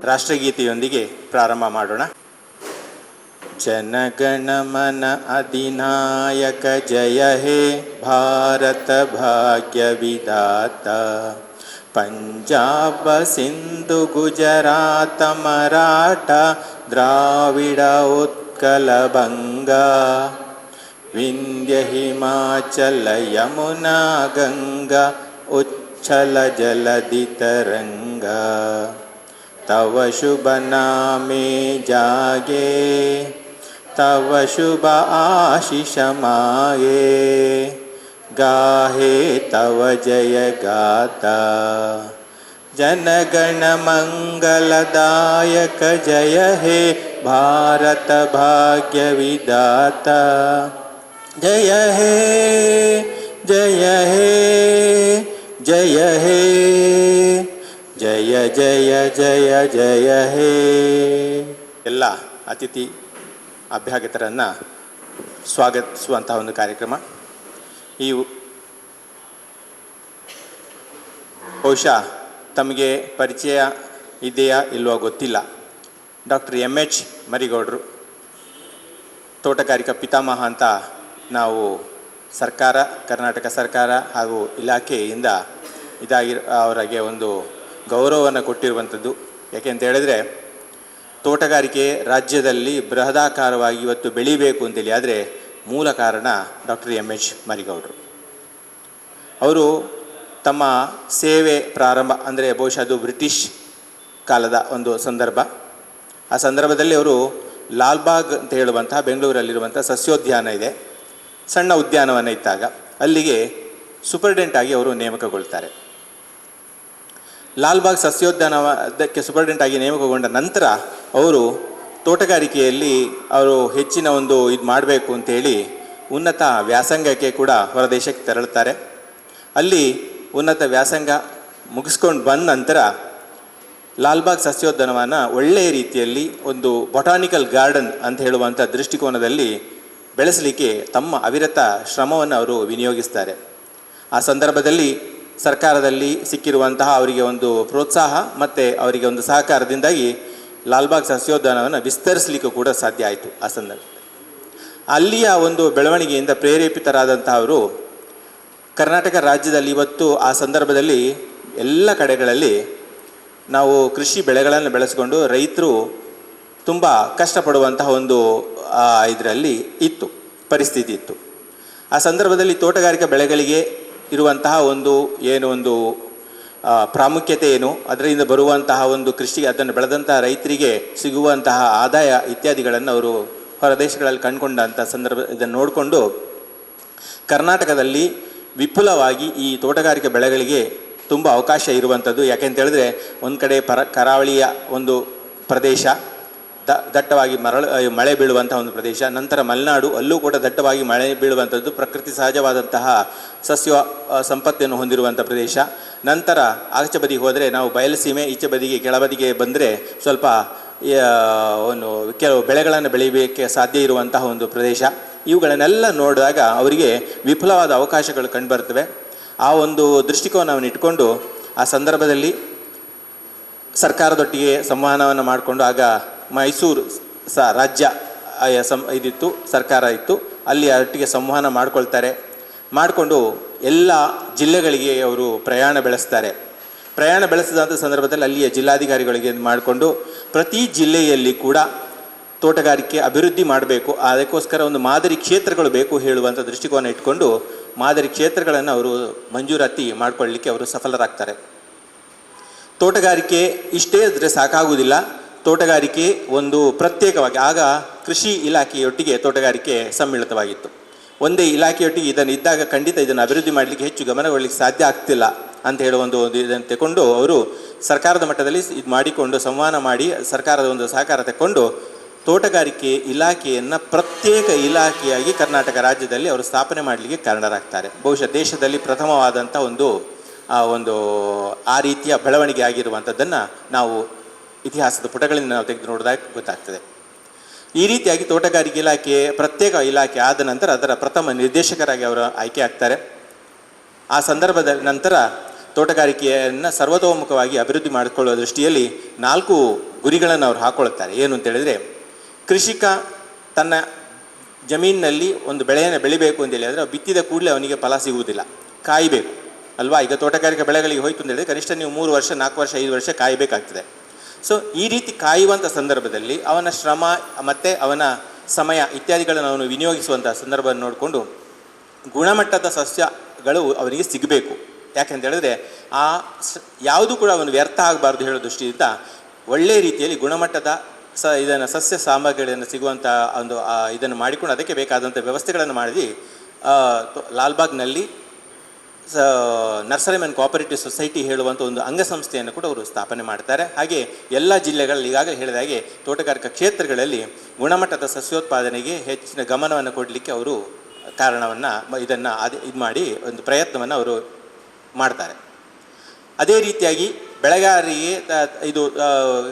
ರಾಷ್ಟ್ರಗೀತೆಯೊಂದಿಗೆ ಪ್ರಾರಂಭ ಮಾಡೋಣ. ಜನಗಣಮನ ಅಧಿನಾಯಕ ಜಯ ಹೇ ಭಾರತ ಭಾಗ್ಯ ವಿಧಾತ. ಪಂಜಾಬ ಸಿಂಧು ಗುಜರಾತ ಮರಾಠ ದ್ರಾವಿಡ ಉತ್ಕಲ ಬಂಗ. ವಿಂಧ್ಯ ಹಿಮಾಚಲ ಯಮುನಾ ಗಂಗಾ ಉಚ್ಛಲ ಜಲಧಿ ತರಂಗ. ತವ ಶುಭ ನಾಮೆ ಜಾಗೆ ತವ ಶುಭ ಆಶಿಷ ಮಾಯೆ. ಗಾಹೆ ತವ ಜಯ ಗಾತಾ ಜನಗಣ ಮಂಗಲದಾಯಕ ಜಯ ಹೇ ಭಾರತ ಭಾಗ್ಯ ವಿಧಾತ. ಜಯ ಹೇ ಜಯ ಹೇ ಜಯ ಹೇ ಜಯ ಜಯ ಜಯ ಜಯ ಹೇ. ಎಲ್ಲ ಅತಿಥಿ ಅಭ್ಯಾಗತರನ್ನು ಸ್ವಾಗತಿಸುವಂತಹ ಒಂದು ಕಾರ್ಯಕ್ರಮ. ಈ ಬಹುಶಃ ತಮಗೆ ಪರಿಚಯ ಇದೆಯಾ ಇಲ್ವೋ ಗೊತ್ತಿಲ್ಲ. ಡಾಕ್ಟರ್ ಎಮ್.ಎಚ್. ಮರಿಗೌಡರು ತೋಟಗಾರಿಕಾ ಪಿತಾಮಹ ಅಂತ ನಾವು ಸರ್ಕಾರ, ಕರ್ನಾಟಕ ಸರ್ಕಾರ ಹಾಗೂ ಇಲಾಖೆಯಿಂದ ಅವರಿಗೆ ಒಂದು ಗೌರವವನ್ನು ಕೊಟ್ಟಿರುವಂಥದ್ದು. ಯಾಕೆ ಅಂತ ಹೇಳಿದ್ರೆ, ತೋಟಗಾರಿಕೆ ರಾಜ್ಯದಲ್ಲಿ ಬೃಹದಾಕಾರವಾಗಿ ಇವತ್ತು ಬೆಳಿಬೇಕು ಅಂತೇಳಿ ಆದರೆ ಮೂಲ ಕಾರಣ ಡಾಕ್ಟರ್ ಎಮ್.ಎಚ್. ಮರಿಗೌಡರು. ಅವರು ತಮ್ಮ ಸೇವೆ ಪ್ರಾರಂಭ ಅಂದರೆ ಬಹುಶಃ ಅದು ಬ್ರಿಟಿಷ್ ಕಾಲದ ಒಂದು ಸಂದರ್ಭ. ಆ ಸಂದರ್ಭದಲ್ಲಿ ಅವರು ಲಾಲ್ಬಾಗ್ ಅಂತ ಹೇಳುವಂತಹ ಬೆಂಗಳೂರಲ್ಲಿರುವಂಥ ಸಸ್ಯೋದ್ಯಾನ ಇದೆ, ಸಣ್ಣ ಉದ್ಯಾನವನ ಇದ್ದಾಗ ಅಲ್ಲಿಗೆ ಸೂಪರ್ಡೆಂಟ್ ಆಗಿ ಅವರು ನೇಮಕಗೊಳ್ತಾರೆ. ಲಾಲ್ಬಾಗ್ ಸಸ್ಯೋದ್ಯಾನಕ್ಕೆ ಸೂಪರ್ಡೆಂಟ್ ಆಗಿ ನೇಮಕಗೊಂಡ ನಂತರ ಅವರು ತೋಟಗಾರಿಕೆಯಲ್ಲಿ ಅವರು ಹೆಚ್ಚಿನ ಒಂದು ಇದು ಮಾಡಬೇಕು ಅಂತೇಳಿ ಉನ್ನತ ವ್ಯಾಸಂಗಕ್ಕೆ ಕೂಡ ಹೊರದೇಶಕ್ಕೆ ತೆರಳುತ್ತಾರೆ. ಅಲ್ಲಿ ಉನ್ನತ ವ್ಯಾಸಂಗ ಮುಗಿಸ್ಕೊಂಡು ಬಂದ ನಂತರ ಲಾಲ್ಬಾಗ್ ಸಸ್ಯೋದ್ಯಾನವನ್ನು ಒಳ್ಳೆಯ ರೀತಿಯಲ್ಲಿ ಒಂದು ಬೊಟಾನಿಕಲ್ ಗಾರ್ಡನ್ ಅಂತ ಹೇಳುವಂಥ ದೃಷ್ಟಿಕೋನದಲ್ಲಿ ಬೆಳೆಸಲಿಕ್ಕೆ ತಮ್ಮ ಅವಿರತ ಶ್ರಮವನ್ನು ಅವರು ವಿನಿಯೋಗಿಸ್ತಾರೆ. ಆ ಸಂದರ್ಭದಲ್ಲಿ ಸರ್ಕಾರದಲ್ಲಿ ಸಿಕ್ಕಿರುವಂತಹ ಅವರಿಗೆ ಒಂದು ಪ್ರೋತ್ಸಾಹ ಮತ್ತು ಅವರಿಗೆ ಒಂದು ಸಹಕಾರದಿಂದಾಗಿ ಲಾಲ್ಬಾಗ್ ಸಸ್ಯೋದ್ಯಾನವನ್ನು ವಿಸ್ತರಿಸಲಿಕ್ಕೂ ಕೂಡ ಸಾಧ್ಯ ಆಯಿತು. ಆ ಸಂದರ್ಭ ಅಲ್ಲಿಯ ಒಂದು ಬೆಳವಣಿಗೆಯಿಂದ ಪ್ರೇರೇಪಿತರಾದಂಥವರು ಕರ್ನಾಟಕ ರಾಜ್ಯದಲ್ಲಿ ಇವತ್ತು ಆ ಸಂದರ್ಭದಲ್ಲಿ ಎಲ್ಲ ಕಡೆಗಳಲ್ಲಿ ನಾವು ಕೃಷಿ ಬೆಳೆಗಳನ್ನು ಬೆಳೆಸ್ಕೊಂಡು ರೈತರು ತುಂಬ ಕಷ್ಟಪಡುವಂತಹ ಒಂದು ಇದರಲ್ಲಿ ಇತ್ತು, ಪರಿಸ್ಥಿತಿ ಇತ್ತು. ಆ ಸಂದರ್ಭದಲ್ಲಿ ತೋಟಗಾರಿಕಾ ಬೆಳೆಗಳಿಗೆ ಇರುವಂತಹ ಒಂದು ಪ್ರಾಮುಖ್ಯತೆ ಏನು, ಅದರಿಂದ ಬರುವಂತಹ ಒಂದು ಕೃಷಿ, ಅದನ್ನು ಬೆಳೆದಂತಹ ರೈತರಿಗೆ ಸಿಗುವಂತಹ ಆದಾಯ ಇತ್ಯಾದಿಗಳನ್ನು ಅವರು ಹೊರದೇಶಗಳಲ್ಲಿ ಕಂಡುಕೊಂಡಂಥ ಸಂದರ್ಭ ಇದನ್ನು ನೋಡಿಕೊಂಡು ಕರ್ನಾಟಕದಲ್ಲಿ ವಿಪುಲವಾಗಿ ಈ ತೋಟಗಾರಿಕೆ ಬೆಳೆಗಳಿಗೆ ತುಂಬ ಅವಕಾಶ ಇರುವಂಥದ್ದು. ಯಾಕೆಂತ ಹೇಳಿದ್ರೆ, ಒಂದು ಕಡೆ ಕರಾವಳಿಯ ಒಂದು ಪ್ರದೇಶ, ದಟ್ಟವಾಗಿ ಮಳೆ ಬೀಳುವಂಥ ಒಂದು ಪ್ರದೇಶ, ನಂತರ ಮಲೆನಾಡು, ಅಲ್ಲೂ ಕೂಡ ದಟ್ಟವಾಗಿ ಮಳೆ ಬೀಳುವಂಥದ್ದು, ಪ್ರಕೃತಿ ಸಹಜವಾದಂತಹ ಸಸ್ಯ ಸಂಪತ್ತನ್ನು ಹೊಂದಿರುವಂಥ ಪ್ರದೇಶ. ನಂತರ ಆಚೆ ಬದಿಗೆ ಹೋದರೆ ನಾವು ಬಯಲುಸೀಮೆ, ಈಚೆ ಬದಿಗೆ ಕೆಳಬದಿಗೆ ಬಂದರೆ ಸ್ವಲ್ಪ ಕೆಲವು ಬೆಳೆಗಳನ್ನು ಬೆಳೀಲಿಕ್ಕೆ ಸಾಧ್ಯ ಇರುವಂತಹ ಒಂದು ಪ್ರದೇಶ. ಇವುಗಳನ್ನೆಲ್ಲ ನೋಡಿದಾಗ ಅವರಿಗೆ ವಿಪುಲವಾದ ಅವಕಾಶಗಳು ಕಂಡುಬರ್ತವೆ. ಆ ಒಂದು ದೃಷ್ಟಿಕೋನವನ್ನು ಇಟ್ಕೊಂಡು ಆ ಸಂದರ್ಭದಲ್ಲಿ ಸರ್ಕಾರದೊಟ್ಟಿಗೆ ಸಂವಹನವನ್ನು ಮಾಡಿಕೊಂಡು, ಆಗ ಮೈಸೂರು ರಾಜ್ಯ ಇದಿತ್ತು, ಸರ್ಕಾರ ಇತ್ತು, ಅಲ್ಲಿ ಒಟ್ಟಿಗೆ ಸಂವಹನ ಮಾಡಿಕೊಂಡು ಎಲ್ಲ ಜಿಲ್ಲೆಗಳಿಗೆ ಅವರು ಪ್ರಯಾಣ ಬೆಳೆಸಿದಂಥ ಸಂದರ್ಭದಲ್ಲಿ ಅಲ್ಲಿಯ ಜಿಲ್ಲಾಧಿಕಾರಿಗಳಿಗೆ ಮಾಡಿಕೊಂಡು ಪ್ರತಿ ಜಿಲ್ಲೆಯಲ್ಲಿ ಕೂಡ ತೋಟಗಾರಿಕೆ ಅಭಿವೃದ್ಧಿ ಮಾಡಬೇಕು, ಅದಕ್ಕೋಸ್ಕರ ಒಂದು ಮಾದರಿ ಕ್ಷೇತ್ರಗಳು ಬೇಕು ಹೇಳುವಂಥ ದೃಷ್ಟಿಕೋನ ಇಟ್ಕೊಂಡು ಮಾದರಿ ಕ್ಷೇತ್ರಗಳನ್ನು ಅವರು ಮಂಜೂರಾತಿ ಮಾಡಿಕೊಳ್ಳಲಿಕ್ಕೆ ಅವರು ಸಫಲರಾಗ್ತಾರೆ. ತೋಟಗಾರಿಕೆ ಇಷ್ಟೇ ಇದ್ದರೆ ಸಾಕಾಗುವುದಿಲ್ಲ, ತೋಟಗಾರಿಕೆ ಒಂದು ಪ್ರತ್ಯೇಕವಾಗಿ, ಆಗ ಕೃಷಿ ಇಲಾಖೆಯೊಟ್ಟಿಗೆ ತೋಟಗಾರಿಕೆ ಸಮ್ಮಿಳಿತವಾಗಿತ್ತು. ಒಂದೇ ಇಲಾಖೆಯೊಟ್ಟಿಗೆ ಇದ್ದಾಗ ಖಂಡಿತ ಇದನ್ನು ಅಭಿವೃದ್ಧಿ ಮಾಡಲಿಕ್ಕೆ ಹೆಚ್ಚು ಗಮನ ಕೊಡಲಿಕ್ಕೆ ಸಾಧ್ಯ ಆಗ್ತಿಲ್ಲ ಅಂತ ಹೇಳುವ ಒಂದು ಇದನ್ನು ತಗೊಂಡು ಅವರು ಸರ್ಕಾರದ ಮಟ್ಟದಲ್ಲಿ ಇದು ಮಾಡಿಕೊಂಡು ಸಂವಹನ ಮಾಡಿ ಸರ್ಕಾರದ ಒಂದು ಸಹಕಾರ ತಗೊಂಡು ತೋಟಗಾರಿಕೆ ಇಲಾಖೆಯನ್ನು ಪ್ರತ್ಯೇಕ ಇಲಾಖೆಯಾಗಿ ಕರ್ನಾಟಕ ರಾಜ್ಯದಲ್ಲಿ ಅವರು ಸ್ಥಾಪನೆ ಮಾಡಲಿಕ್ಕೆ ಕಾರಣರಾಗ್ತಾರೆ. ಬಹುಶಃ ದೇಶದಲ್ಲಿ ಪ್ರಥಮವಾದಂಥ ಒಂದು ಆ ರೀತಿಯ ಬೆಳವಣಿಗೆ ಆಗಿರುವಂಥದ್ದನ್ನು ನಾವು ಇತಿಹಾಸದ ಪುಟಗಳಿಂದ ನಾವು ತೆಗೆದು ನೋಡಿದಾಗ ಗೊತ್ತಾಗ್ತದೆ. ಈ ರೀತಿಯಾಗಿ ತೋಟಗಾರಿಕೆ ಇಲಾಖೆ ಪ್ರತ್ಯೇಕ ಇಲಾಖೆ ಆದ ನಂತರ ಅದರ ಪ್ರಥಮ ನಿರ್ದೇಶಕರಾಗಿ ಅವರು ಆಯ್ಕೆ ಆಗ್ತಾರೆ. ಆ ಸಂದರ್ಭದ ನಂತರ ತೋಟಗಾರಿಕೆಯನ್ನು ಸರ್ವತೋಮುಖವಾಗಿ ಅಭಿವೃದ್ಧಿ ಮಾಡಿಕೊಳ್ಳುವ ದೃಷ್ಟಿಯಲ್ಲಿ 4 ಗುರಿಗಳನ್ನು ಅವ್ರು ಹಾಕ್ಕೊಳ್ತಾರೆ. ಏನು ಅಂತೇಳಿದರೆ, ಕೃಷಿಕ ತನ್ನ ಜಮೀನಿನಲ್ಲಿ ಒಂದು ಬೆಳೆಯನ್ನು ಬೆಳಿಬೇಕು ಅಂತ ಹೇಳಿದರೆ ಬಿತ್ತಿದ ಕೂಡಲೇ ಅವನಿಗೆ ಫಲ ಸಿಗುವುದಿಲ್ಲ, ಕಾಯಬೇಕು ಅಲ್ವಾ. ಈಗ ತೋಟಗಾರಿಕೆ ಬೆಳೆಗಳಿಗೆ ಹೋಯ್ತು ಅಂತ ಹೇಳಿದರೆ ಕನಿಷ್ಠ ನೀವು 3 ವರ್ಷ 4 ವರ್ಷ 5 ವರ್ಷ ಕಾಯಬೇಕಾಗ್ತದೆ. ಸೊ ಈ ರೀತಿ ಕಾಯುವಂಥ ಸಂದರ್ಭದಲ್ಲಿ ಅವನ ಶ್ರಮ ಮತ್ತು ಅವನ ಸಮಯ ಇತ್ಯಾದಿಗಳನ್ನು ಅವನು ವಿನಿಯೋಗಿಸುವಂಥ ಸಂದರ್ಭವನ್ನು ನೋಡಿಕೊಂಡು ಗುಣಮಟ್ಟದ ಸಸ್ಯಗಳು ಅವನಿಗೆ ಸಿಗಬೇಕು. ಯಾಕೆಂತ ಹೇಳಿದ್ರೆ ಯಾವುದು ಕೂಡ ಅವನು ವ್ಯರ್ಥ ಆಗಬಾರ್ದು ಹೇಳೋ ದೃಷ್ಟಿಯಿಂದ ಒಳ್ಳೆಯ ರೀತಿಯಲ್ಲಿ ಗುಣಮಟ್ಟದ ಇದನ್ನು ಸಸ್ಯ ಸಾಮಗ್ರಿಗಳನ್ನು ಸಿಗುವಂಥ ಒಂದು ಇದನ್ನು ಮಾಡಿಕೊಂಡು ಅದಕ್ಕೆ ಬೇಕಾದಂಥ ವ್ಯವಸ್ಥೆಗಳನ್ನು ಮಾಡಿ ಲಾಲ್ಬಾಗ್ನಲ್ಲಿ ನರ್ಸರಿಮನ್ ಕೋಆಪರೇಟಿವ್ ಸೊಸೈಟಿ ಹೇಳುವಂಥ ಒಂದು ಅಂಗಸಂಸ್ಥೆಯನ್ನು ಕೂಡ ಅವರು ಸ್ಥಾಪನೆ ಮಾಡ್ತಾರೆ. ಹಾಗೆ ಎಲ್ಲ ಜಿಲ್ಲೆಗಳಲ್ಲಿ ಈಗಾಗಲೇ ಹೇಳಿದ ಹಾಗೆ ತೋಟಗಾರಿಕಾ ಕ್ಷೇತ್ರಗಳಲ್ಲಿ ಗುಣಮಟ್ಟದ ಸಸ್ಯೋತ್ಪಾದನೆಗೆ ಹೆಚ್ಚಿನ ಗಮನವನ್ನು ಕೊಡಲಿಕ್ಕೆ ಅವರು ಕಾರಣವನ್ನು ಇದನ್ನು ಇದು ಮಾಡಿ ಒಂದು ಪ್ರಯತ್ನವನ್ನು ಅವರು ಮಾಡ್ತಾರೆ. ಅದೇ ರೀತಿಯಾಗಿ ಬೆಳೆಗಾರರಿಗೆ ಇದು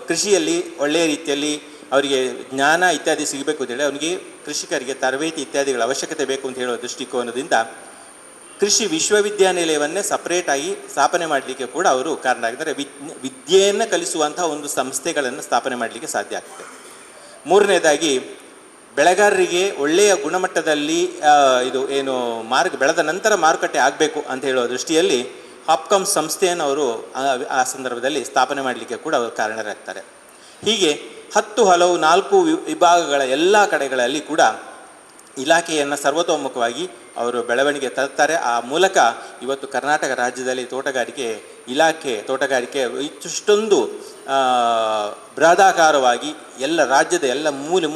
ಕೃಷಿಯಲ್ಲಿ ಒಳ್ಳೆಯ ರೀತಿಯಲ್ಲಿ ಅವರಿಗೆ ಜ್ಞಾನ ಇತ್ಯಾದಿ ಸಿಗಬೇಕು ಅಂತೇಳಿ ಅವನಿಗೆ ಕೃಷಿಕರಿಗೆ ತರಬೇತಿ ಇತ್ಯಾದಿಗಳ ಅವಶ್ಯಕತೆ ಬೇಕು ಅಂತ ಹೇಳುವ ದೃಷ್ಟಿಕೋನದಿಂದ ಕೃಷಿ ವಿಶ್ವವಿದ್ಯಾನಿಲಯವನ್ನೇ ಸಪ್ರೇಟಾಗಿ ಸ್ಥಾಪನೆ ಮಾಡಲಿಕ್ಕೆ ಕೂಡ ಅವರು ಕಾರಣ ಆಗಿದ್ದಾರೆ. ವಿದ್ಯೆಯನ್ನು ಕಲಿಸುವಂತಹ ಒಂದು ಸಂಸ್ಥೆಗಳನ್ನು ಸ್ಥಾಪನೆ ಮಾಡಲಿಕ್ಕೆ ಸಾಧ್ಯ ಆಗ್ತದೆ. ಮೂರನೇದಾಗಿ ಬೆಳೆಗಾರರಿಗೆ ಒಳ್ಳೆಯ ಗುಣಮಟ್ಟದಲ್ಲಿ ಇದು ಏನು ಬೆಳೆದ ನಂತರ ಮಾರುಕಟ್ಟೆ ಆಗಬೇಕು ಅಂತ ಹೇಳುವ ದೃಷ್ಟಿಯಲ್ಲಿ ಹಾಪ್ಕಾಮ್ ಸಂಸ್ಥೆಯನ್ನು ಅವರು ಆ ಸಂದರ್ಭದಲ್ಲಿ ಸ್ಥಾಪನೆ ಮಾಡಲಿಕ್ಕೆ ಕೂಡ ಅವರು ಕಾರಣರಾಗ್ತಾರೆ. ಹೀಗೆ 10 ಹಲವು 4 ವಿಭಾಗಗಳ ಎಲ್ಲ ಕಡೆಗಳಲ್ಲಿ ಕೂಡ ಇಲಾಖೆಯನ್ನು ಸರ್ವತೋಮುಖವಾಗಿ ಅವರು ಬೆಳವಣಿಗೆ ತರ್ತಾರೆ. ಆ ಮೂಲಕ ಇವತ್ತು ಕರ್ನಾಟಕ ರಾಜ್ಯದಲ್ಲಿ ತೋಟಗಾರಿಕೆ ಇಲಾಖೆ ತೋಟಗಾರಿಕೆ ಇಷ್ಟೊಂದು ಬೃಹದಾಕಾರವಾಗಿ ಎಲ್ಲ ರಾಜ್ಯದ ಎಲ್ಲ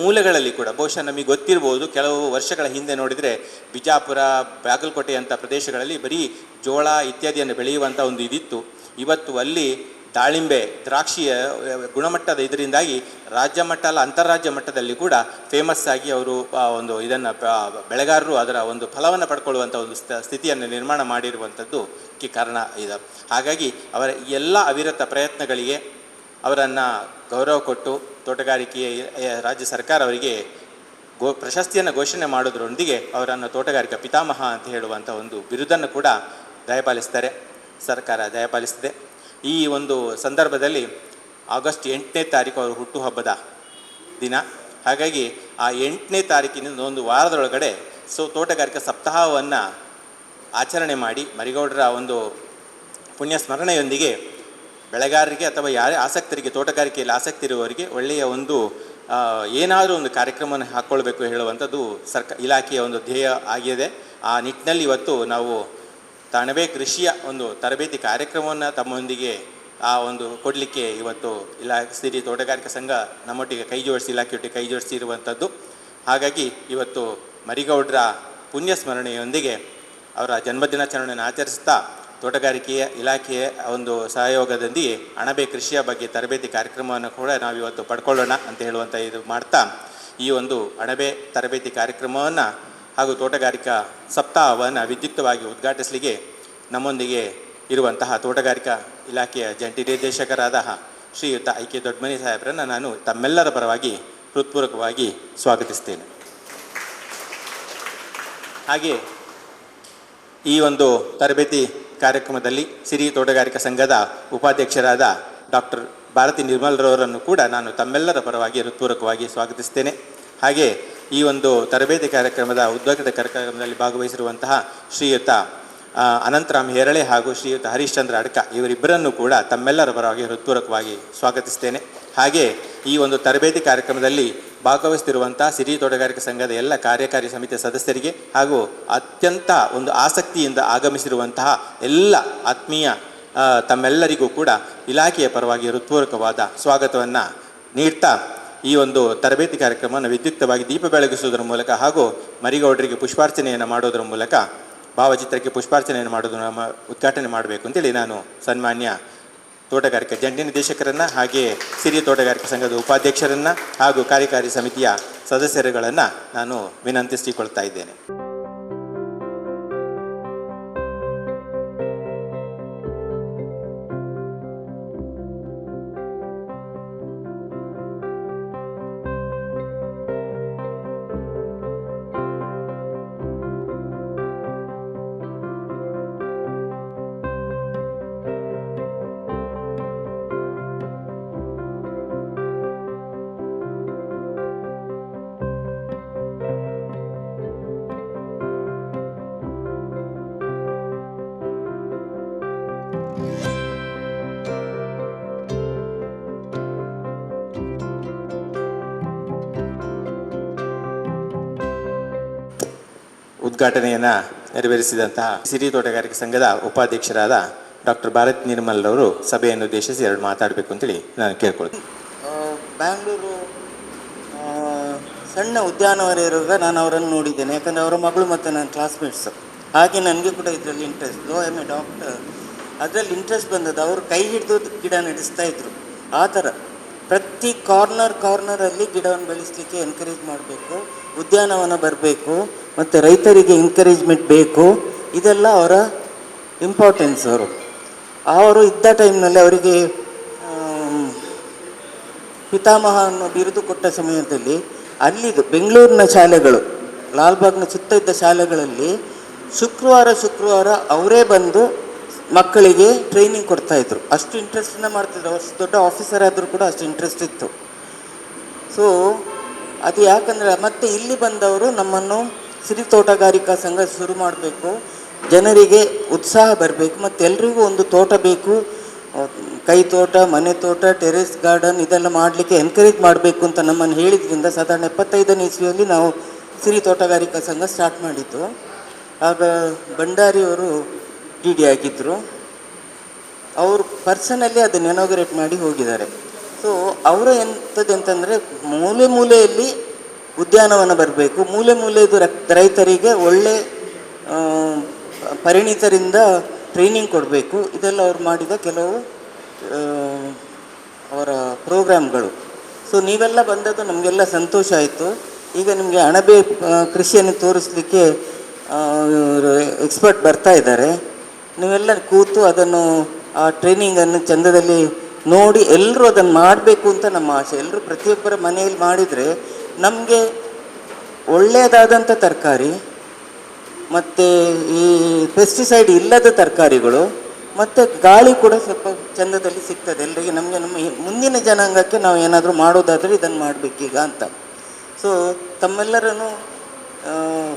ಮೂಲೆಗಳಲ್ಲಿ ಕೂಡ ಬಹುಶಃ ನಮಗೆ ಗೊತ್ತಿರ್ಬೋದು. ಕೆಲವು ವರ್ಷಗಳ ಹಿಂದೆ ನೋಡಿದರೆ ಬಿಜಾಪುರ, ಬಾಗಲಕೋಟೆ ಅಂಥ ಪ್ರದೇಶಗಳಲ್ಲಿ ಬರೀ ಜೋಳ ಇತ್ಯಾದಿಯನ್ನು ಬೆಳೆಯುವಂಥ ಒಂದು ಇದಿತ್ತು. ಇವತ್ತು ಅಲ್ಲಿ ದಾಳಿಂಬೆ, ದ್ರಾಕ್ಷಿಯ ಗುಣಮಟ್ಟದ ಇದರಿಂದಾಗಿ ರಾಜ್ಯ ಮಟ್ಟ ಅಲ್ಲ ಅಂತಾರಾಜ್ಯ ಮಟ್ಟದಲ್ಲಿ ಕೂಡ ಫೇಮಸ್ ಆಗಿ ಅವರು ಒಂದು ಇದನ್ನು ಬೆಳೆಗಾರರು ಅದರ ಒಂದು ಫಲವನ್ನು ಪಡ್ಕೊಳ್ಳುವಂಥ ಒಂದು ಸ್ಥಿತಿಯನ್ನು ನಿರ್ಮಾಣ ಮಾಡಿರುವಂಥದ್ದು ಕಾರಣ ಇದೆ. ಹಾಗಾಗಿ ಅವರ ಎಲ್ಲ ಅವಿರತ ಪ್ರಯತ್ನಗಳಿಗೆ ಅವರನ್ನು ಗೌರವ ಕೊಟ್ಟು ತೋಟಗಾರಿಕೆಯ ರಾಜ್ಯ ಸರ್ಕಾರ ಅವರಿಗೆ ಪ್ರಶಸ್ತಿಯನ್ನು ಘೋಷಣೆ ಮಾಡೋದ್ರೊಂದಿಗೆ ಅವರನ್ನು ತೋಟಗಾರಿಕಾ ಪಿತಾಮಹ ಅಂತ ಹೇಳುವಂಥ ಒಂದು ಬಿರುದನ್ನು ಕೂಡ ದಯಪಾಲಿಸ್ತಾರೆ, ಸರ್ಕಾರ ದಯಪಾಲಿಸಿದೆ. ಈ ಒಂದು ಸಂದರ್ಭದಲ್ಲಿ ಆಗಸ್ಟ್ 8ನೇ ತಾರೀಕು ಅವರು ಹುಟ್ಟುಹಬ್ಬದ ದಿನ. ಹಾಗಾಗಿ ಆ 8ನೇ ತಾರೀಕಿನಿಂದ ಒಂದು ವಾರದೊಳಗಡೆ ತೋಟಗಾರಿಕಾ ಸಪ್ತಾಹವನ್ನು ಆಚರಣೆ ಮಾಡಿ ಮರಿಗೌಡರ ಒಂದು ಪುಣ್ಯ ಸ್ಮರಣೆಯೊಂದಿಗೆ ಬೆಳೆಗಾರರಿಗೆ ಅಥವಾ ಯಾರೇ ಆಸಕ್ತರಿಗೆ ತೋಟಗಾರಿಕೆಯಲ್ಲಿ ಆಸಕ್ತಿ ಇರುವವರಿಗೆ ಒಳ್ಳೆಯ ಒಂದು ಏನಾದರೂ ಒಂದು ಕಾರ್ಯಕ್ರಮವನ್ನು ಹಾಕ್ಕೊಳ್ಬೇಕು ಹೇಳುವಂಥದ್ದು ಇಲಾಖೆಯ ಒಂದು ಧ್ಯೇಯ ಆಗಿದೆ. ಆ ನಿಟ್ಟಿನಲ್ಲಿ ಇವತ್ತು ನಾವು ಅಣಬೆ ಕೃಷಿಯ ಒಂದು ತರಬೇತಿ ಕಾರ್ಯಕ್ರಮವನ್ನು ತಮ್ಮೊಂದಿಗೆ ಆ ಒಂದು ಕೊಡಲಿಕ್ಕೆ ಇವತ್ತು ಸಿರಿ ತೋಟಗಾರಿಕಾ ಸಂಘ ನಮ್ಮೊಟ್ಟಿಗೆ ಇಲಾಖೆಯೊಟ್ಟಿಗೆ ಕೈ ಜೋಡಿಸಿ ಇರುವಂಥದ್ದು. ಹಾಗಾಗಿ ಇವತ್ತು ಮರಿಗೌಡರ ಪುಣ್ಯ ಸ್ಮರಣೆಯೊಂದಿಗೆ ಅವರ ಜನ್ಮದಿನಾಚರಣೆಯನ್ನು ಆಚರಿಸ್ತಾ ತೋಟಗಾರಿಕೆಯ ಇಲಾಖೆಯ ಒಂದು ಸಹಯೋಗದೊಂದಿಗೆ ಅಣಬೆ ಕೃಷಿಯ ಬಗ್ಗೆ ತರಬೇತಿ ಕಾರ್ಯಕ್ರಮವನ್ನು ಕೂಡ ನಾವಿವತ್ತು ಪಡ್ಕೊಳ್ಳೋಣ ಅಂತ ಹೇಳುವಂಥ ಇದು ಮಾಡ್ತಾ ಈ ಒಂದು ಅಣಬೆ ತರಬೇತಿ ಕಾರ್ಯಕ್ರಮವನ್ನು ಹಾಗೂ ತೋಟಗಾರಿಕಾ ಸಪ್ತಾಹವನ್ನು ವಿದ್ಯುಕ್ತವಾಗಿ ಉದ್ಘಾಟಿಸಲಿಕ್ಕೆ ನಮ್ಮೊಂದಿಗೆ ಇರುವಂತಹ ತೋಟಗಾರಿಕಾ ಇಲಾಖೆಯ ಜಂಟಿ ನಿರ್ದೇಶಕರಾದ ಶ್ರೀಯುತ ಐಕೆ ದೊಡ್ಡಮನಿ ಸಾಹೇಬರನ್ನು ನಾನು ತಮ್ಮೆಲ್ಲರ ಪರವಾಗಿ ಹೃತ್ಪೂರ್ವಕವಾಗಿ ಸ್ವಾಗತಿಸ್ತೇನೆ. ಹಾಗೆ ಈ ಒಂದು ತರಬೇತಿ ಕಾರ್ಯಕ್ರಮದಲ್ಲಿ ಸಿರಿ ತೋಟಗಾರಿಕಾ ಸಂಘದ ಉಪಾಧ್ಯಕ್ಷರಾದ ಡಾಕ್ಟರ್ ಭಾರತಿ ನಿರ್ಮಲ್ರವರನ್ನು ಕೂಡ ನಾನು ತಮ್ಮೆಲ್ಲರ ಪರವಾಗಿ ಹೃತ್ಪೂರ್ವಕವಾಗಿ ಸ್ವಾಗತಿಸ್ತೇನೆ. ಹಾಗೆ ಈ ಒಂದು ತರಬೇತಿ ಕಾರ್ಯಕ್ರಮದ ಉದ್ಘಾಟನಾ ಕಾರ್ಯಕ್ರಮದಲ್ಲಿ ಭಾಗವಹಿಸಿರುವಂತಹ ಶ್ರೀಯುತ ಅನಂತರಾಮ್ ಹೇರಳೆ ಹಾಗೂ ಶ್ರೀಯುತ ಹರಿಶ್ಚಂದ್ರ ಅಡ್ಕ ಇವರಿಬ್ಬರನ್ನು ಕೂಡ ತಮ್ಮೆಲ್ಲರ ಪರವಾಗಿ ಹೃತ್ಪೂರ್ವಕವಾಗಿ ಸ್ವಾಗತಿಸ್ತೇನೆ. ಹಾಗೆ ಈ ಒಂದು ತರಬೇತಿ ಕಾರ್ಯಕ್ರಮದಲ್ಲಿ ಭಾಗವಹಿಸುತ್ತಿರುವಂಥ ಸಿರಿ ತೋಟಗಾರಿಕಾ ಸಂಘದ ಎಲ್ಲ ಕಾರ್ಯಕಾರಿ ಸಮಿತಿಯ ಸದಸ್ಯರಿಗೆ ಹಾಗೂ ಅತ್ಯಂತ ಒಂದು ಆಸಕ್ತಿಯಿಂದ ಆಗಮಿಸಿರುವಂತಹ ಎಲ್ಲ ಆತ್ಮೀಯ ತಮ್ಮೆಲ್ಲರಿಗೂ ಕೂಡ ಇಲಾಖೆಯ ಪರವಾಗಿ ಹೃತ್ಪೂರ್ವಕವಾದ ಸ್ವಾಗತವನ್ನು ನೀಡ್ತಾ ಈ ಒಂದು ತರಬೇತಿ ಕಾರ್ಯಕ್ರಮವನ್ನು ವಿದ್ಯುಕ್ತವಾಗಿ ದೀಪ ಬೆಳಗಿಸುವುದರ ಮೂಲಕ ಹಾಗೂ ಮರಿಗೌಡರಿಗೆ ಪುಷ್ಪಾರ್ಚನೆಯನ್ನು ಮಾಡೋದರ ಮೂಲಕ ಭಾವಚಿತ್ರಕ್ಕೆ ಪುಷ್ಪಾರ್ಚನೆಯನ್ನು ಮಾಡೋದನ್ನು ಉದ್ಘಾಟನೆ ಮಾಡಬೇಕು ಅಂತೇಳಿ ನಾನು ಸನ್ಮಾನ್ಯ ತೋಟಗಾರಿಕಾ ಜಂಟಿ ನಿರ್ದೇಶಕರನ್ನು ಹಾಗೆ ಸಿರಿ ತೋಟಗಾರಿಕಾ ಸಂಘದ ಉಪಾಧ್ಯಕ್ಷರನ್ನು ಹಾಗೂ ಕಾರ್ಯಕಾರಿ ಸಮಿತಿಯ ಸದಸ್ಯರುಗಳನ್ನು ನಾನು ವಿನಂತಿಸಿಕೊಳ್ತಾ ಇದ್ದೇನೆ. ಉದ್ಘಾಟನೆಯನ್ನು ನೆರವೇರಿಸಿದಂತಹ ಸಿರಿ ತೋಟಗಾರಿಕೆ ಸಂಘದ ಉಪಾಧ್ಯಕ್ಷರಾದ ಡಾಕ್ಟರ್ ಭಾರತ್ ನಿರ್ಮಲ್ ಅವರು ಸಭೆಯನ್ನು ಉದ್ದೇಶಿಸಿ ಎರಡು ಮಾತಾಡಬೇಕು ಅಂತೇಳಿ ನಾನು ಕೇಳ್ಕೊಳ್ತೀನಿ. ಬ್ಯಾಂಗ್ಳೂರು ಸಣ್ಣ ಉದ್ಯಾನವನ ಇರುವಾಗ ನಾನು ಅವರನ್ನು ನೋಡಿದ್ದೇನೆ, ಯಾಕಂದರೆ ಅವರ ಮಗಳು ಮತ್ತು ನನ್ನ ಕ್ಲಾಸ್ಮೇಟ್ಸು. ಹಾಗೆ ನನಗೆ ಕೂಡ ಇದರಲ್ಲಿ interest, though I M A doctor, ಅದರಲ್ಲಿ ಇಂಟ್ರೆಸ್ಟ್ ಬಂದದ್ದು. ಅವರು ಕೈ ಹಿಡಿದು ಗಿಡ ನಡೆಸ್ತಾ ಇದ್ರು. ಆ ಥರ ಪ್ರತಿ ಕಾರ್ನರಲ್ಲಿ ಗಿಡವನ್ನು ಬೆಳೆಸಲಿಕ್ಕೆ ಎನ್ಕರೇಜ್ ಮಾಡಬೇಕು, ಉದ್ಯಾನವನ ಬರಬೇಕು, ಮತ್ತು ರೈತರಿಗೆ ಎನ್ಕರೇಜ್ಮೆಂಟ್ ಬೇಕು. ಇದೆಲ್ಲ ಅವರ ಇಂಪಾರ್ಟೆನ್ಸ್. ಅವರು ಇದ್ದ ಟೈಮ್ನಲ್ಲಿ ಅವರಿಗೆ ಪಿತಾಮಹ ಅನ್ನೋ ಬಿರುದು ಕೊಟ್ಟ ಸಮಯದಲ್ಲಿ ಅಲ್ಲಿದು ಬೆಂಗಳೂರಿನ ಶಾಲೆಗಳು, ಲಾಲ್ಬಾಗ್ನ ಸುತ್ತ ಇದ್ದ ಶಾಲೆಗಳಲ್ಲಿ ಶುಕ್ರವಾರ ಅವರೇ ಬಂದು ಮಕ್ಕಳಿಗೆ ಟ್ರೈನಿಂಗ್ ಕೊಡ್ತಾಯಿದ್ರು. ಅಷ್ಟು ಇಂಟ್ರೆಸ್ಟಿಂದ ಮಾಡ್ತಿದ್ರು. ಅಷ್ಟು ದೊಡ್ಡ ಆಫೀಸರ್ ಆದರೂ ಕೂಡ ಅಷ್ಟು ಇಂಟ್ರೆಸ್ಟ್ ಇತ್ತು. ಸೊ ಅದು ಯಾಕಂದರೆ ಮತ್ತೆ ಇಲ್ಲಿ ಬಂದವರು ನಮ್ಮನ್ನು ಸಿರಿ ತೋಟಗಾರಿಕಾ ಸಂಘ ಶುರು ಮಾಡಬೇಕು, ಜನರಿಗೆ ಉತ್ಸಾಹ ಬರಬೇಕು, ಮತ್ತು ಎಲ್ರಿಗೂ ಒಂದು ತೋಟ ಬೇಕು, ಕೈ ತೋಟ, ಮನೆ ತೋಟ, ಟೆರೆಸ್ ಗಾರ್ಡನ್ ಇದೆಲ್ಲ ಮಾಡಲಿಕ್ಕೆ ಎನ್ಕರೇಜ್ ಮಾಡಬೇಕು ಅಂತ ನಮ್ಮನ್ನು ಹೇಳಿದ್ರಿಂದ ಸಾಧಾರಣ 75ನೇ ಇಸ್ವಿಯಲ್ಲಿ ನಾವು ಸಿರಿ ತೋಟಗಾರಿಕಾ ಸಂಘ ಸ್ಟಾರ್ಟ್ ಮಾಡಿದ್ದು. ಆಗ ಭಂಡಾರಿಯವರು ಡಿ ಆಗಿದ್ದರು. ಅವರು ಪರ್ಸನಲಿ ಅದನ್ನು ಇನಾಗ್ರೇಟ್ ಮಾಡಿ ಹೋಗಿದ್ದಾರೆ. ಸೊ ಅವರು ಎಂಥದ್ದು ಮೂಲೆಯಲ್ಲಿ ಉದ್ಯಾನವನ ಬರಬೇಕು, ಮೂಲೆಯದು ರೈತರಿಗೆ ಒಳ್ಳೆ ಪರಿಣಿತರಿಂದ ಟ್ರೈನಿಂಗ್ ಕೊಡಬೇಕು. ಇದೆಲ್ಲ ಅವ್ರು ಮಾಡಿದ ಕೆಲವು ಅವರ ಪ್ರೋಗ್ರಾಮ್ಗಳು. ಸೊ ನೀವೆಲ್ಲ ಬಂದದ್ದು ನಮಗೆಲ್ಲ ಸಂತೋಷ ಆಯಿತು. ಈಗ ನಿಮಗೆ ಅಣಬೆ ಕೃಷಿಯನ್ನು ತೋರಿಸಲಿಕ್ಕೆ ಎಕ್ಸ್ಪರ್ಟ್ ಬರ್ತಾ ಇದ್ದಾರೆ. ನೀವೆಲ್ಲ ಕೂತು ಅದನ್ನು ಆ ಟ್ರೈನಿಂಗನ್ನು ಚಂದದಲ್ಲಿ ನೋಡಿ ಎಲ್ಲರೂ ಅದನ್ನು ಮಾಡಬೇಕು ಅಂತ ನಮ್ಮ ಆಸೆ. ಎಲ್ಲರೂ ಪ್ರತಿಯೊಬ್ಬರ ಮನೆಯಲ್ಲಿ ಮಾಡಿದರೆ ನಮಗೆ ಒಳ್ಳೆಯದಾದಂಥ ತರಕಾರಿ, ಮತ್ತು ಈ ಪೆಸ್ಟಿಸೈಡ್ ಇಲ್ಲದ ತರಕಾರಿಗಳು, ಮತ್ತು ಗಾಳಿ ಕೂಡ ಸ್ವಲ್ಪ ಚಂದದಲ್ಲಿ ಸಿಗ್ತದೆ ಎಲ್ಲರಿಗೆ. ನಮಗೆ ನಮ್ಮ ಮುಂದಿನ ಜನಾಂಗಕ್ಕೆ ನಾವು ಏನಾದರೂ ಮಾಡೋದಾದರೆ ಇದನ್ನು ಮಾಡಬೇಕೀಗ ಅಂತ. ಸೊ ತಮ್ಮೆಲ್ಲರನ್ನು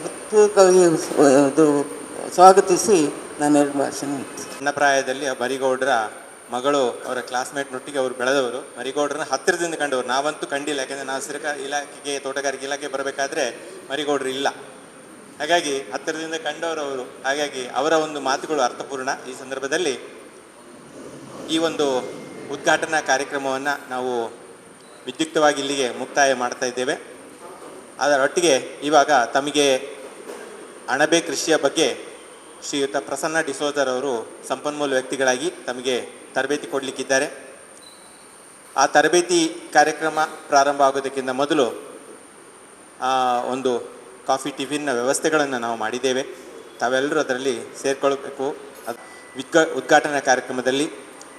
ಹೃತ್ಪೂರ್ವಕವಾಗಿ ಇದು ಸ್ವಾಗತಿಸಿ ನಾನು ಎರಡು ಭಾಷಣ. ಸಣ್ಣ ಪ್ರಾಯದಲ್ಲಿ ಮರಿಗೌಡರ ಮಗಳು ಅವರ ಕ್ಲಾಸ್ಮೇಟ್ನೊಟ್ಟಿಗೆ ಅವರು ಬೆಳೆದವರು. ಮರಿಗೌಡರನ್ನ ಹತ್ತಿರದಿಂದ ಕಂಡವರು. ನಾವಂತೂ ಕಂಡಿಲ್ಲ, ಯಾಕೆಂದರೆ ನಾವು ಇಲಾಖೆಗೆ ತೋಟಗಾರಿಕೆ ಇಲಾಖೆ ಬರಬೇಕಾದ್ರೆ ಮರಿಗೌಡರು ಇಲ್ಲ. ಹಾಗಾಗಿ ಹತ್ತಿರದಿಂದ ಕಂಡವರು ಅವರು. ಹಾಗಾಗಿ ಅವರ ಒಂದು ಮಾತುಗಳು ಅರ್ಥಪೂರ್ಣ. ಈ ಸಂದರ್ಭದಲ್ಲಿ ಈ ಒಂದು ಉದ್ಘಾಟನಾ ಕಾರ್ಯಕ್ರಮವನ್ನು ನಾವು ವಿದ್ಯುಕ್ತವಾಗಿ ಇಲ್ಲಿಗೆ ಮುಕ್ತಾಯ ಮಾಡ್ತಾ ಇದ್ದೇವೆ. ಅದರೊಟ್ಟಿಗೆ ಇವಾಗ ತಮಗೆ ಅಣಬೆ ಕೃಷಿಯ ಬಗ್ಗೆ ಶ್ರೀಯುತ ಪ್ರಸನ್ನ ಡಿಸೋಜರ್ ಅವರು ಸಂಪನ್ಮೂಲ ವ್ಯಕ್ತಿಗಳಾಗಿ ತಮಗೆ ತರಬೇತಿ ಕೊಡಲಿಕ್ಕಿದ್ದಾರೆ. ಆ ತರಬೇತಿ ಕಾರ್ಯಕ್ರಮ ಪ್ರಾರಂಭ ಆಗೋದಕ್ಕಿಂತ ಮೊದಲು ಒಂದು ಕಾಫಿ ಟಿಫಿನ್ನ ವ್ಯವಸ್ಥೆಗಳನ್ನು ನಾವು ಮಾಡಿದ್ದೇವೆ. ತಾವೆಲ್ಲರೂ ಅದರಲ್ಲಿ ಸೇರಿಕೊಳ್ಬೇಕು. ಉದ್ಘಾಟನಾ ಕಾರ್ಯಕ್ರಮದಲ್ಲಿ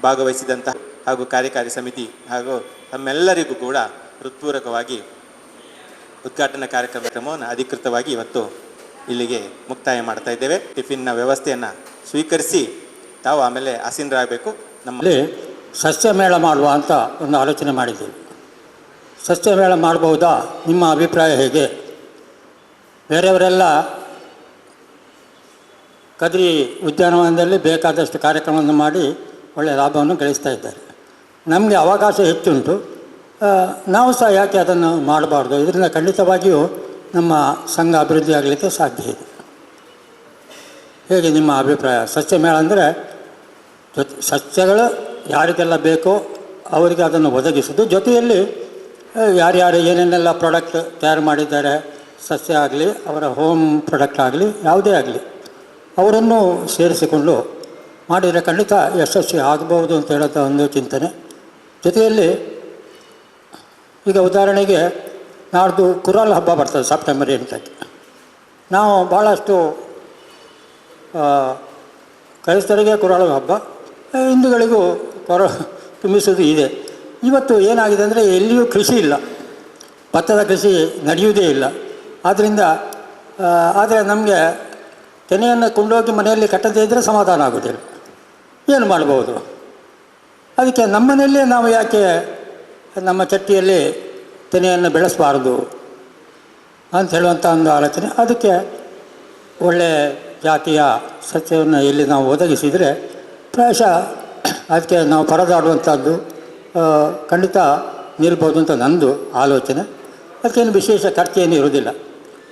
ಭಾಗವಹಿಸಿದಂತಹ ಹಾಗೂ ಕಾರ್ಯಕಾರಿ ಸಮಿತಿ ಹಾಗೂ ತಮ್ಮೆಲ್ಲರಿಗೂ ಕೂಡ ಹೃತ್ಪೂರ್ವಕವಾಗಿ ಉದ್ಘಾಟನಾ ಕಾರ್ಯಕ್ರಮವನ್ನು ಅಧಿಕೃತವಾಗಿ ಇವತ್ತು ಇಲ್ಲಿಗೆ ಮುಕ್ತಾಯ ಮಾಡ್ತಾ ಇದ್ದೇವೆ. ಟಿಫಿನ್ನ ವ್ಯವಸ್ಥೆಯನ್ನು ಸ್ವೀಕರಿಸಿ ತಾವು ಆಮೇಲೆ ಆಸೀನರಾಗಬೇಕು. ನಮ್ಮಲ್ಲಿ ಸಸ್ಯ ಮೇಳ ಮಾಡುವ ಅಂತ ಒಂದು ಆಲೋಚನೆ ಮಾಡಿದ್ದೀವಿ. ಸಸ್ಯ ಮೇಳ ಮಾಡಬಹುದಾ? ನಿಮ್ಮ ಅಭಿಪ್ರಾಯ ಹೇಗೆ? ಬೇರೆಯವರೆಲ್ಲ ಕದ್ರಿ ಉದ್ಯಾನವನದಲ್ಲಿ ಬೇಕಾದಷ್ಟು ಕಾರ್ಯಕ್ರಮವನ್ನು ಮಾಡಿ ಒಳ್ಳೆಯ ಲಾಭವನ್ನು ಗಳಿಸ್ತಾ ಇದ್ದಾರೆ. ನಮಗೆ ಅವಕಾಶ ಹೆಚ್ಚುಂಟು, ನಾವು ಸಹ ಯಾಕೆ ಅದನ್ನು ಮಾಡಬಾರ್ದು? ಇದರಿಂದ ಖಂಡಿತವಾಗಿಯೂ ನಮ್ಮ ಸಂಘ ಅಭಿವೃದ್ಧಿ ಆಗಲಿಕ್ಕೆ ಸಾಧ್ಯ ಇದೆ. ಹೇಗೆ ನಿಮ್ಮ ಅಭಿಪ್ರಾಯ? ಸಸ್ಯ ಮೇಳ ಅಂದರೆ ಸಸ್ಯಗಳು ಯಾರಿಗೆಲ್ಲ ಬೇಕೋ ಅವರಿಗೆ ಅದನ್ನು ಒದಗಿಸೋದು, ಜೊತೆಯಲ್ಲಿ ಯಾರ್ಯಾರು ಏನೇನೆಲ್ಲ ಪ್ರಾಡಕ್ಟ್ ತಯಾರು ಮಾಡಿದ್ದಾರೆ, ಸಸ್ಯ ಆಗಲಿ ಅವರ ಹೋಮ್ ಪ್ರಾಡಕ್ಟ್ ಆಗಲಿ ಯಾವುದೇ ಆಗಲಿ ಅವರನ್ನು ಸೇರಿಸಿಕೊಂಡು ಮಾಡಿದರೆ ಖಂಡಿತ ಯಶಸ್ವಿ ಆಗಬಹುದು ಅಂತ ಹೇಳೋದು ಒಂದು ಚಿಂತನೆ. ಜೊತೆಯಲ್ಲಿ ಈಗ ಉದಾಹರಣೆಗೆ ನಾಡ್ದು ಕುರಾಲ್ ಹಬ್ಬ ಬರ್ತದೆ ಸೆಪ್ಟೆಂಬರ್ 8ಕ್ಕೆ. ನಾವು ಭಾಳಷ್ಟು ಕ್ರೈಸ್ತರಿಗೆ ಕುರಾಲ್ ಹಬ್ಬ, ಹಿಂದೂಗಳಿಗೂ ತುಂಬಿಸೋದು ಇದೆ. ಇವತ್ತು ಏನಾಗಿದೆ ಅಂದರೆ ಎಲ್ಲಿಯೂ ಕೃಷಿ ಇಲ್ಲ, ಭತ್ತದ ಕೃಷಿ ನಡೆಯುವುದೇ ಇಲ್ಲ. ಆದ್ದರಿಂದ ಆದರೆ ನಮಗೆ ತೆನೆಯನ್ನು ಕೊಂಡೋಗಿ ಮನೆಯಲ್ಲಿ ಕಟ್ಟದೇ ಇದ್ದರೆ ಸಮಾಧಾನ ಆಗೋದಿಲ್ಲ. ಏನು ಮಾಡ್ಬೋದು? ಅದಕ್ಕೆ ನಮ್ಮನೆಯಲ್ಲೇ ನಾವು ಯಾಕೆ ನಮ್ಮ ಚಟ್ಟಿಯಲ್ಲಿ ತೆನೆಯನ್ನು ಬೆಳೆಸಬಾರ್ದು ಅಂತ ಹೇಳುವಂಥ ಒಂದು ಆಲೋಚನೆ. ಅದಕ್ಕೆ ಒಳ್ಳೆಯ ಜಾತಿಯ ಸಸ್ಯವನ್ನು ಇಲ್ಲಿ ನಾವು ಒದಗಿಸಿದರೆ ಪ್ರಾಯಶಃ ಅದಕ್ಕೆ ನಾವು ಪರದಾಡುವಂಥದ್ದು ಖಂಡಿತ ನಿಲ್ಬೋದು ಅಂತ ನಂದು ಆಲೋಚನೆ. ಅದಕ್ಕೇನು ವಿಶೇಷ ಖರ್ಚೇನು ಇರೋದಿಲ್ಲ,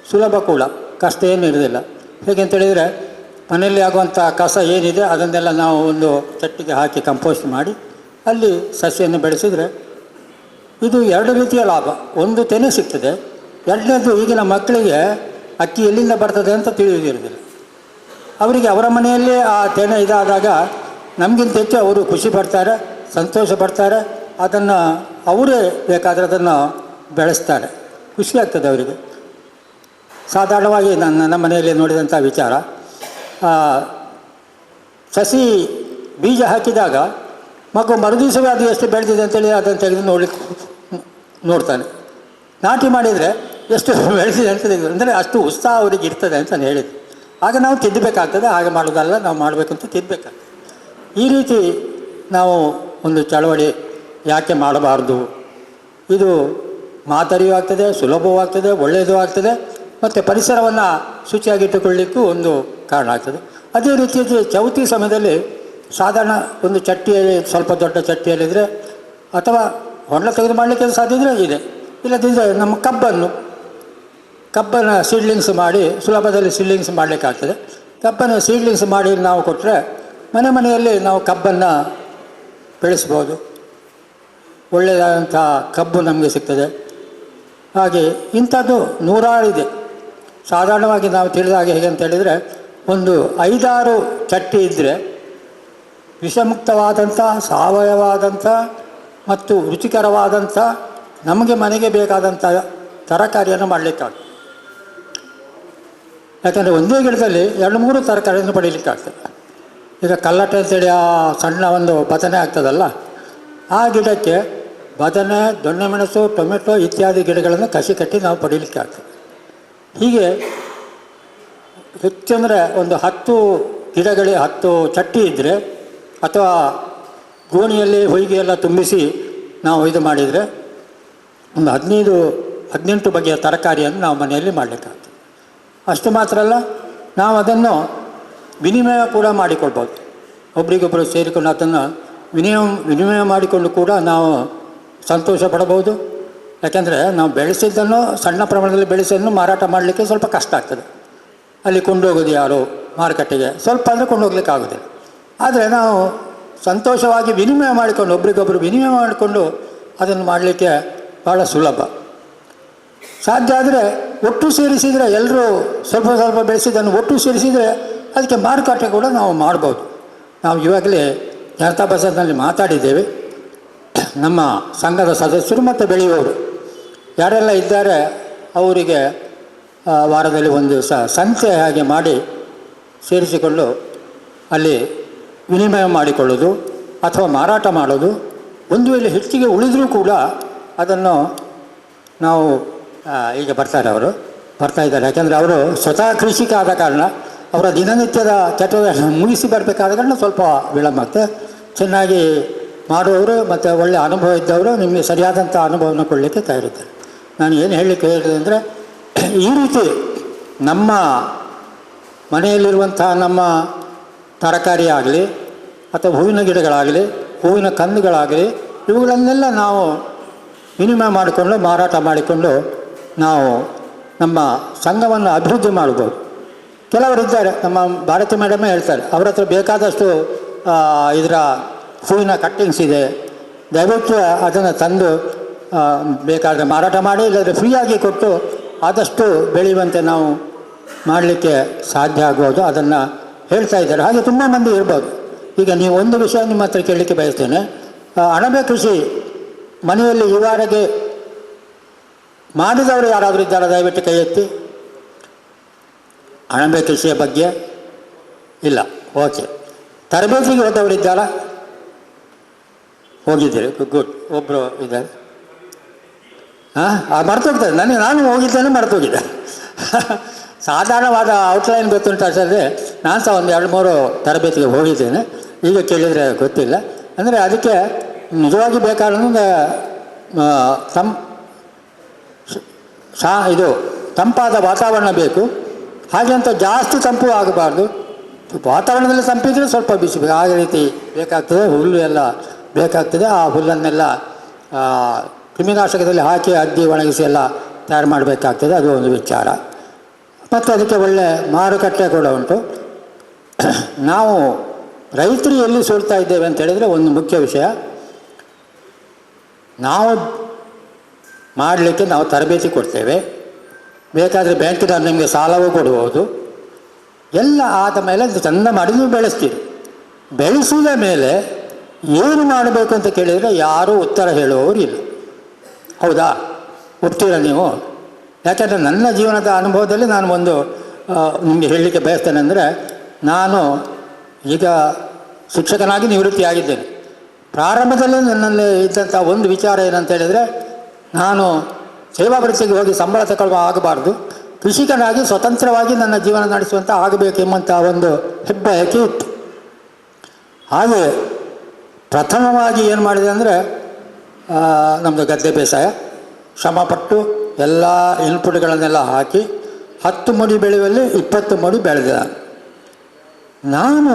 ಸುಲಭ ಕೂಡ, ಕಷ್ಟ ಏನು ಇರೋದಿಲ್ಲ. ಹೇಗೆ ಅಂತೇಳಿದರೆ ಮನೆಯಲ್ಲಿ ಆಗುವಂಥ ಕಸ ಏನಿದೆ ಅದನ್ನೆಲ್ಲ ನಾವು ಒಂದು ಚಟ್ಟಿಗೆ ಹಾಕಿ ಕಂಪೋಸ್ಟ್ ಮಾಡಿ ಅಲ್ಲಿ ಸಸ್ಯವನ್ನು ಬೆಳೆಸಿದರೆ ಇದು ಎರಡು ರೀತಿಯ ಲಾಭ. ಒಂದು ತೆನೆ ಸಿಗ್ತದೆ, ಎರಡನೇದು ಈಗಿನ ಮಕ್ಕಳಿಗೆ ಅಕ್ಕಿ ಎಲ್ಲಿಂದ ಬರ್ತದೆ ಅಂತ ತಿಳಿಯೋದಿರೋದಿಲ್ಲ. ಅವರಿಗೆ ಅವರ ಮನೆಯಲ್ಲೇ ಆ ತೆನೆ ಇದಾದಾಗ ನಮಗಿಂತ ಹೆಚ್ಚು ಅವರು ಖುಷಿ ಪಡ್ತಾರೆ, ಸಂತೋಷ ಪಡ್ತಾರೆ. ಅದನ್ನು ಅವರೇ ಬೇಕಾದರೆ ಅದನ್ನು ಬೆಳೆಸ್ತಾರೆ, ಖುಷಿಯಾಗ್ತದೆ ಅವರಿಗೆ. ಸಾಧಾರಣವಾಗಿ ನನ್ನ ಮನೆಯಲ್ಲಿ ನೋಡಿದಂಥ ವಿಚಾರ, ಸಸಿ ಬೀಜ ಹಾಕಿದಾಗ ಮಗು ಮರುದಿವಸವೇ ಅದು ಎಷ್ಟು ಬೆಳೆದಿದೆ ಅಂತೇಳಿ ಅದನ್ನು ತೆಗೆದು ನೋಡ್ತಾನೆ. ನಾಟಿ ಮಾಡಿದರೆ ಎಷ್ಟು ಬೆಳೆದಿದೆ ಅಂತ ತೆಗೆದು, ಅಂದರೆ ಅಷ್ಟು ಉತ್ಸಾಹ ಅವರಿಗೆ ಇರ್ತದೆ ಅಂತ ಹೇಳಿದ್ದು. ಆಗ ನಾವು ತಿದ್ದಬೇಕಾಗ್ತದೆ, ಹಾಗೆ ಮಾಡೋದಲ್ಲ, ನಾವು ಮಾಡಬೇಕಂತ ತಿದ್ದಬೇಕಾಗ್ತದೆ. ಈ ರೀತಿ ನಾವು ಒಂದು ಚಳವಳಿ ಯಾಕೆ ಮಾಡಬಾರ್ದು? ಇದು ಮಾದರಿಯೂ ಆಗ್ತದೆ, ಸುಲಭವೂ ಆಗ್ತದೆ, ಒಳ್ಳೆಯದು ಆಗ್ತದೆ, ಮತ್ತು ಪರಿಸರವನ್ನು ಶುಚಿಯಾಗಿಟ್ಟುಕೊಳ್ಳಿಕ್ಕೂ ಒಂದು ಕಾರಣ ಆಗ್ತದೆ. ಅದೇ ರೀತಿಯಾಗಿ ಚೌತಿ ಸಮಯದಲ್ಲಿ ಸಾಧಾರಣ ಒಂದು ಚಟ್ಟಿಯಲ್ಲಿ, ಸ್ವಲ್ಪ ದೊಡ್ಡ ಚಟ್ಟಿಯಲ್ಲಿದ್ದರೆ ಅಥವಾ ಹೊಂಡ ತೆಗೆದು ಮಾಡಲಿಕ್ಕೆ ಸಾಧ್ಯ ಇದ್ದರೆ ಇದೆ, ಇಲ್ಲದಿದ್ದರೆ ನಮ್ಮ ಕಬ್ಬನ್ನು ಸೀಡ್ಲಿಂಗ್ಸ್ ಮಾಡಿ ಸುಲಭದಲ್ಲಿ ಸೀಡ್ಲಿಂಗ್ಸ್ ಮಾಡಲಿಕ್ಕಾಗ್ತದೆ. ಕಬ್ಬನ್ನು ಸೀಡ್ಲಿಂಗ್ಸ್ ಮಾಡಿ ನಾವು ಕೊಟ್ಟರೆ ಮನೆಯಲ್ಲಿ ನಾವು ಕಬ್ಬನ್ನು ಬೆಳೆಸ್ಬೋದು, ಒಳ್ಳೆಯದಾದಂಥ ಕಬ್ಬು ನಮಗೆ ಸಿಗ್ತದೆ. ಹಾಗೆ ಇಂಥದ್ದು ನೂರಾರಿದೆ. ಸಾಧಾರಣವಾಗಿ ನಾವು ತಿಳಿದಾಗೆ ಹೇಗೆ ಅಂತ ಹೇಳಿದರೆ, ಒಂದು 5-6 ಚಟ್ಟಿ ಇದ್ದರೆ ವಿಷಮುಕ್ತವಾದಂಥ, ಸಾವಯವಾದಂಥ ಮತ್ತು ರುಚಿಕರವಾದಂಥ ನಮಗೆ ಮನೆಗೆ ಬೇಕಾದಂಥ ತರಕಾರಿಯನ್ನು ಮಾಡಲಿಕ್ಕಾಗ್ತದೆ. ಯಾಕಂದರೆ ಒಂದೇ ಗಿಡದಲ್ಲಿ 2-3 ತರಕಾರಿಯನ್ನು ಪಡೀಲಿಕ್ಕಾಗ್ತದೆ. ಈಗ ಕಲ್ಲಟ್ಟೆ ಅಂತೇಳಿ ಆ ಸಣ್ಣ ಒಂದು ಬದನೆ ಆಗ್ತದಲ್ಲ, ಆ ಗಿಡಕ್ಕೆ ಬದನೆ, ದೊಣ್ಣೆ ಮೆಣಸು, ಟೊಮೆಟೊ ಇತ್ಯಾದಿ ಗಿಡಗಳನ್ನು ಕಸಿ ಕಟ್ಟಿ ನಾವು ಪಡೀಲಿಕ್ಕಾಗ್ತದೆ. ಹೀಗೆ ಹೆಚ್ಚಂದರೆ ಒಂದು 10 ಗಿಡಗಳಿಗೆ 10 ಚಟ್ಟಿ ಇದ್ದರೆ ಅಥವಾ ಗೋಣಿಯಲ್ಲಿ ಹೊಯ್ಗೆ ಎಲ್ಲ ತುಂಬಿಸಿ ನಾವು ಇದು ಮಾಡಿದರೆ ಒಂದು 15-18 ಬಗೆಯ ತರಕಾರಿಯನ್ನು ನಾವು ಮನೆಯಲ್ಲಿ ಮಾಡಲಿಕ್ಕಾಗ್ತದೆ. ಅಷ್ಟು ಮಾತ್ರ ಅಲ್ಲ, ನಾವು ಅದನ್ನು ವಿನಿಮಯ ಕೂಡ ಮಾಡಿಕೊಳ್ಬೋದು. ಒಬ್ರಿಗೊಬ್ಬರು ಸೇರಿಕೊಂಡು ಅದನ್ನು ವಿನಿಮಯ ಮಾಡಿಕೊಂಡು ಕೂಡ ನಾವು ಸಂತೋಷ ಪಡಬಹುದು. ಯಾಕೆಂದರೆ ನಾವು ಬೆಳೆಸಿದ್ದನ್ನು, ಸಣ್ಣ ಪ್ರಮಾಣದಲ್ಲಿ ಬೆಳೆಸಿದ್ದನ್ನು ಮಾರಾಟ ಮಾಡಲಿಕ್ಕೆ ಸ್ವಲ್ಪ ಕಷ್ಟ ಆಗ್ತದೆ. ಅಲ್ಲಿ ಕೊಂಡೋಗೋದು ಯಾರು ಮಾರುಕಟ್ಟೆಗೆ, ಸ್ವಲ್ಪ ಅಂದರೆ ಕೊಂಡೋಗ್ಲಿಕ್ಕೆ ಆಗೋದಿಲ್ಲ. ಆದರೆ ನಾವು ಸಂತೋಷವಾಗಿ ವಿನಿಮಯ ಮಾಡಿಕೊಂಡು, ಒಬ್ರಿಗೊಬ್ಬರು ವಿನಿಮಯ ಮಾಡಿಕೊಂಡು ಅದನ್ನು ಮಾಡಲಿಕ್ಕೆ ಭಾಳ ಸುಲಭ. ಸಾಧ್ಯ ಆದರೆ ಒಟ್ಟು ಸೇರಿಸಿದರೆ, ಎಲ್ಲರೂ ಸ್ವಲ್ಪ ಸ್ವಲ್ಪ ಬೆಳೆಸಿದ್ದನ್ನು ಒಟ್ಟು ಸೇರಿಸಿದರೆ ಅದಕ್ಕೆ ಮಾರುಕಟ್ಟೆ ಕೂಡ ನಾವು ಮಾಡ್ಬೋದು. ನಾವು ಇವಾಗಲೇ ಜನತಾ ಬಜಾರ್ನಲ್ಲಿ ಮಾತಾಡಿದ್ದೇವೆ. ನಮ್ಮ ಸಂಘದ ಸದಸ್ಯರು ಮತ್ತು ಬೆಳೆಯುವವರು ಯಾರೆಲ್ಲ ಇದ್ದಾರೆ ಅವರಿಗೆ ವಾರದಲ್ಲಿ ಒಂದು ಸಂತೆ ಹಾಗೆ ಮಾಡಿ ಸೇರಿಸಿಕೊಂಡು ಅಲ್ಲಿ ವಿನಿಮಯ ಮಾಡಿಕೊಳ್ಳೋದು ಅಥವಾ ಮಾರಾಟ ಮಾಡೋದು. ಒಂದು ವೇಳೆ ಹೆಚ್ಚಿಗೆ ಉಳಿದರೂ ಕೂಡ ಅದನ್ನು ನಾವು ಈಗ ಬರ್ತಾ ಇದ್ದಾರೆ. ಯಾಕೆಂದರೆ ಅವರು ಸ್ವತಃ ಕೃಷಿಕ ಆದ ಕಾರಣ ಅವರ ದಿನನಿತ್ಯದ ಚಟುವಟಿಕೆ ಮುಗಿಸಿ ಬರಬೇಕಾದ ಕಾರಣ ಸ್ವಲ್ಪ ವಿಳಂಬ ಆಗ್ತದೆ. ಚೆನ್ನಾಗಿ ಮಾಡುವವರು ಮತ್ತು ಒಳ್ಳೆಯ ಅನುಭವ ಇದ್ದವರು ನಿಮಗೆ ಸರಿಯಾದಂಥ ಅನುಭವವನ್ನು ಕೊಡಲಿಕ್ಕೆ ತಯಾರಿದ್ದಾರೆ. ನಾನು ಏನು ಹೇಳಲಿಕ್ಕೆ ಹೇಳಿದೆ ಅಂದರೆ, ಈ ರೀತಿ ನಮ್ಮ ಮನೆಯಲ್ಲಿರುವಂಥ ನಮ್ಮ ತರಕಾರಿ ಆಗಲಿ ಅಥವಾ ಹೂವಿನ ಗಿಡಗಳಾಗಲಿ, ಹೂವಿನ ಕಂದುಗಳಾಗಲಿ, ಇವುಗಳನ್ನೆಲ್ಲ ನಾವು ವಿನಿಮಯ ಮಾಡಿಕೊಂಡು ಮಾರಾಟ ಮಾಡಿಕೊಂಡು ನಾವು ನಮ್ಮ ಸಂಘವನ್ನು ಅಭಿವೃದ್ಧಿ ಮಾಡ್ಬೋದು. ಕೆಲವರಿದ್ದಾರೆ, ನಮ್ಮ ಭಾರತಿ ಮೇಡಮೇ ಹೇಳ್ತಾರೆ, ಅವ್ರ ಹತ್ರ ಬೇಕಾದಷ್ಟು ಇದರ ಹೂವಿನ ಕಟ್ಟಿಂಗ್ಸ್ ಇದೆ, ದಯವಿಟ್ಟು ಅದನ್ನು ತಂದು ಬೇಕಾದರೆ ಮಾರಾಟ ಮಾಡಿ, ಇಲ್ಲದ್ರೆ ಫ್ರೀಯಾಗಿ ಕೊಟ್ಟು ಆದಷ್ಟು ಬೆಳೆಯುವಂತೆ ನಾವು ಮಾಡಲಿಕ್ಕೆ ಸಾಧ್ಯ ಆಗ್ಬೋದು. ಅದನ್ನು ಹೇಳ್ತಾ ಇದ್ದಾರೆ. ಹಾಗೆ ತುಂಬ ಮಂದಿ ಇರ್ಬೋದು. ಈಗ ನೀವು ಒಂದು ವಿಷಯ ನಿಮ್ಮ ಹತ್ರ ಕೇಳಲಿಕ್ಕೆ ಬಯಸ್ತೇನೆ. ಅಣಬೆ ಕೃಷಿ ಮನೆಯಲ್ಲಿ ಇವಾರೆಗೆ ಮಾಡಿದವರು ಯಾರಾದರೂ ಇದ್ದಾರಾ? ದಯವಿಟ್ಟು ಕೈ ಎತ್ತಿ. ಅಣಬೆ ಕೃಷಿಯ ಬಗ್ಗೆ ಇಲ್ಲ. ಓಕೆ. ತರಬೇತಿಗೆ ಹೋದವರು ಇದ್ದಾರಾ? ಹೋಗಿದ್ದೀರಿ, ಗುಡ್. ಒಬ್ಬರು ಇದ್ದಾರೆ. ಮರ್ತೋಗ್ತದೆ ನಾನು ಹೋಗಿದ್ದೇನೆ, ಮರ್ತೋಗಿದ್ದೆ. ಸಾಧಾರಣವಾದ ಔಟ್ಲೈನ್ ಗೊತ್ತುಂಟು ಅಷ್ಟೇ. ನಾನು ಸಹ ಒಂದು 2-3 ತರಬೇತಿಗೆ ಹೋಗಿದ್ದೇನೆ. ಈಗ ಕೇಳಿದರೆ ಗೊತ್ತಿಲ್ಲ. ಅಂದರೆ ಅದಕ್ಕೆ ನಿಜವಾಗಿ ಬೇಕಾದ್ರೆ ಇದು ತಂಪಾದ ವಾತಾವರಣ ಬೇಕು. ಹಾಗೆ ಅಂತ ಜಾಸ್ತಿ ತಂಪು ಆಗಬಾರ್ದು. ವಾತಾವರಣದಲ್ಲಿ ತಂಪಿದ್ರೆ ಸ್ವಲ್ಪ ಬಿಸಿ ಬೇಕು, ಆ ರೀತಿ ಬೇಕಾಗ್ತದೆ. ಹುಲ್ಲು ಎಲ್ಲ ಬೇಕಾಗ್ತದೆ. ಆ ಹುಲ್ಲನ್ನೆಲ್ಲ ಕ್ರಿಮಿನಾಶಕದಲ್ಲಿ ಹಾಕಿ ಅದ್ದಿ ಒಣಗಿಸಿ ಎಲ್ಲ ತಯಾರು ಮಾಡಬೇಕಾಗ್ತದೆ. ಅದು ಒಂದು ವಿಚಾರ. ಮತ್ತು ಅದಕ್ಕೆ ಒಳ್ಳೆಯ ಮಾರುಕಟ್ಟೆ ಕೂಡ ಉಂಟು. ನಾವು ರೈತರು ಎಲ್ಲಿ ಸೋಲ್ತಾ ಇದ್ದೇವೆ ಅಂತ ಹೇಳಿದರೆ, ಒಂದು ಮುಖ್ಯ ವಿಷಯ, ನಾವು ಮಾಡಲಿಕ್ಕೆ ನಾವು ತರಬೇತಿ ಕೊಡ್ತೇವೆ, ಬೇಕಾದರೆ ಬ್ಯಾಂಕಿನವ್ರು ನಿಮಗೆ ಸಾಲವೂ ಕೊಡ್ಬೋದು, ಎಲ್ಲ ಆದ ಮೇಲೆ ಅದು ಚೆಂದ ಮಾಡಿ ನೀವು ಬೆಳೆಸ್ತೀರಿ. ಬೆಳೆಸಿದ ಮೇಲೆ ಏನು ಮಾಡಬೇಕು ಅಂತ ಕೇಳಿದರೆ ಯಾರೂ ಉತ್ತರ ಹೇಳುವವರು ಇಲ್ಲ. ಹೌದಾ? ಒಪ್ತೀರಾ ನೀವು? ಯಾಕೆಂದರೆ ನನ್ನ ಜೀವನದ ಅನುಭವದಲ್ಲಿ ನಾನು ಒಂದು ನಿಮಗೆ ಹೇಳಲಿಕ್ಕೆ ಬಯಸ್ತೇನೆ. ಅಂದರೆ ನಾನು ಈಗ ಶಿಕ್ಷಕನಾಗಿ ನಿವೃತ್ತಿಯಾಗಿದ್ದೇನೆ. ಪ್ರಾರಂಭದಲ್ಲೇ ನನ್ನಲ್ಲಿ ಇದ್ದಂಥ ಒಂದು ವಿಚಾರ ಏನಂತ ಹೇಳಿದರೆ, ನಾನು ಸೇವಾ ವೃತ್ತಿಗೆ ಹೋಗಿ ಸಂಬಳ ತಗೊಳ್ಳುವ ಆಗಬಾರ್ದು, ಕೃಷಿಕನಾಗಿ ಸ್ವತಂತ್ರವಾಗಿ ನನ್ನ ಜೀವನ ನಡೆಸುವಂಥ ಆಗಬೇಕೆಂಬಂಥ ಒಂದು ಹೆಬ್ಬಯಕೆ ಇತ್ತು. ಹಾಗೆ ಪ್ರಥಮವಾಗಿ ಏನು ಮಾಡಿದೆ ಅಂದರೆ, ನಮ್ಮದು ಗದ್ದೆ ಬೇಸಾಯ, ಶ್ರಮಪಟ್ಟು ಎಲ್ಲ ಇನ್ಪುಟ್ಗಳನ್ನೆಲ್ಲ ಹಾಕಿ 10 ಮಡಿ ಬೆಳೆಯುವಲ್ಲಿ 20 ಮಡಿ ಬೆಳೆದೆ. ನಾನು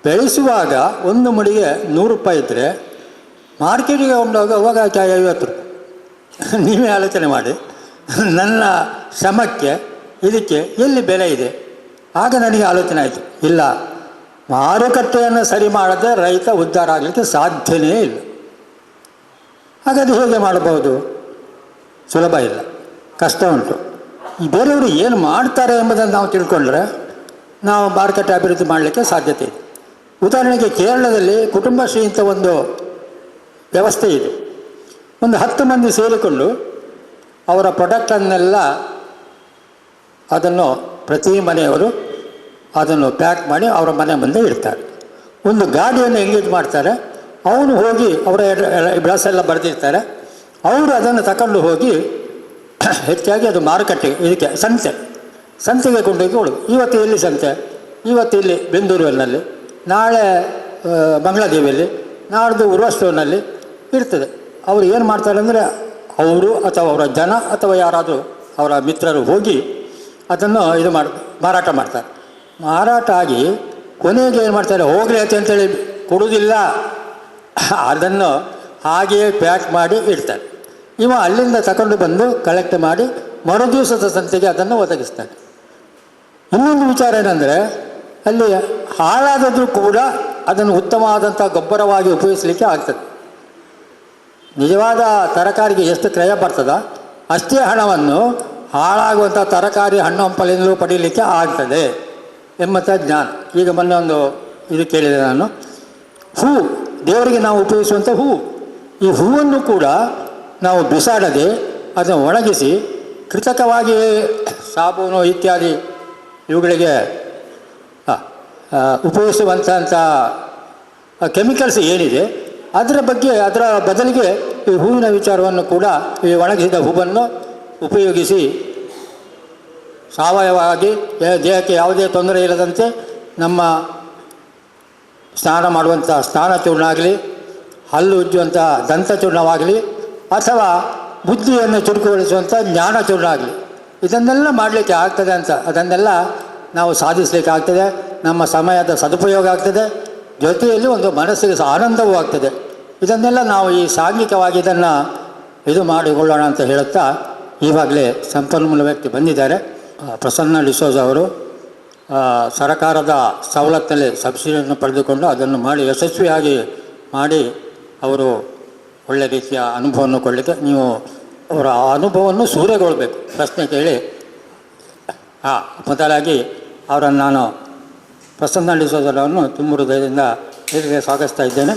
ಬೆಳೆಸುವಾಗ ಒಂದು ಮಡಿಗೆ 100 ರೂಪಾಯಿ ಇದ್ದರೆ ಮಾರ್ಕೆಟಿಗೆ ಹೋಗುವಾಗ 50 ರೂಪಾಯಿ. ನೀವೇ ಆಲೋಚನೆ ಮಾಡಿ, ನನ್ನ ಶ್ರಮಕ್ಕೆ ಇದಕ್ಕೆ ಎಲ್ಲಿ ಬೆಲೆ ಇದೆ? ಆಗ ನನಗೆ ಆಲೋಚನೆ ಆಯಿತು, ಇಲ್ಲ, ಮಾರುಕಟ್ಟೆಯನ್ನು ಸರಿ ಮಾಡದೆ ರೈತ ಉದ್ಧಾರ ಆಗಲಿಕ್ಕೆ ಸಾಧ್ಯವೇ ಇಲ್ಲ. ಹಾಗಾದರೆ ಹೇಗೆ ಮಾಡಬಹುದು? ಸುಲಭ ಇಲ್ಲ, ಕಷ್ಟ ಉಂಟು. ಈ ಬೇರೆಯವರು ಏನು ಮಾಡ್ತಾರೆ ಎಂಬುದನ್ನು ನಾವು ತಿಳ್ಕೊಂಡ್ರೆ ನಾವು ಮಾರುಕಟ್ಟೆ ಅಭಿವೃದ್ಧಿ ಮಾಡಲಿಕ್ಕೆ ಸಾಧ್ಯತೆ ಇದೆ. ಉದಾಹರಣೆಗೆ ಕೇರಳದಲ್ಲಿ ಕುಟುಂಬಶ್ರೀ ಅಂತ ಒಂದು ವ್ಯವಸ್ಥೆ ಇದೆ. ಒಂದು 10 ಮಂದಿ ಸೇರಿಕೊಂಡು ಅವರ ಪ್ರಾಡಕ್ಟನ್ನೆಲ್ಲ ಅದನ್ನು ಪ್ರತಿ ಮನೆಯವರು ಅದನ್ನು ಪ್ಯಾಕ್ ಮಾಡಿ ಅವರ ಮನೆ ಮುಂದೆ ಇಡ್ತಾರೆ. ಒಂದು ಗಾಡಿಯನ್ನು ಎಂಗೇಜ್ ಮಾಡ್ತಾರೆ, ಅವನು ಹೋಗಿ ಅವರ ವಿಳಾಸ ಎಲ್ಲ ಬರೆದಿರ್ತಾರೆ, ಅವರು ಅದನ್ನು ತಗೊಂಡು ಹೋಗಿ ಹೆಚ್ಚಾಗಿ ಅದು ಮಾರುಕಟ್ಟೆಗೆ, ಇದಕ್ಕೆ ಸಂತೆಗೆ ಕೊಂಡೋಗಿ ಕೊಡೋದು. ಇವತ್ತು ಎಲ್ಲಿ ಸಂತೆ? ಇವತ್ತು ಇಲ್ಲಿ ಬೆಂದೂರಿನಲ್ಲಿ, ನಾಳೆ ಮಂಗಳಾದೇವಿಯಲ್ಲಿ, ನಾಡ್ದು ಉರ್ವಸ್ಟೋನಲ್ಲಿ ಇರ್ತದೆ. ಅವರು ಏನು ಮಾಡ್ತಾರೆ ಅಂದರೆ, ಅವರು ಅಥವಾ ಅವರ ಜನ ಅಥವಾ ಯಾರಾದರೂ ಅವರ ಮಿತ್ರರು ಹೋಗಿ ಅದನ್ನು ಮಾರಾಟ ಮಾಡ್ತಾರೆ. ಮಾರಾಟ ಆಗಿ ಕೊನೆಗೆ ಏನು ಮಾಡ್ತಾರೆ, ಹೋಗಲಿ ಅಂತೇಳಿ ಕೊಡುವುದಿಲ್ಲ, ಅದನ್ನು ಹಾಗೆಯೇ ಪ್ಯಾಕ್ ಮಾಡಿ ಇಡ್ತಾರೆ. ಇವ ಅಲ್ಲಿಂದ ತಗೊಂಡು ಬಂದು ಕಲೆಕ್ಟ್ ಮಾಡಿ ಮರುದಿವಸದ ಸಂತೆಗೆ ಅದನ್ನು ಒದಗಿಸ್ತಾನೆ. ಇನ್ನೊಂದು ವಿಚಾರ ಏನಂದರೆ, ಅಲ್ಲಿ ಹಾಳಾದರೂ ಕೂಡ ಅದನ್ನು ಉತ್ತಮವಾದಂಥ ಗೊಬ್ಬರವಾಗಿ ಉಪಯೋಗಿಸಲಿಕ್ಕೆ ಆಗ್ತದೆ. ನಿಜವಾದ ತರಕಾರಿಗೆ ಎಷ್ಟು ಕ್ರಯ ಬರ್ತದೋ ಅಷ್ಟೇ ಹಣವನ್ನು ಹಾಳಾಗುವಂಥ ತರಕಾರಿ, ಹಣ್ಣು ಹಂಪಲಿಂದಲೂ ಪಡೀಲಿಕ್ಕೆ ಆಗ್ತದೆ ಎಂಬಂಥ ಜ್ಞಾನ. ಈಗ ಮೊನ್ನೆ ಒಂದು ಇದು ಕೇಳಿದೆ ನಾನು, ಹೂ, ದೇವರಿಗೆ ನಾವು ಉಪಯೋಗಿಸುವಂಥ ಹೂವು, ಈ ಹೂವನ್ನು ಕೂಡ ನಾವು ಬಿಸಾಡದೆ ಅದನ್ನು ಒಣಗಿಸಿ ಕೃತಕವಾಗಿ ಸಾಬೂನು ಇತ್ಯಾದಿ ಇವುಗಳಿಗೆ ಉಪಯೋಗಿಸುವಂಥ ಕೆಮಿಕಲ್ಸ್ ಏನಿದೆ ಅದರ ಬದಲಿಗೆ ಈ ಹೂವಿನ ವಿಚಾರವನ್ನು ಕೂಡ, ಈ ಒಣಗಿಸಿದ ಹೂವನ್ನು ಉಪಯೋಗಿಸಿ ಸಾವಯವವಾಗಿ ದೇಹಕ್ಕೆ ಯಾವುದೇ ತೊಂದರೆ ಇಲ್ಲದಂತೆ ನಮ್ಮ ಸ್ನಾನ ಮಾಡುವಂಥ ಸ್ನಾನ ಚೂರ್ಣ ಆಗಲಿ, ಹಲ್ಲು ಉಜ್ಜುವಂಥ ದಂತ ಚೂರ್ಣವಾಗಲಿ, ಅಥವಾ ಬುದ್ಧಿಯನ್ನು ಚುರುಕುಗೊಳಿಸುವಂಥ ಜ್ಞಾನ ಚೂರ್ಣ ಆಗಲಿ, ಇದನ್ನೆಲ್ಲ ಮಾಡಲಿಕ್ಕೆ ಆಗ್ತದೆ ಅಂತ, ಅದನ್ನೆಲ್ಲ ನಾವು ಸಾಧಿಸಲಿಕ್ಕೆ ಆಗ್ತದೆ. ನಮ್ಮ ಸಮಯದ ಸದುಪಯೋಗ ಆಗ್ತದೆ, ಜೊತೆಯಲ್ಲಿ ಒಂದು ಮನಸ್ಸಿಗೆ ಆನಂದವೂ ಆಗ್ತದೆ. ಇದನ್ನೆಲ್ಲ ನಾವು ಈ ಸಾಂಘಿಕವಾಗಿ ಇದನ್ನು ಇದು ಮಾಡಿಕೊಳ್ಳೋಣ ಅಂತ ಹೇಳುತ್ತಾ, ಈವಾಗಲೇ ಸಂಪನ್ಮೂಲ ವ್ಯಕ್ತಿ ಬಂದಿದ್ದಾರೆ, ಪ್ರಸನ್ನ ಡಿಸೋಜ ಅವರು. ಸರಕಾರದ ಸವಲತ್ತಿನಲ್ಲಿ ಸಬ್ಸಿಡಿಯನ್ನು ಪಡೆದುಕೊಂಡು ಅದನ್ನು ಮಾಡಿ ಯಶಸ್ವಿಯಾಗಿ ಮಾಡಿ ಅವರು ಒಳ್ಳೆಯ ರೀತಿಯ ಅನುಭವವನ್ನು ಕೊಡಲಿಕ್ಕೆ, ನೀವು ಅವರ ಅನುಭವವನ್ನು ಸೂರೆಗೊಳ್ಳಬೇಕು. ಪ್ರಶ್ನೆ ಕೇಳಿ ಮೊದಲಾಗಿ ಅವರನ್ನು ನಾನು ಪ್ರಸನ್ನ ಡಿಸೋಜರನ್ನು ತುಂಬ ಹೃದಯದಿಂದ ಇದಕ್ಕೆ ಸ್ವಾಗತಿಸ್ತಾ ಇದ್ದೇನೆ.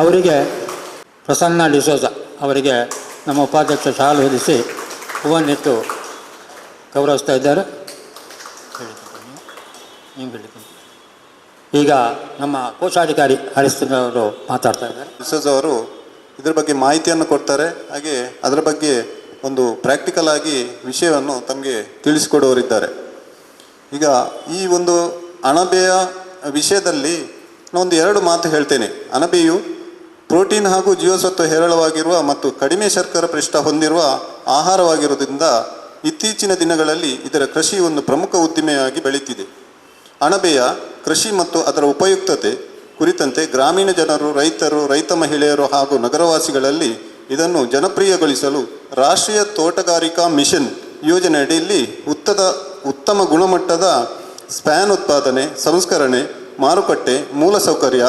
ಅವರಿಗೆ, ಪ್ರಸನ್ನ ಡಿಸೋಜ ಅವರಿಗೆ ನಮ್ಮ ಉಪಾಧ್ಯಕ್ಷ ಶಾಲು ಹೊದಿಸಿ ಹೂವನ್ನಿಟ್ಟು ಗೌರವಿಸ್ತಾ ಇದ್ದಾರೆ. ಈಗ ನಮ್ಮ ಕೋಶಾಧಿಕಾರಿ ಹರಿಶ್ಚಂದ್ರ ಅವರು ಮಾತಾಡ್ತಾ ಇದ್ದಾರೆ. ಡಿಸೋಜ ಅವರು ಇದರ ಬಗ್ಗೆ ಮಾಹಿತಿಯನ್ನು ಕೊಡ್ತಾರೆ, ಹಾಗೆ ಅದರ ಬಗ್ಗೆ ಒಂದು ಪ್ರಾಕ್ಟಿಕಲ್ ಆಗಿ ವಿಷಯವನ್ನು ತಮಗೆ ತಿಳಿಸಿಕೊಡುವವರಿದ್ದಾರೆ. ಈಗ ಈ ಒಂದು ಅಣಬೆಯ ವಿಷಯದಲ್ಲಿ ನಾನೊಂದು 2 ಮಾತು ಹೇಳ್ತೇನೆ. ಅಣಬೆಯು ಪ್ರೋಟೀನ್ ಹಾಗೂ ಜೀವಸತ್ವ ಹೇರಳವಾಗಿರುವ ಮತ್ತು ಕಡಿಮೆ ಶರ್ಕರ ಪಿಷ್ಟ ಹೊಂದಿರುವ ಆಹಾರವಾಗಿರುವುದರಿಂದ ಇತ್ತೀಚಿನ ದಿನಗಳಲ್ಲಿ ಇದರ ಕೃಷಿ ಒಂದು ಪ್ರಮುಖ ಉದ್ದಿಮೆಯಾಗಿ ಬೆಳೀತಿದೆ. ಅಣಬೆಯ ಕೃಷಿ ಮತ್ತು ಅದರ ಉಪಯುಕ್ತತೆ ಕುರಿತಂತೆ ಗ್ರಾಮೀಣ ಜನರು, ರೈತರು, ರೈತ ಮಹಿಳೆಯರು ಹಾಗೂ ನಗರವಾಸಿಗಳಲ್ಲಿ ಇದನ್ನು ಜನಪ್ರಿಯಗೊಳಿಸಲು ರಾಷ್ಟ್ರೀಯ ತೋಟಗಾರಿಕಾ ಮಿಷನ್ ಯೋಜನೆಯಡಿಯಲ್ಲಿ ಉತ್ತಮ ಗುಣಮಟ್ಟದ ಸ್ಪ್ಯಾನ್ ಉತ್ಪಾದನೆ, ಸಂಸ್ಕರಣೆ, ಮಾರುಕಟ್ಟೆ, ಮೂಲಸೌಕರ್ಯ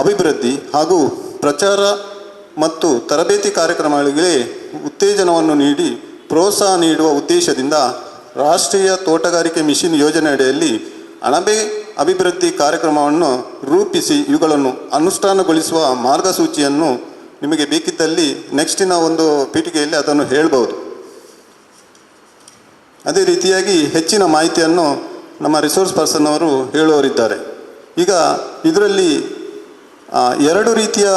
ಅಭಿವೃದ್ಧಿ ಹಾಗೂ ಪ್ರಚಾರ ಮತ್ತು ತರಬೇತಿ ಕಾರ್ಯಕ್ರಮಗಳಿಗೆ ಉತ್ತೇಜನವನ್ನು ನೀಡಿ ಪ್ರೋತ್ಸಾಹ ನೀಡುವ ಉದ್ದೇಶದಿಂದ ರಾಷ್ಟ್ರೀಯ ತೋಟಗಾರಿಕೆ ಮಿಷನ್ ಯೋಜನೆ ಅಡಿಯಲ್ಲಿ ಅಣಬೆ ಅಭಿವೃದ್ಧಿ ಕಾರ್ಯಕ್ರಮವನ್ನು ರೂಪಿಸಿ ಇವುಗಳನ್ನು ಅನುಷ್ಠಾನಗೊಳಿಸುವ ಮಾರ್ಗಸೂಚಿಯನ್ನು ನಿಮಗೆ ಬೇಕಿದ್ದಲ್ಲಿ ನೆಕ್ಸ್ಟಿನ ಒಂದು ಪೀಠಿಕೆಯಲ್ಲಿ ಅದನ್ನು ಹೇಳ್ಬೋದು. ಅದೇ ರೀತಿಯಾಗಿ ಹೆಚ್ಚಿನ ಮಾಹಿತಿಯನ್ನು ನಮ್ಮ ರಿಸೋರ್ಸ್ ಪರ್ಸನ್ ಅವರು ಹೇಳುವವರಿದ್ದಾರೆ. ಈಗ ಇದರಲ್ಲಿ 2 ರೀತಿಯ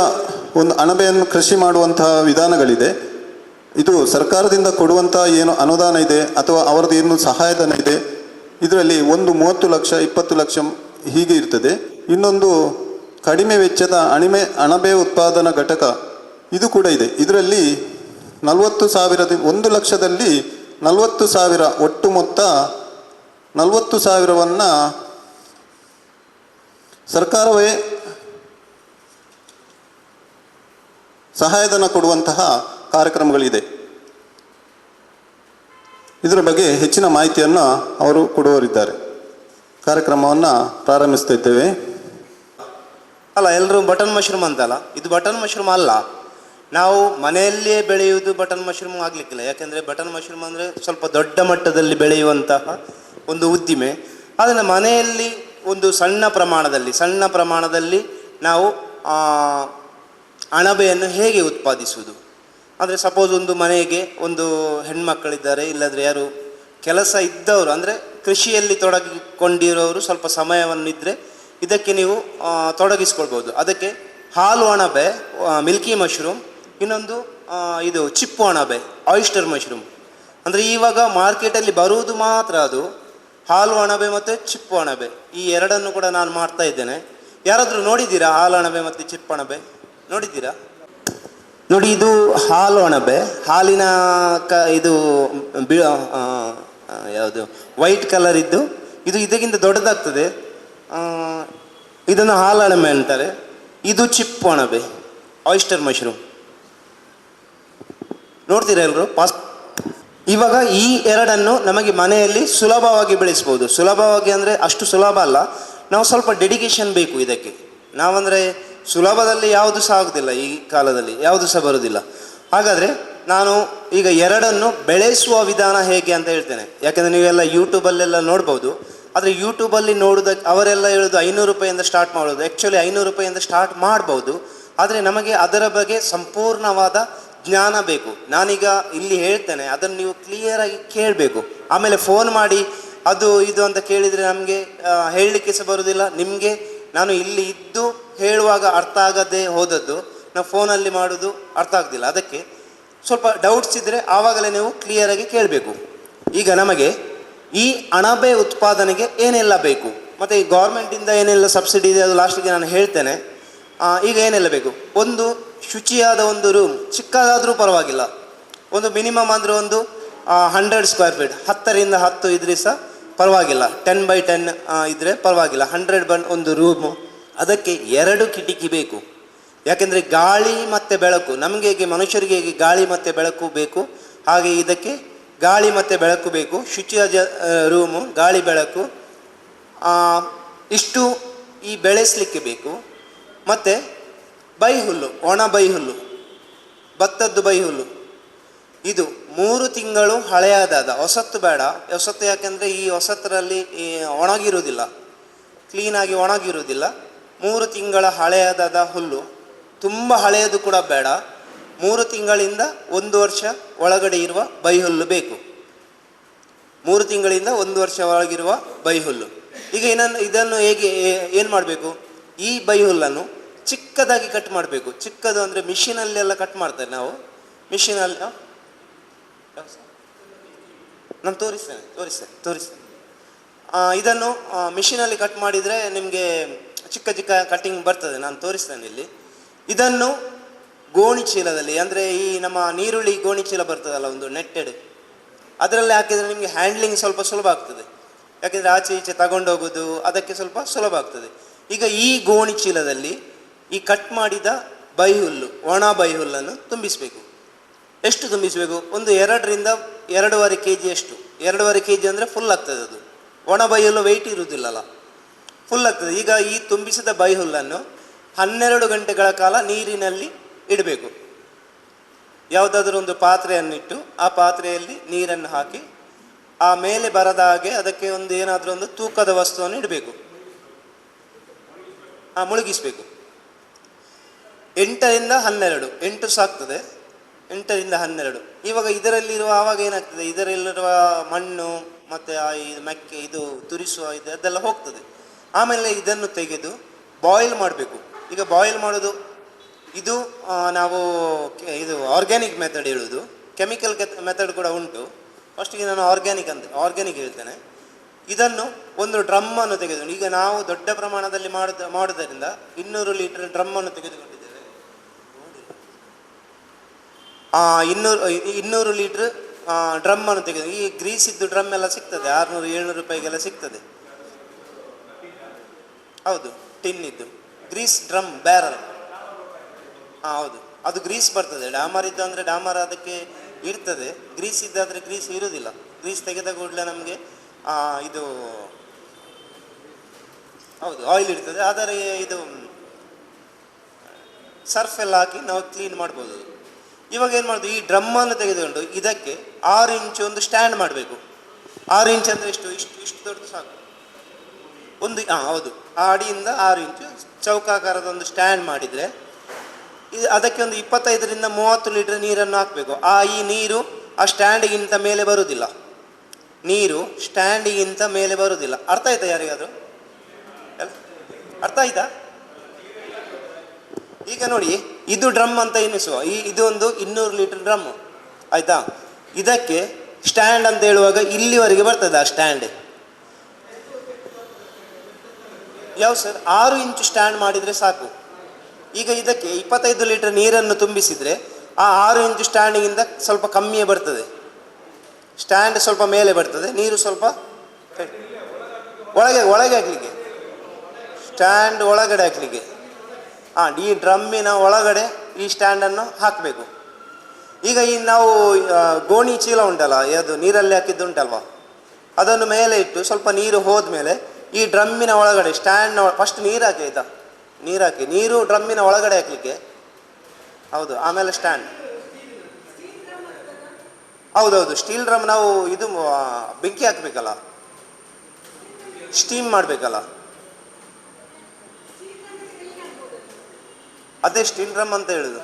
ಒಂದು ಅಣಬೆಯನ್ನು ಕೃಷಿ ಮಾಡುವಂತಹ ವಿಧಾನಗಳಿದೆ. ಇದು ಸರ್ಕಾರದಿಂದ ಕೊಡುವಂಥ ಏನು ಅನುದಾನ ಇದೆ ಅಥವಾ ಅವರದ್ದು ಏನು ಸಹಾಯಧನ ಇದೆ, ಇದರಲ್ಲಿ ಒಂದು 30 ಲಕ್ಷ 20 ಲಕ್ಷ ಹೀಗೆ ಇರ್ತದೆ. ಇನ್ನೊಂದು ಕಡಿಮೆ ವೆಚ್ಚದ ಅಣಬೆ ಉತ್ಪಾದನಾ ಘಟಕ ಇದು ಕೂಡ ಇದೆ. ಇದರಲ್ಲಿ 40,000 1 ಲಕ್ಷದಲ್ಲಿ 40,000 ಒಟ್ಟು ಮೊತ್ತ 40,000ವನ್ನು ಸರ್ಕಾರವೇ ಸಹಾಯಧನ ಕೊಡುವಂತಹ ಕಾರ್ಯಕ್ರಮಗಳಿದೆ. ಇದರ ಬಗ್ಗೆ ಹೆಚ್ಚಿನ ಮಾಹಿತಿಯನ್ನು ಅವರು ಕೊಡುವವರಿದ್ದಾರೆ. ಕಾರ್ಯಕ್ರಮವನ್ನು ಪ್ರಾರಂಭಿಸ್ತಾ ಇದ್ದೇವೆ. ಅಲ್ಲ, ಎಲ್ಲರೂ ಬಟನ್ ಮಶ್ರೂಮ್ ಅಂತಲ್ಲ, ಇದು ಬಟನ್ ಮಶ್ರೂಮ್ ಅಲ್ಲ. ನಾವು ಮನೆಯಲ್ಲಿಯೇ ಬೆಳೆಯುವುದು ಬಟನ್ ಮಶ್ರೂಮ್ ಆಗಲಿಕ್ಕಿಲ್ಲ. ಯಾಕೆಂದರೆ ಬಟನ್ ಮಶ್ರೂಮ್ ಅಂದರೆ ಸ್ವಲ್ಪ ದೊಡ್ಡ ಮಟ್ಟದಲ್ಲಿ ಬೆಳೆಯುವಂತಹ ಒಂದು ಉದ್ದಿಮೆ. ಅದನ್ನು ಮನೆಯಲ್ಲಿ ಒಂದು ಸಣ್ಣ ಪ್ರಮಾಣದಲ್ಲಿ ನಾವು ಅಣಬೆಯನ್ನು ಹೇಗೆ ಉತ್ಪಾದಿಸುವುದು ಅಂದರೆ, ಸಪೋಸ್ ಒಂದು ಮನೆಗೆ ಒಂದು ಹೆಣ್ಮಕ್ಕಳಿದ್ದಾರೆ, ಇಲ್ಲದ್ರೆ ಯಾರು ಕೆಲಸ ಇದ್ದವರು ಅಂದರೆ ಕೃಷಿಯಲ್ಲಿ ತೊಡಗಿಕೊಂಡಿರೋರು ಸ್ವಲ್ಪ ಸಮಯವನ್ನಿದ್ದರೆ ಇದಕ್ಕೆ ನೀವು ತೊಡಗಿಸ್ಕೊಳ್ಬೋದು. ಅದಕ್ಕೆ ಹಾಲು ಅಣಬೆ, ಮಿಲ್ಕಿ ಮಶ್ರೂಮ್, ಇನ್ನೊಂದು ಇದು ಚಿಪ್ಪು ಅಣಬೆ, ಆಯಿಸ್ಟರ್ ಮಶ್ರೂಮ್. ಅಂದರೆ ಇವಾಗ ಮಾರ್ಕೆಟಲ್ಲಿ ಬರುವುದು ಮಾತ್ರ ಅದು ಹಾಲು ಅಣಬೆ ಮತ್ತು ಚಿಪ್ಪು ಅಣಬೆ. ಈ ಎರಡನ್ನು ಕೂಡ ನಾನು ಮಾಡ್ತಾ ಇದ್ದೇನೆ. ಯಾರಾದರೂ ನೋಡಿದ್ದೀರಾ ಹಾಲು ಅಣಬೆ ಮತ್ತು ಚಿಪ್ಪು ಅಣಬೆ? ನೋಡಿದ್ದೀರಾ? ನೋಡಿ, ಇದು ಹಾಲು ಅಣಬೆ. ಹಾಲಿನ ಇದು ಯಾವುದು ವೈಟ್ ಕಲರ್ ಇದ್ದು ಇದು ಇದಕ್ಕಿಂತ ದೊಡ್ಡದಾಗ್ತದೆ. ಇದನ್ನು ಹಾಲು ಅಣಬೆ ಅಂತಾರೆ. ಇದು ಚಿಪ್ಪು ಅಣಬೆ, ಆಯಿಸ್ಟರ್ ಮಶ್ರೂಮ್. ನೋಡ್ತೀರಾ ಎಲ್ಲರೂ? ಇವಾಗ ಈ ಎರಡನ್ನು ನಮಗೆ ಮನೆಯಲ್ಲಿ ಸುಲಭವಾಗಿ ಬೆಳೆಸ್ಬೋದು. ಸುಲಭವಾಗಿ ಅಂದರೆ ಅಷ್ಟು ಸುಲಭ ಅಲ್ಲ, ನಾವು ಸ್ವಲ್ಪ ಡೆಡಿಕೇಶನ್ ಬೇಕು ಇದಕ್ಕೆ. ನಾವಂದರೆ ಸುಲಭದಲ್ಲಿ ಯಾವುದು ಸಹ ಆಗೋದಿಲ್ಲ, ಈ ಕಾಲದಲ್ಲಿ ಯಾವುದು ಸಹ ಬರೋದಿಲ್ಲ. ಹಾಗಾದರೆ ನಾನು ಈಗ ಎರಡನ್ನು ಬೆಳೆಸುವ ವಿಧಾನ ಹೇಗೆ ಅಂತ ಹೇಳ್ತೇನೆ. ಯಾಕೆಂದರೆ ನೀವೆಲ್ಲ ಯೂಟ್ಯೂಬಲ್ಲೆಲ್ಲ ನೋಡ್ಬೋದು. ಆದರೆ ಯೂಟ್ಯೂಬಲ್ಲಿ ನೋಡೋದಕ್ಕೆ ಅವರೆಲ್ಲ ಹೇಳೋದು 500 ರೂಪಾಯಿಂದ ಸ್ಟಾರ್ಟ್ ಮಾಡೋದು. ಆ್ಯಕ್ಚುಲಿ 500 ರೂಪಾಯಿಂದ ಸ್ಟಾರ್ಟ್ ಮಾಡ್ಬೋದು, ಆದರೆ ನಮಗೆ ಅದರ ಬಗ್ಗೆ ಸಂಪೂರ್ಣವಾದ ಜ್ಞಾನ ಬೇಕು. ನಾನೀಗ ಇಲ್ಲಿ ಹೇಳ್ತೇನೆ, ಅದನ್ನು ನೀವು ಕ್ಲಿಯರಾಗಿ ಕೇಳಬೇಕು. ಆಮೇಲೆ ಫೋನ್ ಮಾಡಿ ಅದು ಇದು ಅಂತ ಕೇಳಿದರೆ ನಮಗೆ ಹೇಳಲಿಕ್ಕೆ ಸಹ ಬರೋದಿಲ್ಲ. ನಿಮಗೆ ನಾನು ಇಲ್ಲಿ ಇದ್ದು ಹೇಳುವಾಗ ಅರ್ಥ ಆಗದೆ ಹೋದದ್ದು ನಾವು ಫೋನಲ್ಲಿ ಮಾಡೋದು ಅರ್ಥ ಆಗೋದಿಲ್ಲ. ಅದಕ್ಕೆ ಸ್ವಲ್ಪ ಡೌಟ್ಸ್ ಇದ್ದರೆ ಆವಾಗಲೇ ನೀವು ಕ್ಲಿಯರಾಗಿ ಕೇಳಬೇಕು. ಈಗ ನಮಗೆ ಈ ಅಣಬೆ ಉತ್ಪಾದನೆಗೆ ಏನೆಲ್ಲ ಬೇಕು ಮತ್ತು ಈ ಗೌರ್ಮೆಂಟಿಂದ ಏನೆಲ್ಲ ಸಬ್ಸಿಡಿ ಇದೆ ಅದು ಲಾಸ್ಟಿಗೆ ನಾನು ಹೇಳ್ತೇನೆ. ಈಗ ಏನೆಲ್ಲ ಬೇಕು, ಒಂದು ಶುಚಿಯಾದ ಒಂದು ರೂಮ್, ಚಿಕ್ಕದಾದರೂ ಪರವಾಗಿಲ್ಲ, ಒಂದು ಮಿನಿಮಮ್ ಅಂದರೆ ಒಂದು 100 ಸ್ಕ್ವೇರ್ ಫೀಟ್, 10ರಿಂದ 10 ಇದ್ರೆ ಸಹ ಪರವಾಗಿಲ್ಲ, 10 by 10 ಇದ್ದರೆ ಪರವಾಗಿಲ್ಲ. 100 ಒಂದು ರೂಮು. ಅದಕ್ಕೆ 2 ಕಿಟಕಿ ಬೇಕು. ಯಾಕೆಂದರೆ ಗಾಳಿ ಮತ್ತು ಬೆಳಕು, ನಮಗೆ ಹೇಗೆ ಮನುಷ್ಯರಿಗೆ ಹೇಗೆ ಗಾಳಿ ಮತ್ತು ಬೆಳಕು ಬೇಕು, ಹಾಗೆ ಇದಕ್ಕೆ ಗಾಳಿ ಮತ್ತು ಬೆಳಕು ಬೇಕು. ಶುಚಿಯಾದ ರೂಮು, ಗಾಳಿ ಬೆಳಕು, ಇಷ್ಟು ಈ ಬೆಳೆಸಲಿಕ್ಕೆ ಬೇಕು. ಮತ್ತು ಬೈಹುಲ್ಲು, ಒಣ ಬೈಹುಲ್ಲು, ಭತ್ತದ್ದು ಬೈಹುಲ್ಲು. ಇದು 3 ತಿಂಗಳು ಹಳೆಯದಾದ, ಹೊಸತ್ತು ಬೇಡ. ಹೊಸತ್ತು ಯಾಕೆಂದರೆ ಈ ಹೊಸತ್ತರಲ್ಲಿ ಒಣಗಿರುವುದಿಲ್ಲ, ಕ್ಲೀನಾಗಿ ಒಣಗಿರುವುದಿಲ್ಲ. 3 ತಿಂಗಳ ಹಳೆಯದಾದ ಹುಲ್ಲು, ತುಂಬ ಹಳೆಯದು ಕೂಡ ಬೇಡ. 3 ತಿಂಗಳಿಂದ 1 ವರ್ಷ ಒಳಗಡೆ ಇರುವ ಬೈಹುಲ್ಲು ಬೇಕು. 3 ತಿಂಗಳಿಂದ 1 ವರ್ಷ ಒಳಗಿರುವ ಬೈಹುಲ್ಲು. ಈಗ ಇದನ್ನು ಹೇಗೆ ಏನು ಮಾಡಬೇಕು, ಈ ಬೈಹುಲ್ಲನ್ನು ಚಿಕ್ಕದಾಗಿ ಕಟ್ ಮಾಡಬೇಕು. ಚಿಕ್ಕದು ಅಂದರೆ ಮಿಷಿನಲ್ಲೆಲ್ಲ ಕಟ್ ಮಾಡ್ತಾರೆ ನಾವು. ಮಿಷಿನಲ್ಲಿ ನಾನು ತೋರಿಸ್ತೇನೆ. ಇದನ್ನು ಮಿಷಿನಲ್ಲಿ ಕಟ್ ಮಾಡಿದರೆ ನಿಮಗೆ ಚಿಕ್ಕ ಚಿಕ್ಕ ಕಟ್ಟಿಂಗ್ ಬರ್ತದೆ, ನಾನು ತೋರಿಸ್ತೇನೆ ಇಲ್ಲಿ. ಇದನ್ನು ಗೋಣಿ ಚೀಲದಲ್ಲಿ, ಅಂದರೆ ಈ ನಮ್ಮ ನೀರುಳ್ಳಿ ಗೋಣಿ ಚೀಲ ಬರ್ತದಲ್ಲ, ಒಂದು ನೆಟ್ಟೆಡ್, ಅದರಲ್ಲಿ ಹಾಕಿದರೆ ನಿಮಗೆ ಹ್ಯಾಂಡ್ಲಿಂಗ್ ಸ್ವಲ್ಪ ಸುಲಭ ಆಗ್ತದೆ. ಯಾಕೆಂದರೆ ಆಚೆ ಈಚೆ ತಗೊಂಡೋಗೋದು ಅದಕ್ಕೆ ಸ್ವಲ್ಪ ಸುಲಭ ಆಗ್ತದೆ. ಈಗ ಈ ಗೋಣಿ ಚೀಲದಲ್ಲಿ ಈ ಕಟ್ ಮಾಡಿದ ಬೈಹುಲ್ಲು, ಒಣ ಬೈಹುಲ್ಲನ್ನು ತುಂಬಿಸಬೇಕು. ಎಷ್ಟು ತುಂಬಿಸಬೇಕು, ಒಂದು 2ರಿಂದ 2.5 kg ಅಷ್ಟು. 2.5 kg ಅಂದರೆ ಫುಲ್ ಆಗ್ತದೆ ಅದು. ಒಣ ಬೈಹುಲ್ಲು ವೆಯ್ಟ್ ಇರುವುದಿಲ್ಲಲ್ಲ, ಫುಲ್ ಆಗ್ತದೆ. ಈಗ ಈ ತುಂಬಿಸಿದ ಬೈಹುಲ್ಲನ್ನು 12 ಗಂಟೆಗಳ ಕಾಲ ನೀರಿನಲ್ಲಿ ಇಡಬೇಕು. ಯಾವುದಾದ್ರೂ ಒಂದು ಪಾತ್ರೆಯನ್ನಿಟ್ಟು ಆ ಪಾತ್ರೆಯಲ್ಲಿ ನೀರನ್ನು ಹಾಕಿ ಆ ಮೇಲೆ ಬರದ ಹಾಗೆ ಅದಕ್ಕೆ ಒಂದು ಏನಾದರೂ ಒಂದು ತೂಕದ ವಸ್ತುವನ್ನು ಇಡಬೇಕು, ಮುಳುಗಿಸಬೇಕು. 8 ರಿಂದ 12, 8 ಸಾಕ್ತದೆ, 8 ರಿಂದ 12. ಇವಾಗ ಇದರಲ್ಲಿರುವ ಆವಾಗ ಏನಾಗ್ತದೆ, ಇದರಲ್ಲಿರುವ ಮಣ್ಣು ಮತ್ತು ಇದು ಮೆಕ್ಕೆ ಇದು ತುರಿಸುವ ಇದು ಅದೆಲ್ಲ ಹೋಗ್ತದೆ. ಆಮೇಲೆ ಇದನ್ನು ತೆಗೆದು ಬಾಯ್ಲ್ ಮಾಡಬೇಕು. ಈಗ ಬಾಯ್ಲ್ ಮಾಡೋದು ಇದು ನಾವು ಇದು ಆರ್ಗ್ಯಾನಿಕ್ ಮೆಥಡ್ ಹೇಳೋದು, ಕೆಮಿಕಲ್ ಮೆಥಡ್ ಕೂಡ ಉಂಟು. ಫಸ್ಟಿಗೆ ನಾನು ಆರ್ಗ್ಯಾನಿಕ್ ಹೇಳ್ತೇನೆ. ಇದನ್ನು ಒಂದು ಡ್ರಮ್ಮನ್ನು ತೆಗೆದುಕೊಂಡು, ಈಗ ನಾವು ದೊಡ್ಡ ಪ್ರಮಾಣದಲ್ಲಿ ಮಾಡುವುದರಿಂದ 200 ಲೀಟರ್ ಡ್ರಮ್ಮನ್ನು ತೆಗೆದುಕೊಂಡಿದ್ದೇವೆ. 200 ಲೀಟ್ರ್ ಡ್ರಮ್ಮನ್ನು ತೆಗೆದು, ಈ ಗ್ರೀಸ್ ಇದ್ದು ಡ್ರಮ್ ಎಲ್ಲ ಸಿಗ್ತದೆ, 600-700 ರೂಪಾಯಿಗೆಲ್ಲ ಸಿಗ್ತದೆ. ಹೌದು, ಟಿನ್ ಇದ್ದು ಗ್ರೀಸ್ ಡ್ರಮ್ ಬ್ಯಾರಲ್. ಹೌದು, ಅದು ಗ್ರೀಸ್ ಬರ್ತದೆ. ಡಾಮರ್ ಇದ್ದು ಅಂದರೆ ಡಾಮರ್ ಅದಕ್ಕೆ ಇರ್ತದೆ, ಗ್ರೀಸ್ ಇದ್ದಾದರೆ ಗ್ರೀಸ್ ಇರುವುದಿಲ್ಲ. ಗ್ರೀಸ್ ತೆಗೆದ ಕೂಡಲೇ ನಮಗೆ ಇದು ಹೌದು ಆಯಿಲ್ ಇರ್ತದೆ. ಆದರೆ ಇದು ಸರ್ಫ್ ಎಲ್ಲ ಹಾಕಿ ನಾವು ಕ್ಲೀನ್ ಮಾಡ್ಬೋದು. ಇವಾಗ ಏನು ಮಾಡೋದು, ಈ ಡ್ರಮ್ಮನ್ನು ತೆಗೆದುಕೊಂಡು ಇದಕ್ಕೆ 6 ಇಂಚು ಒಂದು ಸ್ಟ್ಯಾಂಡ್ ಮಾಡಬೇಕು. 6 ಇಂಚ್ ಅಂದರೆ ಇಷ್ಟು ದೊಡ್ಡದು ಸಾಕು. ಒಂದು ಹೌದು, ಆ ಅಡಿಯಿಂದ 6 ಇಂಚು ಚೌಕಾಕಾರದ ಒಂದು ಸ್ಟ್ಯಾಂಡ್ ಮಾಡಿದರೆ ಇದು ಅದಕ್ಕೆ ಒಂದು 25 ರಿಂದ 30 ಲೀಟರ್ ನೀರನ್ನು ಹಾಕಬೇಕು. ಈ ನೀರು ಆ ಸ್ಟ್ಯಾಂಡಿಗಿಂತ ಮೇಲೆ ಬರುವುದಿಲ್ಲ, ನೀರು ಸ್ಟ್ಯಾಂಡಿಗಿಂತ ಮೇಲೆ ಬರುವುದಿಲ್ಲ. ಅರ್ಥ ಆಯ್ತಾ ಯಾರಿಗಾದರೂ? ಅರ್ಥ ಆಯ್ತಾ? ಈಗ ನೋಡಿ, ಇದು ಡ್ರಮ್ ಅಂತ ಎನಿಸುವ, ಇದು ಒಂದು 200 ಲೀಟರ್ ಡ್ರಮ್ ಆಯ್ತಾ. ಇದಕ್ಕೆ ಸ್ಟ್ಯಾಂಡ್ ಅಂತ ಹೇಳುವಾಗ ಇಲ್ಲಿವರೆಗೆ ಬರ್ತದೆ ಆ ಸ್ಟ್ಯಾಂಡ್. ಯಾವ ಸರ್, 6 ಇಂಚು ಸ್ಟ್ಯಾಂಡ್ ಮಾಡಿದರೆ ಸಾಕು. ಈಗ ಇದಕ್ಕೆ 25 ಲೀಟರ್ ನೀರನ್ನು ತುಂಬಿಸಿದರೆ ಆ 6 ಇಂಚು ಸ್ಟ್ಯಾಂಡಿಗಿಂತ ಸ್ವಲ್ಪ ಕಮ್ಮಿಯೇ ಬರ್ತದೆ. ಸ್ಟ್ಯಾಂಡ್ ಸ್ವಲ್ಪ ಮೇಲೆ ಬರ್ತದೆ, ನೀರು ಸ್ವಲ್ಪ ಒಳಗೆ ಹಾಕಲಿಕ್ಕೆ, ಸ್ಟ್ಯಾಂಡ್ ಒಳಗಡೆ ಹಾಕಲಿಕ್ಕೆ. ಈ ಡ್ರಮ್ಮಿನ ಒಳಗಡೆ ಈ ಸ್ಟ್ಯಾಂಡನ್ನು ಹಾಕಬೇಕು. ಈಗ ಈ ನಾವು ಗೋಣಿ ಚೀಲ ಉಂಟಲ್ಲ, ಅದು ನೀರಲ್ಲಿ ಹಾಕಿದ್ದು ಉಂಟಲ್ವ, ಅದನ್ನು ಮೇಲೆ ಇಟ್ಟು ಸ್ವಲ್ಪ ನೀರು ಹೋದ್ಮೇಲೆ ಈ ಡ್ರಮ್ಮಿನ ಒಳಗಡೆ ಸ್ಟ್ಯಾಂಡ್ನ ಫಸ್ಟ್ ನೀರು ಹಾಕಿ ಆಯಿತಾ, ನೀರು ಹಾಕಿ, ನೀರು ಡ್ರಮ್ಮಿನ ಒಳಗಡೆ ಹಾಕಲಿಕ್ಕೆ. ಹೌದು, ಆಮೇಲೆ ಸ್ಟ್ಯಾಂಡ್. ಹೌದೌದು, ಸ್ಟೀಲ್ ಡ್ರಮ್ ನಾವು ಇದು ಬೆಂಕಿ ಹಾಕಬೇಕಲ್ಲ, ಸ್ಟೀಮ್ ಮಾಡಬೇಕಲ್ಲ, ಅದೇ ಸ್ಟೀಲ್ ಡ್ರಮ್ ಅಂತ ಹೇಳುದು.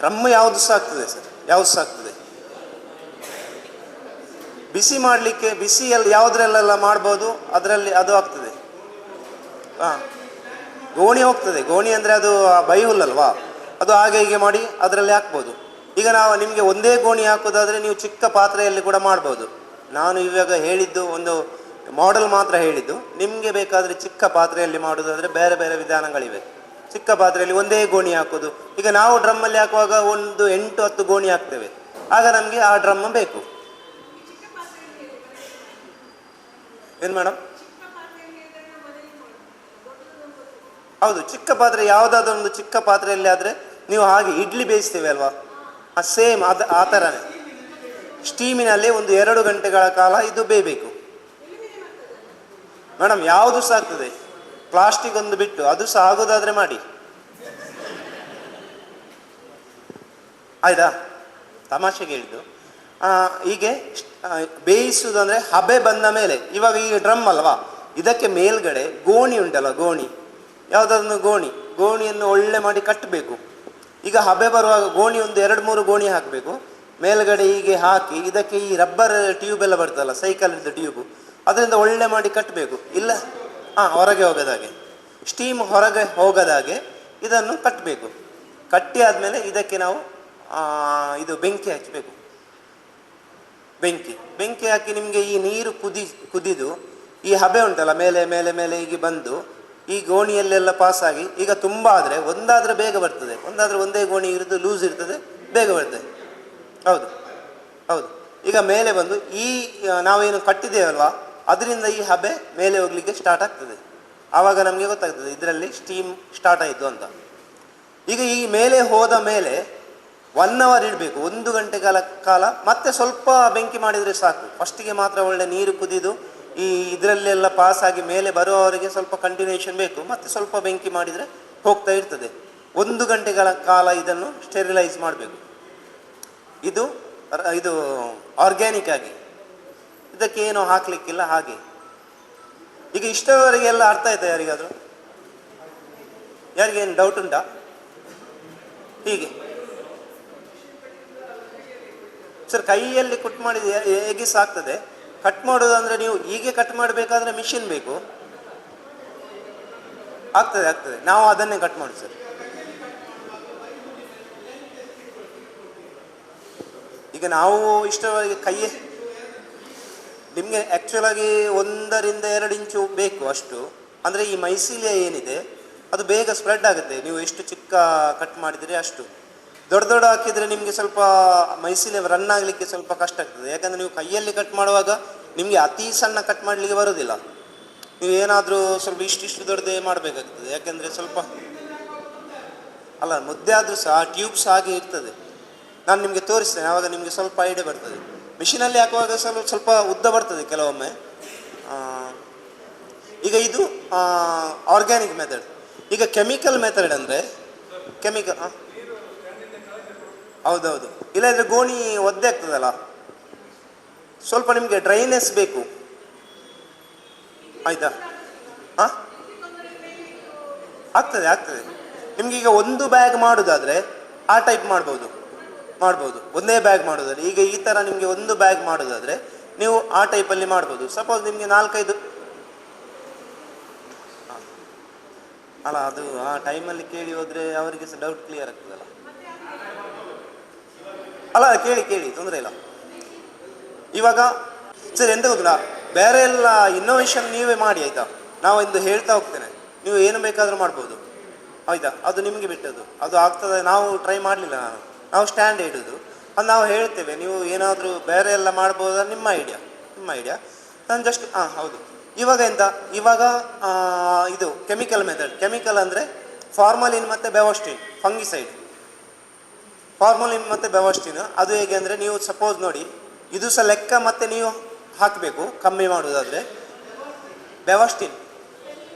ಡ್ರಮ್ ಯಾವುದು ಸಹ ಆಗ್ತದೆ ಸರ್, ಯಾವುದು ಸಹ ಆಗ್ತದೆ. ಬಿಸಿ ಮಾಡಲಿಕ್ಕೆ ಬಿಸಿಯಲ್ಲಿ ಯಾವುದ್ರಲ್ಲೆಲ್ಲ ಮಾಡ್ಬೋದು, ಅದರಲ್ಲಿ ಅದು ಆಗ್ತದೆ. ಗೋಣಿ ಹೋಗ್ತದೆ. ಗೋಣಿ ಅಂದರೆ ಅದು ಬೈಹುಲ್ಲಲ್ವಾ, ಅದು ಹಾಗೆ ಹೀಗೆ ಮಾಡಿ ಅದರಲ್ಲಿ ಹಾಕ್ಬೋದು. ಈಗ ನಾವು ನಿಮಗೆ ಒಂದೇ ಗೋಣಿ ಹಾಕೋದಾದರೆ ನೀವು ಚಿಕ್ಕ ಪಾತ್ರೆಯಲ್ಲಿ ಕೂಡ ಮಾಡ್ಬೋದು. ನಾನು ಇವಾಗ ಹೇಳಿದ್ದು ಒಂದು ಮಾಡೆಲ್ ಮಾತ್ರ ಹೇಳಿದ್ದು. ನಿಮಗೆ ಬೇಕಾದರೆ ಚಿಕ್ಕ ಪಾತ್ರೆಯಲ್ಲಿ ಮಾಡೋದಾದರೆ ಬೇರೆ ಬೇರೆ ವಿಧಾನಗಳಿವೆ. ಚಿಕ್ಕ ಪಾತ್ರೆಯಲ್ಲಿ ಒಂದೇ ಗೋಣಿ ಹಾಕೋದು. ಈಗ ನಾವು ಡ್ರಮ್ಮಲ್ಲಿ ಹಾಕುವಾಗ ಒಂದು 8-10 ಗೋಣಿ ಹಾಕ್ತೇವೆ, ಆಗ ನಮಗೆ ಆ ಡ್ರಮ್ ಬೇಕು. ಏನು ಮೇಡಮ್? ಹೌದು, ಚಿಕ್ಕ ಪಾತ್ರೆ ಯಾವುದಾದ್ರೂ ಒಂದು ಚಿಕ್ಕ ಪಾತ್ರೆಯಲ್ಲಿ ಆದರೆ ನೀವು ಹಾಗೆ ಇಡ್ಲಿ ಬೇಯಿಸ್ತೇವೆ ಅಲ್ವಾ, ಸೇಮ್ ಆ ಥರನೇ ಸ್ಟೀಮಿನಲ್ಲಿ ಒಂದು 2 ಗಂಟೆಗಳ ಕಾಲ ಇದು ಬೇಯಬೇಕು ಮೇಡಮ್. ಯಾವುದು ಸಹ ಆಗ್ತದೆ, ಪ್ಲಾಸ್ಟಿಕ್ ಒಂದು ಬಿಟ್ಟು ಅದು ಸಹ ಆಗೋದಾದರೆ ಮಾಡಿ ಆಯ್ತಾ, ತಮಾಷೆಗೆ ಹೇಳಿದ್ದು. ಹೀಗೆ ಬೇಯಿಸುವುದಂದರೆ ಹಬೆ ಬಂದ ಮೇಲೆ, ಇವಾಗ ಈ ಡ್ರಮ್ ಅಲ್ವಾ, ಇದಕ್ಕೆ ಮೇಲ್ಗಡೆ ಗೋಣಿ ಉಂಟಲ್ಲ, ಗೋಣಿ ಯಾವುದಾದ್ರು ಗೋಣಿಯನ್ನು ಒಳ್ಳೆ ಮಾಡಿ ಕಟ್ಟಬೇಕು. ಈಗ ಹಬೆ ಬರುವಾಗ ಗೋಣಿ ಒಂದು 2-3 ಗೋಣಿ ಹಾಕಬೇಕು ಮೇಲ್ಗಡೆ. ಹೀಗೆ ಹಾಕಿ ಇದಕ್ಕೆ ಈ ರಬ್ಬರ್ ಟ್ಯೂಬ್ ಎಲ್ಲ ಬರ್ತಲ್ಲ, ಸೈಕಲಿಂದ ಟ್ಯೂಬು, ಅದರಿಂದ ಒಳ್ಳೆ ಮಾಡಿ ಕಟ್ಟಬೇಕು. ಇಲ್ಲ ಹೊರಗೆ ಹೋಗದಾಗೆ, ಸ್ಟೀಮ್ ಹೊರಗೆ ಹೋಗದಾಗೆ ಇದನ್ನು ಕಟ್ಟಬೇಕು. ಕಟ್ಟಿ ಆದಮೇಲೆ ಇದಕ್ಕೆ ನಾವು ಇದು ಬೆಂಕಿ ಹಚ್ಚಬೇಕು. ಬೆಂಕಿ ಹಾಕಿ ನಿಮಗೆ ಈ ನೀರು ಕುದಿದು ಈ ಹಬೆ ಉಂಟಲ್ಲ ಮೇಲೆ ಮೇಲೆ ಮೇಲೆ ಹೀಗೆ ಬಂದು ಈ ಗೋಣಿಯಲ್ಲೆಲ್ಲ ಪಾಸಾಗಿ, ಈಗ ತುಂಬ ಆದರೆ ಒಂದಾದರೆ ಬೇಗ ಬರ್ತದೆ, ಒಂದಾದರೆ ಒಂದೇ ಗೋಣಿ ಇರೋದು ಲೂಸ್ ಇರ್ತದೆ, ಬೇಗ ಬರ್ತದೆ. ಹೌದು ಹೌದು. ಈಗ ಮೇಲೆ ಬಂದು ಈ ನಾವೇನು ಕಟ್ಟಿದ್ದೇವಲ್ವಾ, ಅದರಿಂದ ಈ ಹಬೆ ಮೇಲೆ ಹೋಗಲಿಕ್ಕೆ ಸ್ಟಾರ್ಟ್ ಆಗ್ತದೆ. ಆವಾಗ ನಮಗೆ ಗೊತ್ತಾಗ್ತದೆ ಇದರಲ್ಲಿ ಸ್ಟೀಮ್ ಸ್ಟಾರ್ಟ್ ಆಯಿತು ಅಂತ. ಈಗ ಈ ಮೇಲೆ ಹೋದ ಮೇಲೆ 1 ಅವರ್ ಇಡಬೇಕು, 1 ಗಂಟೆಗಳ ಕಾಲ. ಮತ್ತೆ ಸ್ವಲ್ಪ ಬೆಂಕಿ ಮಾಡಿದರೆ ಸಾಕು. ಫಸ್ಟಿಗೆ ಮಾತ್ರ ಒಳ್ಳೆ ನೀರು ಕುದಿದು ಈ ಇದರಲ್ಲೆಲ್ಲ ಪಾಸಾಗಿ ಮೇಲೆ ಬರುವವರೆಗೆ ಸ್ವಲ್ಪ ಕಂಟಿನ್ಯೂಷನ್ ಬೇಕು. ಮತ್ತೆ ಸ್ವಲ್ಪ ಬೆಂಕಿ ಮಾಡಿದರೆ ಹೋಗ್ತಾ ಇರ್ತದೆ. 1 ಗಂಟೆಗಳ ಕಾಲ ಇದನ್ನು ಸ್ಟೆರಿಲೈಸ್ ಮಾಡಬೇಕು. ಇದು ಆರ್ಗ್ಯಾನಿಕ್ ಆಗಿ, ಇದಕ್ಕೆ ಏನೂ ಹಾಕ್ಲಿಕ್ಕಿಲ್ಲ. ಹಾಗೆ ಈಗ ಇಷ್ಟವರೆಗೆಲ್ಲ ಅರ್ಥ ಆಯ್ತಾ ಯಾರಿಗಾದರೂ? ಯಾರಿಗೇನು ಡೌಟ್ ಉಂಟಾ? ಹೀಗೆ ಸರ್ ಕೈಯಲ್ಲಿ ಕಟ್ ಮಾಡಿದ ಹೇಗೆ ಸಾಕ್ತದೆ. ಕಟ್ ಮಾಡೋದು ಅಂದರೆ ನೀವು ಹೀಗೆ ಕಟ್ ಮಾಡಬೇಕಾದ್ರೆ ಮಿಷಿನ್ ಬೇಕು. ಆಗ್ತದೆ, ನಾವು ಅದನ್ನೇ ಕಟ್ ಮಾಡಿ ಸರ್. ಈಗ ನಾವು ಇಷ್ಟವರೆಗೆ ನಿಮಗೆ ಆ್ಯಕ್ಚುಲಾಗಿ 1 ರಿಂದ 2 ಇಂಚು ಬೇಕು ಅಷ್ಟು. ಅಂದರೆ ಈ ಮೈಸೀಲಿಯ ಏನಿದೆ ಅದು ಬೇಗ ಸ್ಪ್ರೆಡ್ ಆಗುತ್ತೆ. ನೀವು ಎಷ್ಟು ಚಿಕ್ಕ ಕಟ್ ಮಾಡಿದರೆ ಅಷ್ಟು. ದೊಡ್ಡ ಹಾಕಿದರೆ ನಿಮಗೆ ಸ್ವಲ್ಪ ಮೈಸೀಲಿಯ ರನ್ ಆಗಲಿಕ್ಕೆ ಸ್ವಲ್ಪ ಕಷ್ಟ ಆಗ್ತದೆ. ಯಾಕಂದರೆ ನೀವು ಕೈಯಲ್ಲಿ ಕಟ್ ಮಾಡುವಾಗ ನಿಮಗೆ ಅತಿ ಸಣ್ಣ ಕಟ್ ಮಾಡಲಿಕ್ಕೆ ಬರೋದಿಲ್ಲ. ನೀವು ಏನಾದರೂ ಸ್ವಲ್ಪ ಇಷ್ಟಿಷ್ಟು ದೊಡ್ಡದೇ ಮಾಡಬೇಕಾಗ್ತದೆ. ಯಾಕೆಂದರೆ ಸ್ವಲ್ಪ ಅಲ್ಲ ಮುದ್ದೆ ಆದರೂ ಸಹ ಟ್ಯೂಬ್ಸ್ ಹಾಗೆ ಇರ್ತದೆ. ನಾನು ನಿಮಗೆ ತೋರಿಸ್ತೇನೆ, ಆವಾಗ ನಿಮಗೆ ಸ್ವಲ್ಪ ಐಡಿಯಾ ಬರ್ತದೆ. ಮಿಷಿನಲ್ಲಿ ಹಾಕುವಾಗ ಸ್ವಲ್ಪ ಉದ್ದ ಬರ್ತದೆ ಕೆಲವೊಮ್ಮೆ. ಈಗ ಇದು ಆರ್ಗ್ಯಾನಿಕ್ ಮೆಥಡ್. ಈಗ ಕೆಮಿಕಲ್ ಮೆಥಡ್ ಅಂದರೆ ಹೌದೌದು, ಇಲ್ಲದ್ರೆ ಗೋಣಿ ಒದ್ದೆ ಆಗ್ತದಲ್ಲ. ಸ್ವಲ್ಪ ನಿಮಗೆ ಡ್ರೈನೆಸ್ ಬೇಕು, ಆಯಿತಾ? ಆಗ್ತದೆ. ನಿಮ್ಗೀಗ 1 ಬ್ಯಾಗ್ ಮಾಡೋದಾದರೆ ಆ ಟೈಪ್ ಮಾಡ್ಬೋದು. ಒಂದೇ ಬ್ಯಾಗ್ ಮಾಡೋದಾದ್ರೆ, ಈಗ ಈ ಥರ ನಿಮಗೆ 1 ಬ್ಯಾಗ್ ಮಾಡೋದಾದರೆ ನೀವು ಆ ಟೈಪಲ್ಲಿ ಮಾಡ್ಬೋದು. ಸಪೋಸ್ ನಿಮಗೆ 4-5 ಅಲ್ಲ, ಅದು ಆ ಟೈಮಲ್ಲಿ ಕೇಳಿ ಹೋದರೆ ಅವರಿಗೆ ಸಹ ಡೌಟ್ ಕ್ಲಿಯರ್ ಆಗ್ತದಲ್ಲ. ಅಲ್ಲ ಕೇಳಿ ತೊಂದರೆ ಇಲ್ಲ. ಇವಾಗ ಸರ್ ಎಂತ ಗೊತ್ತಿಲ್ಲ, ಬೇರೆ ಎಲ್ಲ ಇನ್ನೋವೇಷನ್ ನೀವೇ ಮಾಡಿ ಆಯಿತಾ. ನಾವು ಇಂದು ಹೇಳ್ತಾ ಹೋಗ್ತೇನೆ, ನೀವು ಏನು ಬೇಕಾದರೂ ಮಾಡ್ಬೋದು ಆಯಿತಾ. ಅದು ನಿಮಗೆ ಬಿಟ್ಟದ್ದು, ಅದು ಆಗ್ತದೆ. ನಾವು ಟ್ರೈ ಮಾಡಲಿಲ್ಲ, ನಾವು ಸ್ಟ್ಯಾಂಡ್ ಇಡೋದು ಅದು ನಾವು ಹೇಳ್ತೇವೆ. ನೀವು ಏನಾದರೂ ಬೇರೆ ಎಲ್ಲ ಮಾಡ್ಬೋದ, ನಿಮ್ಮ ಐಡಿಯಾ. ನಾನು ಜಸ್ಟ್ ಹೌದು. ಇವಾಗ ಇದು ಕೆಮಿಕಲ್ ಮೆಥಡ್. ಕೆಮಿಕಲ್ ಅಂದರೆ ಫಾರ್ಮಲಿನ್ ಮತ್ತು ಬೆವಸ್ಟಿನ್, ಫಂಗಿಸೈಡ್. ಫಾರ್ಮಲಿನ್ ಮತ್ತು ಬೆವಸ್ಟಿನ್ ಅದು ಹೇಗೆ ಅಂದರೆ, ನೀವು ಸಪೋಸ್ ನೋಡಿ, ಇದು ಸಹ ಲೆಕ್ಕ ಮತ್ತೆ ನೀವು ಹಾಕಬೇಕು. ಕಮ್ಮಿ ಮಾಡೋದಾದರೆ ಬೆವಸ್ಟಿನ್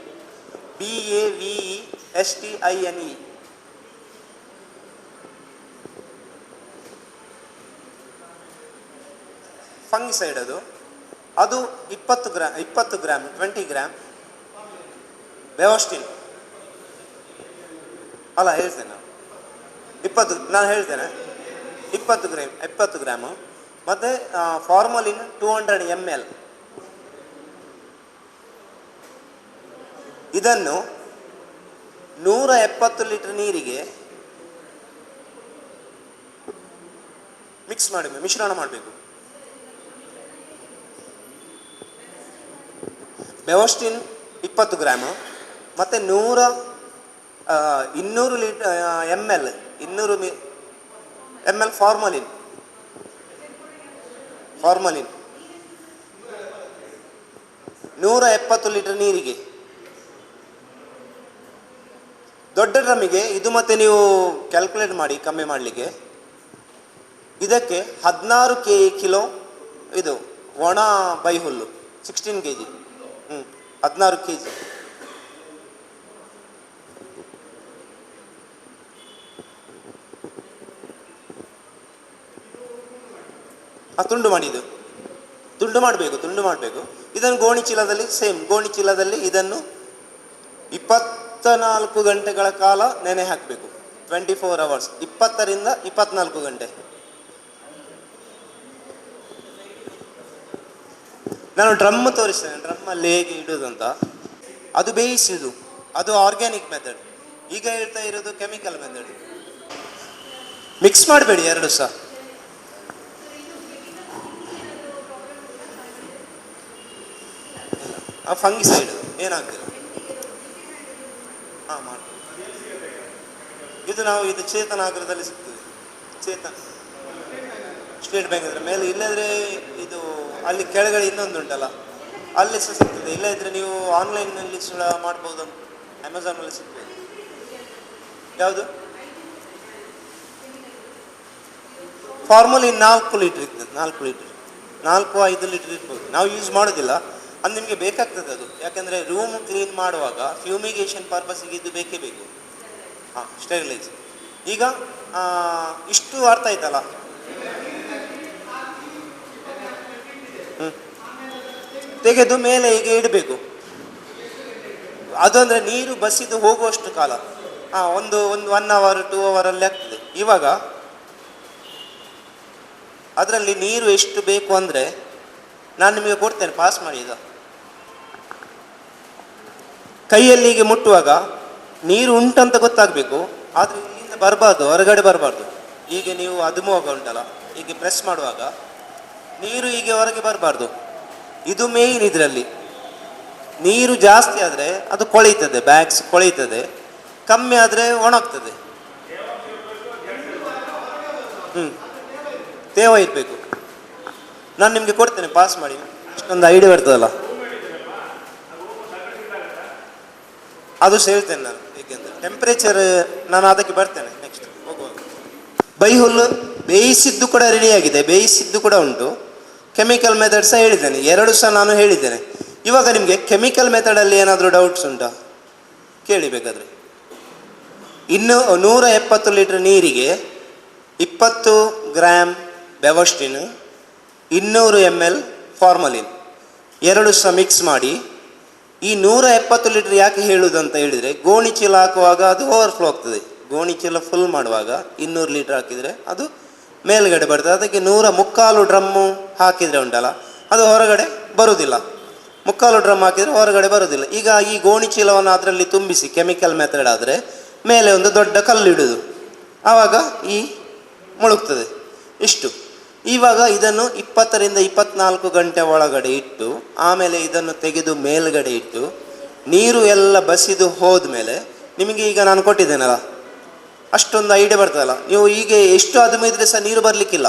BAVESTINE ಫಂಗಿಸೈಡ್. ಅದು 20 ಗ್ರಾಮ್ 20 ಗ್ರಾಮ್ ಬೆವಸ್ಟಿನ್. ಅಲ್ಲ ಹೇಳ್ತೇನೆ ನಾನು 20, ನಾನು ಹೇಳ್ತೇನೆ 20 ಗ್ರಾಮು. ಮತ್ತು ಫಾರ್ಮಲಿನ್ 200 ml. ಇದನ್ನು 170 ಲೀಟರ್ ನೀರಿಗೆ ಮಿಶ್ರಣ ಮಾಡಬೇಕು. ಬೆವಸ್ಟಿನ್ 20 ಗ್ರಾಮು ಮತ್ತು 200 ml ಫಾರ್ಮಲಿನ್ 170 ಲೀಟರ್ ನೀರಿಗೆ. ದೊಡ್ಡ ಡ್ರಮ್ಮಿಗೆ ಇದು ಮತ್ತೆ ನೀವು ಕ್ಯಾಲ್ಕುಲೇಟ್ ಮಾಡಿ ಕಮ್ಮಿ ಮಾಡಲಿಕ್ಕೆ. ಇದಕ್ಕೆ 16 ಕಿಲೋ ಇದು ಒಣ ಬೈಹುಲ್ಲು 16 kg. 16 kg. ತುಂಡು ಮಾಡಬೇಕು. ಇದನ್ನು ಗೋಣಿ ಚೀಲದಲ್ಲಿ ಇದನ್ನು 24 ಗಂಟೆಗಳ ಕಾಲ ನೆನೆ ಹಾಕಬೇಕು. 24 hours, 20 ರಿಂದ 24 ಗಂಟೆ. ನಾನು ಡ್ರಮ್ ತೋರಿಸ್ತೇನೆ, ಡ್ರಮ್ಮಲ್ಲಿ ಹೇಗೆ ಇಡೋದು ಅಂತ. ಅದು ಬೇಯಿಸಿದು, ಅದು ಆರ್ಗ್ಯಾನಿಕ್ ಮೆಥಡ್. ಈಗ ಹೇಳ್ತಾ ಇರೋದು ಕೆಮಿಕಲ್ ಮೆಥಡ್. ಮಿಕ್ಸ್ ಮಾಡಬೇಡಿ ಎರಡು ಸಹ. ಆ ಫಂಗಿಸೈಡ್ ಏನಾಗ್ತಿಲ್ಲ. ಮಾಡಿ ಇದು ಚೇತನ ಆಗ್ರದಲ್ಲಿ ಸಿಗ್ತದೆ. ಸ್ಟೇಟ್ ಬ್ಯಾಂಕ್ ಇದ್ರೆ ಮೇಲೆ, ಇಲ್ಲದ್ರೆ ಇದು ಅಲ್ಲಿ ಕೆಳಗಡೆ ಇನ್ನೊಂದು ಉಂಟಲ್ಲ, ಅಲ್ಲಿ ಸಹ ಸಿಗ್ತದೆ. ಇಲ್ಲದಿದ್ದರೆ ನೀವು ಆನ್ಲೈನ್ನಲ್ಲಿ ಸಹ ಮಾಡ್ಬೋದು, ಅಮೆಝಾನಲ್ಲಿ ಸಿಗ್ತದೆ. ಯಾವುದು ಫಾರ್ಮಲಿನ್ 4 ಲೀಟ್ರ್ ಇರ್ತದೆ, 4-5 ಲೀಟ್ರ್ ಇರ್ಬೋದು. ನಾವು ಯೂಸ್ ಮಾಡೋದಿಲ್ಲ, ಅದು ನಿಮಗೆ ಬೇಕಾಗ್ತದೆ ಅದು. ಯಾಕೆಂದರೆ ರೂಮ್ ಕ್ಲೀನ್ ಮಾಡುವಾಗ ಫ್ಯೂಮಿಗೇಷನ್ ಪರ್ಪಸ್ಸಿಗೆ ಇದು ಬೇಕೇ ಬೇಕು. ಹಾಂ, ಸ್ಟೆರಿಲೈಸ್. ಈಗ ಇಷ್ಟು ಅರ್ಥ ಆಯ್ತಲ್ಲ? ತೆಗೆದು ಮೇಲೆ ಈಗ ಇಡಬೇಕು. ಅದು ಅಂದರೆ ನೀರು ಬಸಿದು ಹೋಗುವಷ್ಟು ಕಾಲ, ಒಂದು 1 ಅವರ್ 2 ಅವರಲ್ಲಿ ಆಗ್ತದೆ. ಇವಾಗ ಅದರಲ್ಲಿ ನೀರು ಎಷ್ಟು ಬೇಕು ಅಂದರೆ ನಾನು ನಿಮಗೆ ಕೊಡ್ತೇನೆ, ಪಾಸ್ ಮಾಡಿ. ಈಗ ಕೈಯಲ್ಲಿ ಹೀಗೆ ಮುಟ್ಟುವಾಗ ನೀರು ಉಂಟಂತ ಗೊತ್ತಾಗಬೇಕು, ಆದರೆ ಇಲ್ಲಿಂದ ಬರಬಾರ್ದು, ಹೊರಗಡೆ ಬರಬಾರ್ದು. ಹೀಗೆ ನೀವು ಅದುಮುವಾಗ ಉಂಟಲ್ಲ, ಹೀಗೆ ಪ್ರೆಸ್ ಮಾಡುವಾಗ ನೀರು ಹೀಗೆ ಹೊರಗೆ ಬರಬಾರ್ದು. ಇದು ಮೇಯ್ನ್. ಇದರಲ್ಲಿ ನೀರು ಜಾಸ್ತಿ ಆದರೆ ಅದು ಕೊಳೆಯುತ್ತದೆ, ಬ್ಯಾಗ್ಸ್ ಕೊಳೆಯುತ್ತದೆ. ಕಮ್ಮಿ ಆದರೆ ಒಣಗ್ತದೆ. ತೇವ ಇರಬೇಕು. ನಾನು ನಿಮಗೆ ಕೊಡ್ತೇನೆ, ಪಾಸ್ ಮಾಡಿ. ಇಷ್ಟೊಂದು ಐಡಿಯಾ ಬರ್ತದಲ್ಲ, ಅದು ಹೇಳ್ತೇನೆ ನಾನು. ಏಕೆಂದರೆ ಟೆಂಪ್ರೇಚರ್ ನಾನು ಅದಕ್ಕೆ ಬರ್ತೇನೆ ನೆಕ್ಸ್ಟ್ ಹೋಗುವಾಗ. ಬೈಹುಲ್ಲು ಬೇಯಿಸಿದ್ದು ಕೂಡ ರೆಡಿಯಾಗಿದೆ, ಬೇಯಿಸಿದ್ದು ಕೂಡ ಉಂಟು. ಕೆಮಿಕಲ್ ಮೆಥಡ್ ಸಹ ಹೇಳಿದ್ದೇನೆ, 2 ಸಹ ನಾನು ಹೇಳಿದ್ದೇನೆ. ಇವಾಗ ನಿಮಗೆ ಕೆಮಿಕಲ್ ಮೆಥಡಲ್ಲಿ ಏನಾದರೂ ಡೌಟ್ಸ್ ಉಂಟಾ ಕೇಳಿ ಬೇಕಾದರೆ. 170 ಲೀಟ್ರ್ ನೀರಿಗೆ 20 ಗ್ರಾಮ್ ಬೆವಸ್ಟಿನ್, 200 ml ಫಾರ್ಮಲಿನ್ 2 ಸಹ ಮಿಕ್ಸ್ ಮಾಡಿ. ಈ 170 ಲೀಟ್ರ್ ಯಾಕೆ ಹೇಳುವುದು ಅಂತ ಹೇಳಿದರೆ, ಗೋಣಿ ಚೀಲ ಹಾಕುವಾಗ ಅದು ಓವರ್ಫ್ಲೋ ಆಗ್ತದೆ. ಗೋಣಿ ಚೀಲ ಫುಲ್ ಮಾಡುವಾಗ 200 ಲೀಟ್ರ್ ಹಾಕಿದರೆ ಅದು ಮೇಲ್ಗಡೆ ಬರ್ತದೆ. ಅದಕ್ಕೆ 103 ಡ್ರಮ್ಮು ಹಾಕಿದರೆ ಉಂಟಲ್ಲ, ಅದು ಹೊರಗಡೆ ಬರುವುದಿಲ್ಲ. 3 ಡ್ರಮ್ ಹಾಕಿದರೆ ಹೊರಗಡೆ ಬರುವುದಿಲ್ಲ. ಈಗ ಈ ಗೋಣಿ ಚೀಲವನ್ನು ಅದರಲ್ಲಿ ತುಂಬಿಸಿ ಕೆಮಿಕಲ್ ಮೆಥಡ್ ಆದರೆ ಮೇಲೆ ಒಂದು ದೊಡ್ಡ ಕಲ್ಲು ಇಡುವುದು, ಆವಾಗ ಈ ಮುಳುಗ್ತದೆ. ಇಷ್ಟು. ಇವಾಗ ಇದನ್ನು 20ರಿಂದ 24 ಗಂಟೆ ಒಳಗಡೆ ಇಟ್ಟು, ಆಮೇಲೆ ಇದನ್ನು ತೆಗೆದು ಮೇಲ್ಗಡೆ ಇಟ್ಟು ನೀರು ಎಲ್ಲ ಬಸಿದು ಹೋದ್ಮೇಲೆ ನಿಮಗೆ ಈಗ ನಾನು ಕೊಟ್ಟಿದ್ದೇನಲ್ಲ, ಅಷ್ಟೊಂದು ಐಡಿಯಾ ಬರ್ತದಲ್ಲ. ನೀವು ಈಗ ಎಷ್ಟು ಅದುಮಿದ್ರೆ ಸಹ ನೀರು ಬರಲಿಕ್ಕಿಲ್ಲ,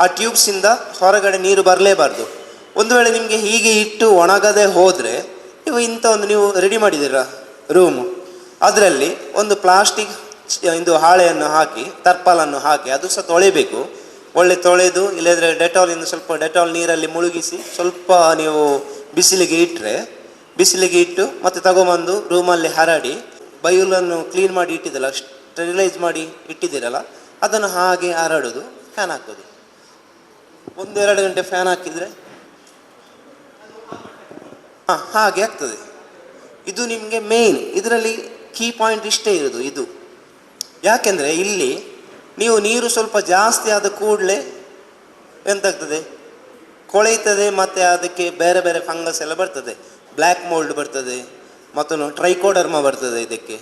ಆ ಟ್ಯೂಬ್ಸಿಂದ ಹೊರಗಡೆ ನೀರು ಬರಲೇಬಾರ್ದು. ಒಂದು ವೇಳೆ ನಿಮಗೆ ಹೀಗೆ ಇಟ್ಟು ಒಣಗದೆ ಹೋದರೆ, ನೀವು ಇಂಥ ಒಂದು ನೀವು ರೆಡಿ ಮಾಡಿದ್ದೀರ ರೂಮು, ಅದರಲ್ಲಿ ಒಂದು ಪ್ಲಾಸ್ಟಿಕ್ ಇದು ಹಾಳೆಯನ್ನು ಹಾಕಿ, ತರ್ಪಾಲನ್ನು ಹಾಕಿ, ಅದು ಸಹ ತೊಳೆಯಬೇಕು. ಒಳ್ಳೆ ತೊಳೆದು, ಇಲ್ಲದ್ರೆ ಡೆಟಾಲಿಂದ ಸ್ವಲ್ಪ ಡೆಟಾಲ್ ನೀರಲ್ಲಿ ಮುಳುಗಿಸಿ ಸ್ವಲ್ಪ ನೀವು ಬಿಸಿಲಿಗೆ ಇಟ್ಟು ಮತ್ತೆ ತಗೊಂಬಂದು ರೂಮಲ್ಲಿ ಹರಡಿ, ಬೈಲನ್ನು ಕ್ಲೀನ್ ಮಾಡಿ ಇಟ್ಟಿದ್ದಲ್ಲ, ಸ್ಟೆರಿಲೈಸ್ ಮಾಡಿ ಇಟ್ಟಿದ್ದೀರಲ್ಲ, ಅದನ್ನು ಹಾಗೆ ಹರಡೋದು, ಫ್ಯಾನ್ ಹಾಕೋದು. 1-2 ಗಂಟೆ ಫ್ಯಾನ್ ಹಾಕಿದರೆ ಹಾಗೆ ಆಗ್ತದೆ. ಇದು ನಿಮಗೆ ಮೇಯ್ನ್. ಇದರಲ್ಲಿ ಕೀ ಪಾಯಿಂಟ್ ಇಷ್ಟೇ ಇರೋದು ಇದು. ಯಾಕೆಂದರೆ ಇಲ್ಲಿ ನೀವು ನೀರು ಸ್ವಲ್ಪ ಜಾಸ್ತಿ ಆದ ಕೂಡಲೇ ಎಂತಾಗ್ತದೆ, ಕೊಳೆಯುತ್ತದೆ. ಮತ್ತು ಅದಕ್ಕೆ ಬೇರೆ ಬೇರೆ ಫಂಗಸ್ ಎಲ್ಲ ಬರ್ತದೆ, ಬ್ಲ್ಯಾಕ್ ಮೋಲ್ಡ್ ಬರ್ತದೆ, ಮತ್ತು ಟ್ರೈಕೋಡರ್ಮ ಬರ್ತದೆ ಇದಕ್ಕೆ.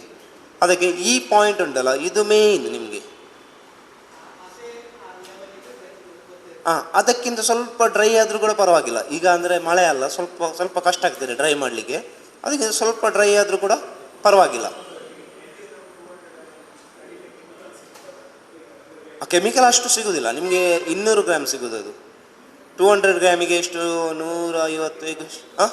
ಅದಕ್ಕೆ ಈ ಪಾಯಿಂಟ್ ಉಂಟಲ್ಲ, ಇದು ಮೇಯ್ನ್ ನಿಮಗೆ. ಅದಕ್ಕಿಂತ ಸ್ವಲ್ಪ ಡ್ರೈ ಆದರೂ ಕೂಡ ಪರವಾಗಿಲ್ಲ. ಈಗ ಅಂದರೆ ಮಳೆ ಅಲ್ಲ, ಸ್ವಲ್ಪ ಕಷ್ಟ ಆಗ್ತದೆ ಡ್ರೈ ಮಾಡಲಿಕ್ಕೆ. ಅದಕ್ಕೆ ಸ್ವಲ್ಪ ಡ್ರೈ ಆದರೂ ಕೂಡ ಪರವಾಗಿಲ್ಲ. ಕೆಮಿಕಲ್ ಅಷ್ಟು ಸಿಗೋದಿಲ್ಲ ನಿಮಗೆ. 200 ಗ್ರಾಮ್ ಸಿಗೋದು. ಅದು 200 ಗ್ರಾಮಿಗೆ ಎಷ್ಟು, 150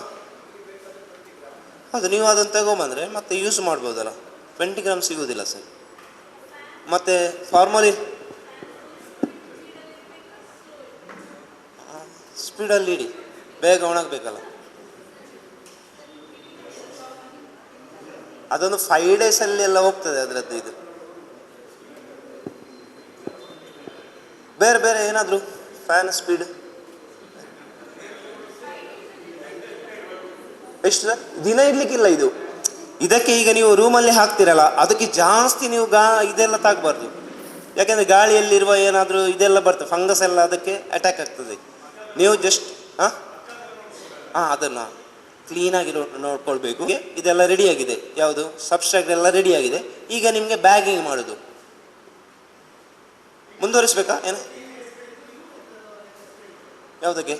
ಹೌದು. ನೀವು ಅದನ್ನು ತಗೊಂಬಂದರೆ ಮತ್ತೆ ಯೂಸ್ ಮಾಡ್ಬೋದಲ್ಲ. 20 ಗ್ರಾಮ್ ಸಿಗೋದಿಲ್ಲ ಸರ್. ಮತ್ತು ಫಾರ್ಮಲಿನ್ ಸ್ಪೀಡಲ್ಲಿ ಇಡಿ, ಬೇಗ ಒಣಗಬೇಕಲ್ಲ. ಅದೊಂದು 5 ಡೇಸಲ್ಲಿ ಎಲ್ಲ ಹೋಗ್ತದೆ ಅದರದ್ದು. ಇದು ಬೇರೆ ಬೇರೆ ಏನಾದರೂ ಫ್ಯಾನ್ ಸ್ಪೀಡ್ ಎಷ್ಟು ದಿನ ಇಡ್ಲಿಕ್ಕಿಲ್ಲ ಇದು. ಇದಕ್ಕೆ ಈಗ ನೀವು ರೂಮಲ್ಲಿ ಹಾಕ್ತಿರಲ್ಲ, ಅದಕ್ಕೆ ಜಾಸ್ತಿ ನೀವು ಇದೆಲ್ಲ ತಾಗಬಾರ್ದು. ಯಾಕೆಂದರೆ ಗಾಳಿಯಲ್ಲಿರುವ ಏನಾದರೂ ಇದೆಲ್ಲ ಬರ್ತದೆ, ಫಂಗಸ್ ಎಲ್ಲ ಅದಕ್ಕೆ ಅಟ್ಯಾಕ್ ಆಗ್ತದೆ. ನೀವು ಜಸ್ಟ್ ಅದನ್ನು ಕ್ಲೀನಾಗಿ ನೋಡ್ಕೊಳ್ಬೇಕು. ಇದೆಲ್ಲ ರೆಡಿಯಾಗಿದೆ, ಯಾವುದು ಸಬ್ಸ್ಟ್ರಾಕ್ಟ್ ಎಲ್ಲ ರೆಡಿಯಾಗಿದೆ. ಈಗ ನಿಮಗೆ ಬ್ಯಾಗಿಂಗ್ ಮಾಡೋದು. ಮುಂದುವರಿಸ್ಬೇಕಾ ಏನು, ಯಾವುದಕ್ಕೆ?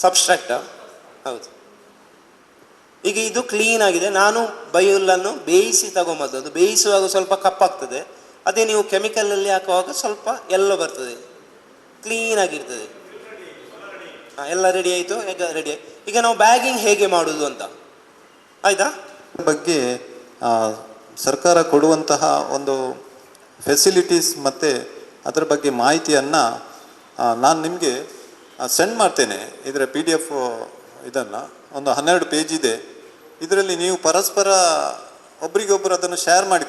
ಸಬ್ಸ್ಟ್ರಾಕ್ಟಾ? ಹೌದು. ಈಗ ಇದು ಕ್ಲೀನ್ ಆಗಿದೆ. ನಾನು ಬೈಹುಲ್ಲನ್ನು ಬೇಯಿಸಿ ತಗೊಂಬದ್ದು. ಅದು ಬೇಯಿಸುವಾಗ ಸ್ವಲ್ಪ ಕಪ್ಪಾಗ್ತದೆ. ಅದೇ ನೀವು ಕೆಮಿಕಲಲ್ಲಿ ಹಾಕುವಾಗ ಸ್ವಲ್ಪ ಎಲ್ಲೋ ಬರ್ತದೆ, ಕ್ಲೀನಾಗಿರ್ತದೆ. ಎಲ್ಲ ರೆಡಿ ಆಯಿತು. ಈಗ ರೆಡಿ. ಈಗ ನಾವು ಬ್ಯಾಗಿಂಗ್ ಹೇಗೆ ಮಾಡೋದು ಅಂತ ಆಯಿತಾ? ಬಗ್ಗೆ ಸರ್ಕಾರ ಕೊಡುವಂತಹ ಒಂದು ಫೆಸಿಲಿಟೀಸ್ ಮತ್ತು ಅದರ ಬಗ್ಗೆ ಮಾಹಿತಿಯನ್ನು ನಾನು ನಿಮಗೆ ಸೆಂಡ್ ಮಾಡ್ತೇನೆ. ಇದರ PDF ಇದನ್ನು ಒಂದು 12 ಪೇಜ್ ಇದೆ. ಇದರಲ್ಲಿ ನೀವು ಪರಸ್ಪರ ಒಬ್ರಿಗೊಬ್ಬರು ಅದನ್ನು ಶೇರ್ ಮಾಡಿ.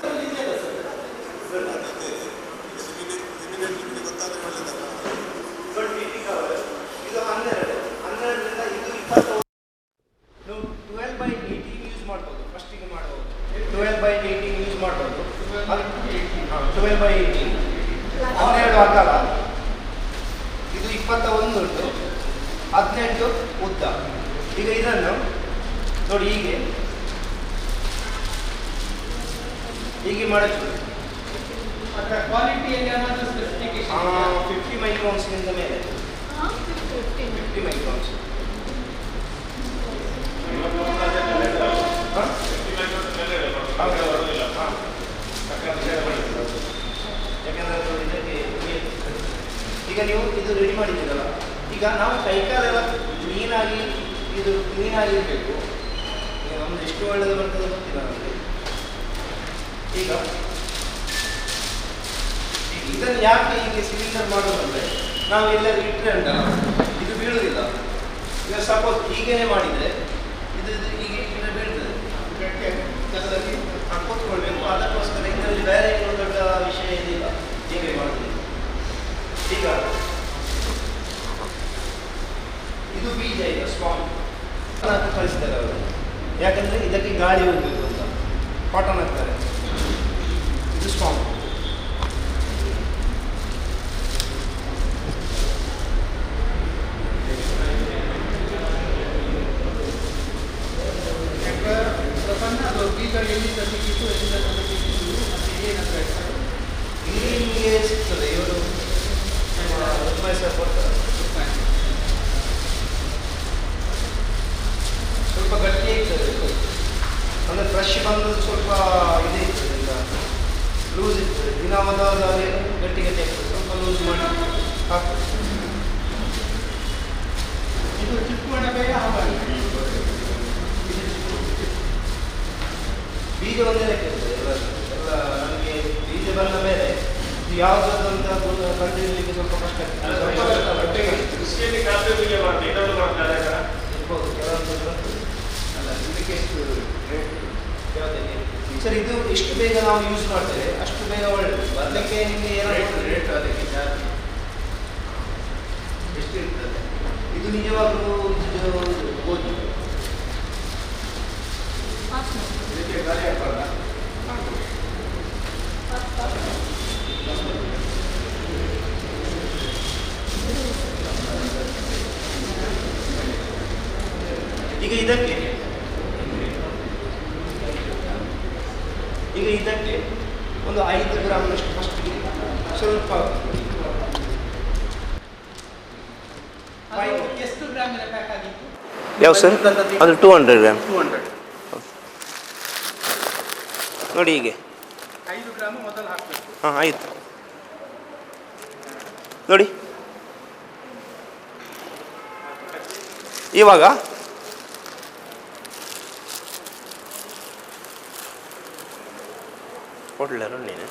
ಇದು 21 ಉಂಟು, 18 ಉದ್ದ. ಈಗ ಇದನ್ನು ನೋಡಿ ಹೀಗೆ ಮಾಡಬಹುದು. ಕ್ವಾಲಿಟಿಯಲ್ಲಿ 50 ಮೈಕ್ರಾನ್ಸ್ನಿಂದ ಮೇಲೆ 50 ಮೈಕ್ರಾನ್ಸ್. ಈಗ ನೀವು ಇದು ರೆಡಿ ಮಾಡಿದ್ದೀರಲ್ಲ, ಈಗ ನಾವು ಕೈಕಾಲೆಲ್ಲ ಕ್ಲೀನಾಗಿ ಇರಬೇಕು. ಈಗ ನಮ್ದು ಎಷ್ಟು ಒಳ್ಳೆಯದು ಬರ್ತದೆ ಗೊತ್ತಿಲ್ಲ ನಮಗೆ. ಈಗ ಇದನ್ನು ಯಾಕೆ ಹೀಗೆ ಸಿಲಿಂಡರ್ ಮಾಡೋದಂದರೆ, ನಾವು ಎಲ್ಲರೂ ಇಟ್ಟರೆ ಉಂಟಲ್ಲ ಇದು ಬೀಳುವುದಿಲ್ಲ. ಈಗ ಸಪೋಸ್ ಹೀಗೇನೆ ಮಾಡಿದರೆ ಇದು ಹೀಗೆ ಬೀಳ್ತದೆ, ಕೆಲಸದಲ್ಲಿ ಕೂತ್ಕೊಳ್ಬೇಕು. ಅದಕ್ಕೋಸ್ಕರ ಇದರಲ್ಲಿ ಬೇರೆ ಏನು ದೊಡ್ಡ ವಿಷಯ ಏನಿಲ್ಲ, ಹೀಗೆ ಮಾಡೋದು. ಈಗ ಇದು ಬೀಜ, ಈಗ ಸ್ಪಾಂಜ್ ಕಳಿಸ್ತಾರೆ ಅವರು, ಯಾಕಂದರೆ ಇದಕ್ಕೆ ಗಾಳಿ ಹೋಗಬೇಕು ಅಂತ ಕಾಟನ್ ಹಾಕ್ತಾರೆ. ಇದು ಸ್ಪಾಂಜ್. ಇಲ್ಲಿಗೆ ಸಿಗ್ತದೆ, ಇವರು ಕೊಡ್ತಾರೆ. ಸ್ವಲ್ಪ ಗಟ್ಟಿ ಇರ್ತದೆ, ಅಂದರೆ ಫ್ರೆಶ್ ಬಂದದ್ದು ಸ್ವಲ್ಪ ಇದೇ ಇರ್ತದೆ, ಈಗ ಲೂಸ್ ಇರ್ತದೆ. ದಿನ ಒಂದಾದರೆ ಗಟ್ಟಿ ಆಗ್ತದೆ, ಸ್ವಲ್ಪ ಲೂಸ್ ಮಾಡಿ ಹಾಕ್ತದೆ. ಇದು ಚಿಕ್ಕುವಣ ಬೇಗ ಬೀಜ ಒಂದೇ ಇರ್ತದೆ. ಎಲ್ಲ ನಮಗೆ ಬೀಜ ಬಂದ ಮೇಲೆ ಇದು ಯಾವುದಂತ ಕಂಡುಹಿಡಿಯಲಿಕ್ಕೆ ಸ್ವಲ್ಪ ಕಷ್ಟ ಆಗ್ತದೆ. ಇರ್ಬೋದು ಕೆಲವೊಂದು ಅಲ್ಲ, ಇದಕ್ಕೆ ಎಷ್ಟು ರೇಟ್ ಸರ್? ಇದು ಎಷ್ಟು ಬೇಗ ನಾವು ಯೂಸ್ ಮಾಡ್ತೇವೆ ಅಷ್ಟು ಬೇಗ ಒಳ್ಳೆಯದು. ಅದಕ್ಕೆ ನಿಮಗೆ ಏನಾದರೂ ರೇಟ್ ಅದಕ್ಕೆ ಜಾಸ್ತಿ ಎಷ್ಟು ಇರ್ತದೆ? ಇದು ನಿಜವಾಗ್ಲೂ ಗೋಧಿ ಇದಕ್ಕೆ ಗಾಳಿ ಹಾಕಲ್ಲ. ಈಗ ಇದಕ್ಕೆ ಒಂದು 5 ಗ್ರಾಮ್ನಷ್ಟು ಫಸ್ಟಿಗೆ ಸ್ವಲ್ಪ. ಎಷ್ಟು ಗ್ರಾಮಿನ ಪ್ಯಾಕ್ ಆಗಿತ್ತು? ಯಾವ ಸರ್? ಅದು 200 ಗ್ರಾಮ್. 200 ನೋಡಿ, ಹೀಗೆ 5 ಗ್ರಾಮ್ ಮೊದಲು ಹಾಕಬೇಕು. ಹಾಂ, ಆಯಿತು. ನೋಡಿ ಇವಾಗ ಕೊಡ್ಲಾರ ನೀನು.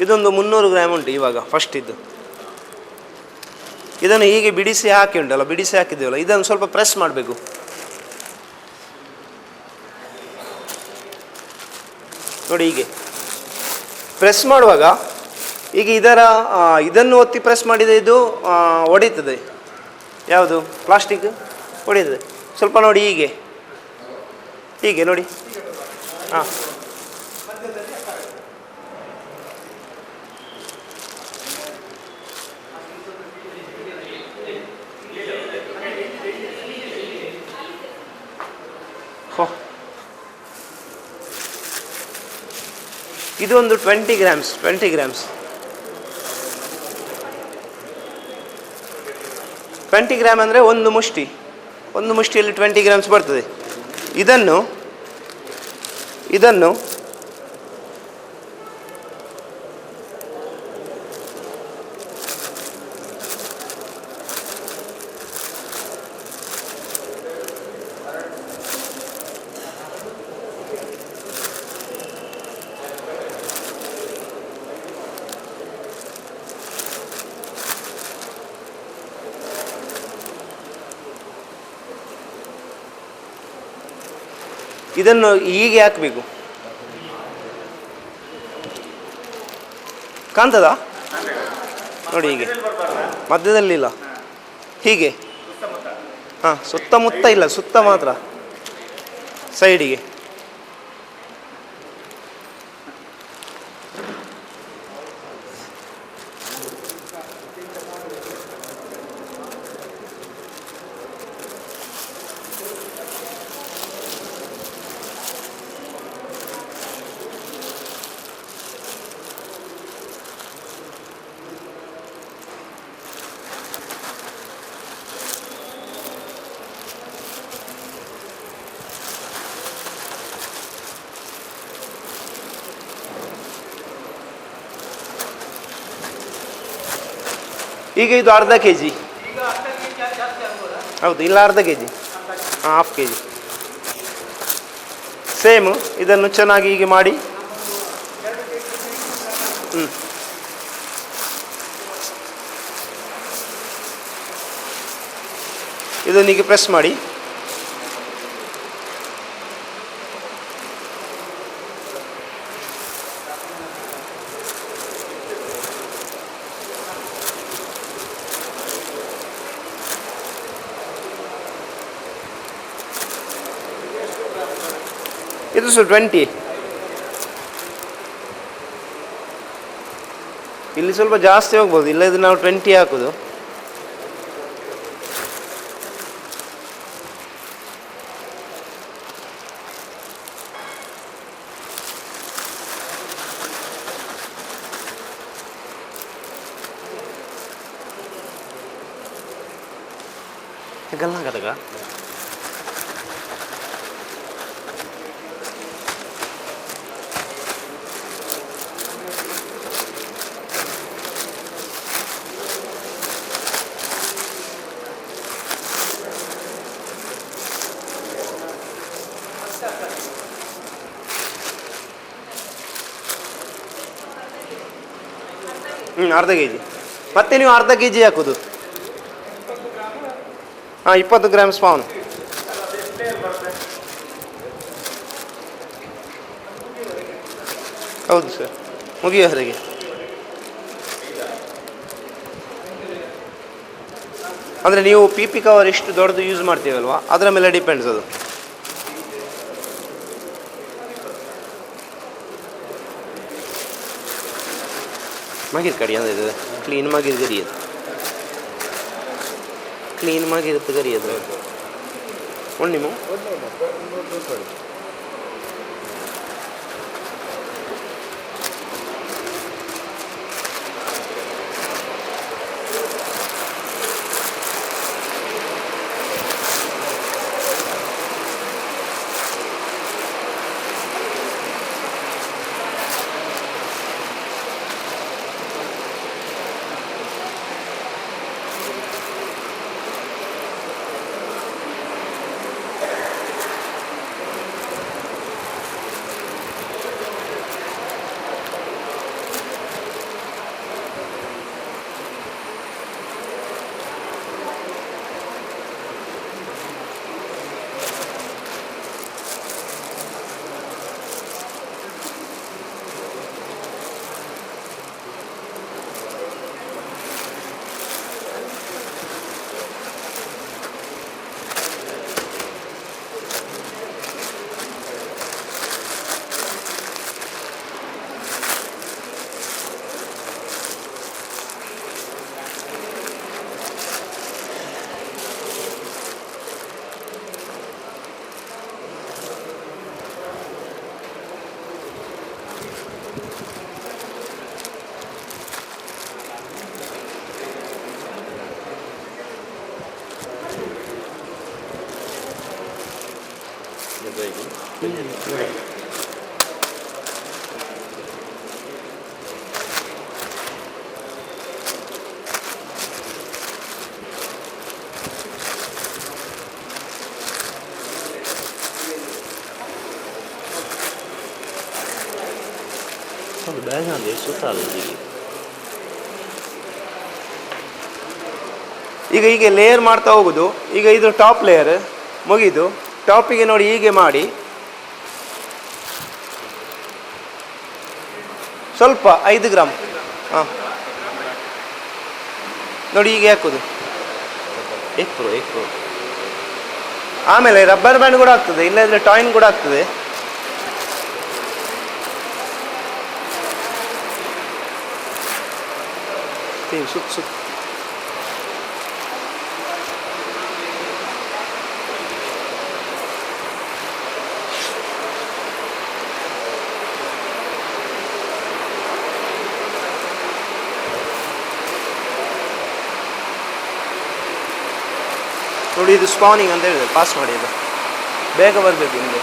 ಇದೊಂದು 300 ಗ್ರಾಮ್ ಉಂಟು ಇವಾಗ ಫಸ್ಟ್ ಇದ್ದು. ಇದನ್ನು ಹೀಗೆ ಬಿಡಿಸಿ ಹಾಕಿ ಉಂಟಲ್ಲ, ಬಿಡಿಸಿ ಹಾಕಿದ್ದೀವಲ್ಲ, ಇದನ್ನು ಸ್ವಲ್ಪ ಪ್ರೆಸ್ ಮಾಡಬೇಕು. ನೋಡಿ, ಹೀಗೆ ಪ್ರೆಸ್ ಮಾಡುವಾಗ ಈಗ ಇದನ್ನು ಒತ್ತಿ ಪ್ರೆಸ್ ಮಾಡಿದರೆ ಇದು ಒಡೀತದೆ. ಯಾವುದು ಪ್ಲಾಸ್ಟಿಕ್ ಒಡೀತದೆ ಸ್ವಲ್ಪ. ನೋಡಿ ಹೀಗೆ ನೋಡಿ. ಹಾಂ, ಇದು ಒಂದು 20 ಗ್ರಾಮ್ಸ್ 20 ಗ್ರಾಮ್ ಅಂದರೆ ಒಂದು ಮುಷ್ಟಿ. ಒಂದು ಮುಷ್ಟಿಯಲ್ಲಿ 20 ಗ್ರಾಮ್ಸ್ ಬರ್ತದೆ. ಇದನ್ನು ಹೀಗೆ ಹಾಕಬೇಕು. ಕಾಣ್ತದಾ ನೋಡಿ, ಹೀಗೆ ಮಧ್ಯದಲ್ಲಿಲ್ಲ, ಹೀಗೆ. ಹಾಂ, ಸುತ್ತಮುತ್ತ ಇಲ್ಲ, ಸುತ್ತ ಮಾತ್ರ, ಸೈಡಿಗೆ. ಈಗ ಇದು ಅರ್ಧ ಕೆ ಜಿ. ಹೌದು, ಇಲ್ಲ ಅರ್ಧ K G, half K G. Same ಇದನ್ನು ಚೆನ್ನಾಗಿ ಹೀಗೆ ಮಾಡಿ, ಇದನ್ನು ಹೀಗೆ ಪ್ರೆಸ್ ಮಾಡಿ. ಇದು 20. ಇಲ್ಲಿ ಸ್ವಲ್ಪ ಜಾಸ್ತಿ ಹೋಗ್ಬೋದು, ಇಲ್ಲ ಇದು ನಾವು 20 ಹಾಕೋದು. ಗಲ್ಲ ಕದಗ ಅರ್ಧ ಕೆ ಜಿ. ಮತ್ತೆ ನೀವು ಅರ್ಧ ಕೆ ಜಿ ಹಾಕೋದು. ಹಾಂ, 20 ಗ್ರಾಮ್ಸ್ ಪಾನ್. ಹೌದು ಸರ್, ಮುಗಿಯೋವರೆಗೆ. ಅಂದರೆ ನೀವು PP ಕವರ್ ಎಷ್ಟು ದೊಡ್ಡದು ಯೂಸ್ ಮಾಡ್ತೀವಲ್ವಾ, ಅದರ ಮೇಲೆ ಡಿಪೆಂಡ್ಸ್ ಅದು. ಮಗಿರ್ ಕಡಿ ಅಂದರೆ ಇದು ಕ್ಲೀನ್ ಮಗಿರ್ ಗರಿಯದು, ಕ್ಲೀನ್ ಮಗಿರುತ್ತೆ ಗರಿಯದು. ಒಣ್ಣಿಮು ಈಗ ಹೀಗೆ ಲೇಯರ್ ಮಾಡ್ತಾ ಹೋಗೋದು. ಈಗ ಇದು ಟಾಪ್ ಲೇಯರ್ ಮುಗಿದು ಟಾಪಿಗೆ ನೋಡಿ ಹೀಗೆ ಮಾಡಿ ಸ್ವಲ್ಪ 5 ಗ್ರಾಮ್ ಹಾಂ ನೋಡಿ ಹೀಗೆ ಹಾಕೋದು. ಆಮೇಲೆ ರಬ್ಬರ್ ಬ್ಯಾಂಡ್ ಕೂಡ ಆಗ್ತದೆ, ಇಲ್ಲದ್ರೆ ಟಾಯಿನ್ ಕೂಡ ಆಗ್ತದೆ. ಸುತ್ತ ನೋಡಿ, ಇದು ಸ್ಪಾನಿಂಗ್ ಅಂತ ಹೇಳಿದೆ. ಪಾಸ್ ಮಾಡಿ, ಇದು ಬೇಗ ಬರಬೇಕು ನಿಮಗೆ.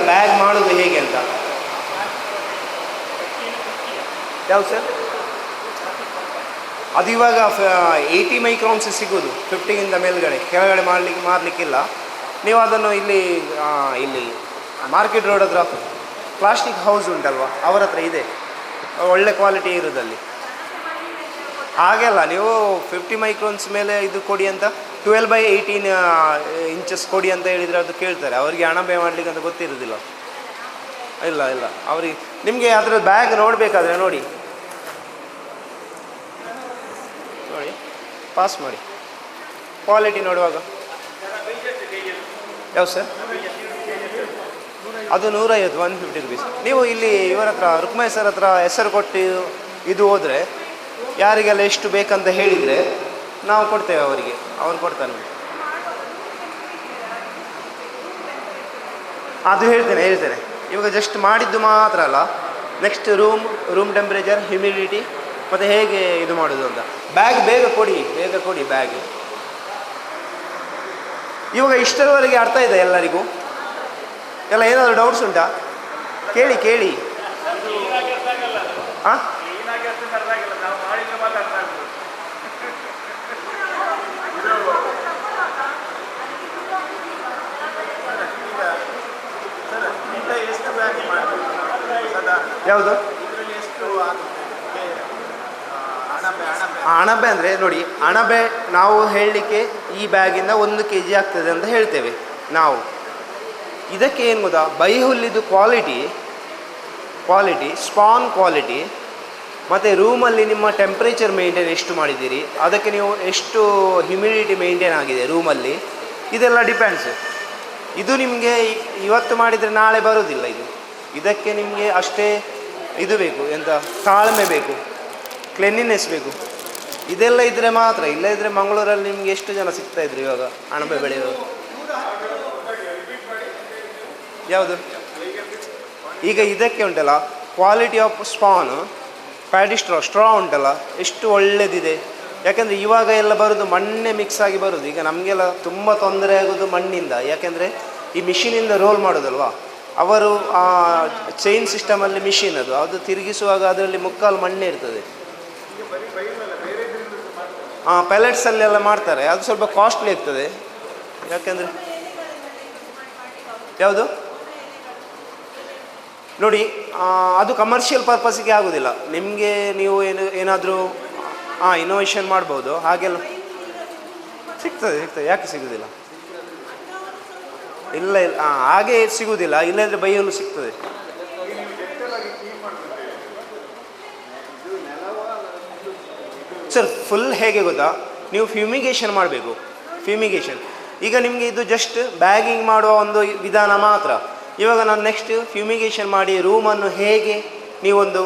ಬ್ಯಾಗ್ ಮಾಡೋದು ಹೇಗೆ ಅಂತ. ಯಾವ ಸರ್? ಅದು ಇವಾಗ 80 ಮೈಕ್ರಾನ್ಸ್ ಸಿಗೋದು, 50ಗಿಂತ ಮೇಲ್ಗಡೆ. ಕೆಳಗಡೆ ಮಾರಲಿಕ್ಕಿಲ್ಲ. ನೀವು ಅದನ್ನು ಇಲ್ಲಿ ಮಾರ್ಕೆಟ್ ರೋಡ್ ಹತ್ರ ಪ್ಲಾಸ್ಟಿಕ್ ಹೌಸ್ ಉಂಟಲ್ವ, ಅವರ ಹತ್ರ ಇದೆ, ಒಳ್ಳೆ ಕ್ವಾಲಿಟಿ ಇರೋದಲ್ಲಿ. ಹಾಗೆಲ್ಲ ನೀವು 50 ಮೈಕ್ರಾನ್ಸ್ ಮೇಲೆ ಇದು ಕೊಡಿ ಅಂತ 12/18 ಇಂಚಸ್ ಕೊಡಿ ಅಂತ ಹೇಳಿದರೆ ಅದು ಕೇಳ್ತಾರೆ. ಅವರಿಗೆ ಅಣಬೆ ಮಾಡಲಿಕ್ಕೆ ಅಂತ ಗೊತ್ತಿರೋದಿಲ್ಲ. ಇಲ್ಲ ಅವ್ರಿಗೆ ನಿಮಗೆ ಅದರ ಬ್ಯಾಗ್ ನೋಡಬೇಕಾದ್ರೆ ನೋಡಿ ಪಾಸ್ ಮಾಡಿ ಕ್ವಾಲಿಟಿ ನೋಡುವಾಗ. ಯಾವ ಸರ್? ಅದು 150, 150 ರುಪೀಸ್. ನೀವು ಇಲ್ಲಿ ಇವರ ಹತ್ರ ರುಕ್ಮಯ್ಯ ಸರ್ ಹತ್ರ ಹೆಸರು ಕೊಟ್ಟು ಇದು ಹೋದರೆ ಯಾರಿಗೆಲ್ಲ ಎಷ್ಟು ಬೇಕಂತ ಹೇಳಿದರೆ ನಾವು ಕೊಡ್ತೇವೆ ಅವರಿಗೆ, ಅವ್ರು ಕೊಡ್ತಾನೆ. ಅದು ಹೇಳ್ತೇನೆ. ಇವಾಗ ಜಸ್ಟ್ ಮಾಡಿದ್ದು ಮಾತ್ರ ಅಲ್ಲ, ನೆಕ್ಸ್ಟ್ ರೂಮ್ ಟೆಂಪ್ರೇಚರ್, ಹ್ಯುಮಿಡಿಟಿ ಮತ್ತು ಹೇಗೆ ಇದು ಮಾಡೋದು ಅಂತ. ಬ್ಯಾಗ್ ಬೇಗ ಕೊಡಿ ಬ್ಯಾಗ್. ಇವಾಗ ಇಷ್ಟರವರೆಗೆ ಅರ್ಥ ಇದೆ ಎಲ್ಲರಿಗೂ? ಎಲ್ಲ ಏನಾದರೂ ಡೌಟ್ಸ್ ಉಂಟಾ? ಕೇಳಿ. ಹಾಂ, ಯಾವುದು? ಅಣಬೆ ಅಂದರೆ ನೋಡಿ, ಅಣಬೆ ನಾವು ಹೇಳಲಿಕ್ಕೆ ಈ ಬ್ಯಾಗಿಂದ 1 kg ಆಗ್ತದೆ ಅಂತ ಹೇಳ್ತೇವೆ ನಾವು. ಇದಕ್ಕೆ ಏನು ಗೊತ್ತಾ, ಬೈಹುಲ್ಲಿದು ಕ್ವಾಲಿಟಿ, ಸ್ಪಾನ್ ಕ್ವಾಲಿಟಿ, ಮತ್ತು ರೂಮಲ್ಲಿ ನಿಮ್ಮ ಟೆಂಪ್ರೇಚರ್ ಮೇಂಟೈನ್ ಎಷ್ಟು ಮಾಡಿದ್ದೀರಿ, ಅದಕ್ಕೆ ನೀವು ಎಷ್ಟು ಹ್ಯುಮಿಡಿಟಿ ಮೇಂಟೈನ್ ಆಗಿದೆ ರೂಮಲ್ಲಿ, ಇದೆಲ್ಲ ಡಿಪೆಂಡ್ಸ್. ಇದು ನಿಮಗೆ ಇವತ್ತು ಮಾಡಿದರೆ ನಾಳೆ ಬರೋದಿಲ್ಲ. ಇದಕ್ಕೆ ನಿಮಗೆ ಅಷ್ಟೇ ಇದು ಬೇಕು, ಎಂತ ತಾಳ್ಮೆ ಬೇಕು, ಕ್ಲೆನ್ಲಿನೆಸ್ ಬೇಕು. ಇದೆಲ್ಲ ಇದ್ದರೆ ಮಾತ್ರ. ಇಲ್ಲ ಇದ್ದರೆ ಮಂಗಳೂರಲ್ಲಿ ನಿಮಗೆ ಎಷ್ಟು ಜನ ಸಿಗ್ತಾಯಿದ್ರು ಇವಾಗ ಅಣಬೆ ಬೆಳೆಯೋರು? ಯಾವುದು? ಈಗ ಇದಕ್ಕೆ ಉಂಟಲ್ಲ quality of spawn, paddy straw ಉಂಟಲ್ಲ, ಎಷ್ಟು ಒಳ್ಳೆದಿದೆ. ಯಾಕೆಂದರೆ ಇವಾಗ ಎಲ್ಲ ಬರೋದು ಮಣ್ಣೆ ಮಿಕ್ಸ್ ಆಗಿ ಬರೋದು. ಈಗ ನಮಗೆಲ್ಲ ತುಂಬ ತೊಂದರೆ ಆಗೋದು ಮಣ್ಣಿಂದ. ಯಾಕೆಂದರೆ ಈ ಮಿಷಿನಿಂದ ರೋಲ್ ಮಾಡೋದಲ್ವಾ, ಅವರು ಆ ಚೈನ್ ಸಿಸ್ಟಮಲ್ಲಿ ಮಿಷಿನ್ ಅದು ತಿರುಗಿಸುವಾಗ ಅದರಲ್ಲಿ ಮುಕ್ಕಾಲು ಮಣ್ಣೆ ಇರ್ತದೆ. ಪ್ಯಾಲೆಟ್ಸಲ್ಲೆಲ್ಲ ಮಾಡ್ತಾರೆ, ಅದು ಸ್ವಲ್ಪ ಕಾಸ್ಟ್ಲಿ ಆಗ್ತದೆ. ಯಾಕೆಂದರೆ ಯಾವುದು ನೋಡಿ, ಅದು ಕಮರ್ಷಿಯಲ್ ಪರ್ಪಸ್ಸಿಗೆ ಆಗೋದಿಲ್ಲ. ನಿಮಗೆ ನೀವು ಏನಾದರೂ ಇನೋವೇಷನ್ ಮಾಡ್ಬೋದು, ಹಾಗೆಲ್ಲ ಸಿಗ್ತದೆ. ಯಾಕೆ ಸಿಗೋದಿಲ್ಲ? ಇಲ್ಲ ಹಾಗೆ ಸಿಗುವುದಿಲ್ಲ. ಇಲ್ಲಂದರೆ ಬೈಯಲು ಸಿಗ್ತದೆ. ಸರ್ ಫುಲ್ ಹೇಗೆ ಗೊತ್ತಾ, ನೀವು ಫ್ಯೂಮಿಗೇಷನ್ ಮಾಡಬೇಕು. ಈಗ ನಿಮಗೆ ಇದು ಜಸ್ಟ್ ಬ್ಯಾಗಿಂಗ್ ಮಾಡುವ ಒಂದು ವಿಧಾನ ಮಾತ್ರ. ಇವಾಗ ನಾನು ನೆಕ್ಸ್ಟ್ ಫ್ಯೂಮಿಗೇಷನ್ ಮಾಡಿ ರೂಮನ್ನು ಹೇಗೆ ನೀವೊಂದು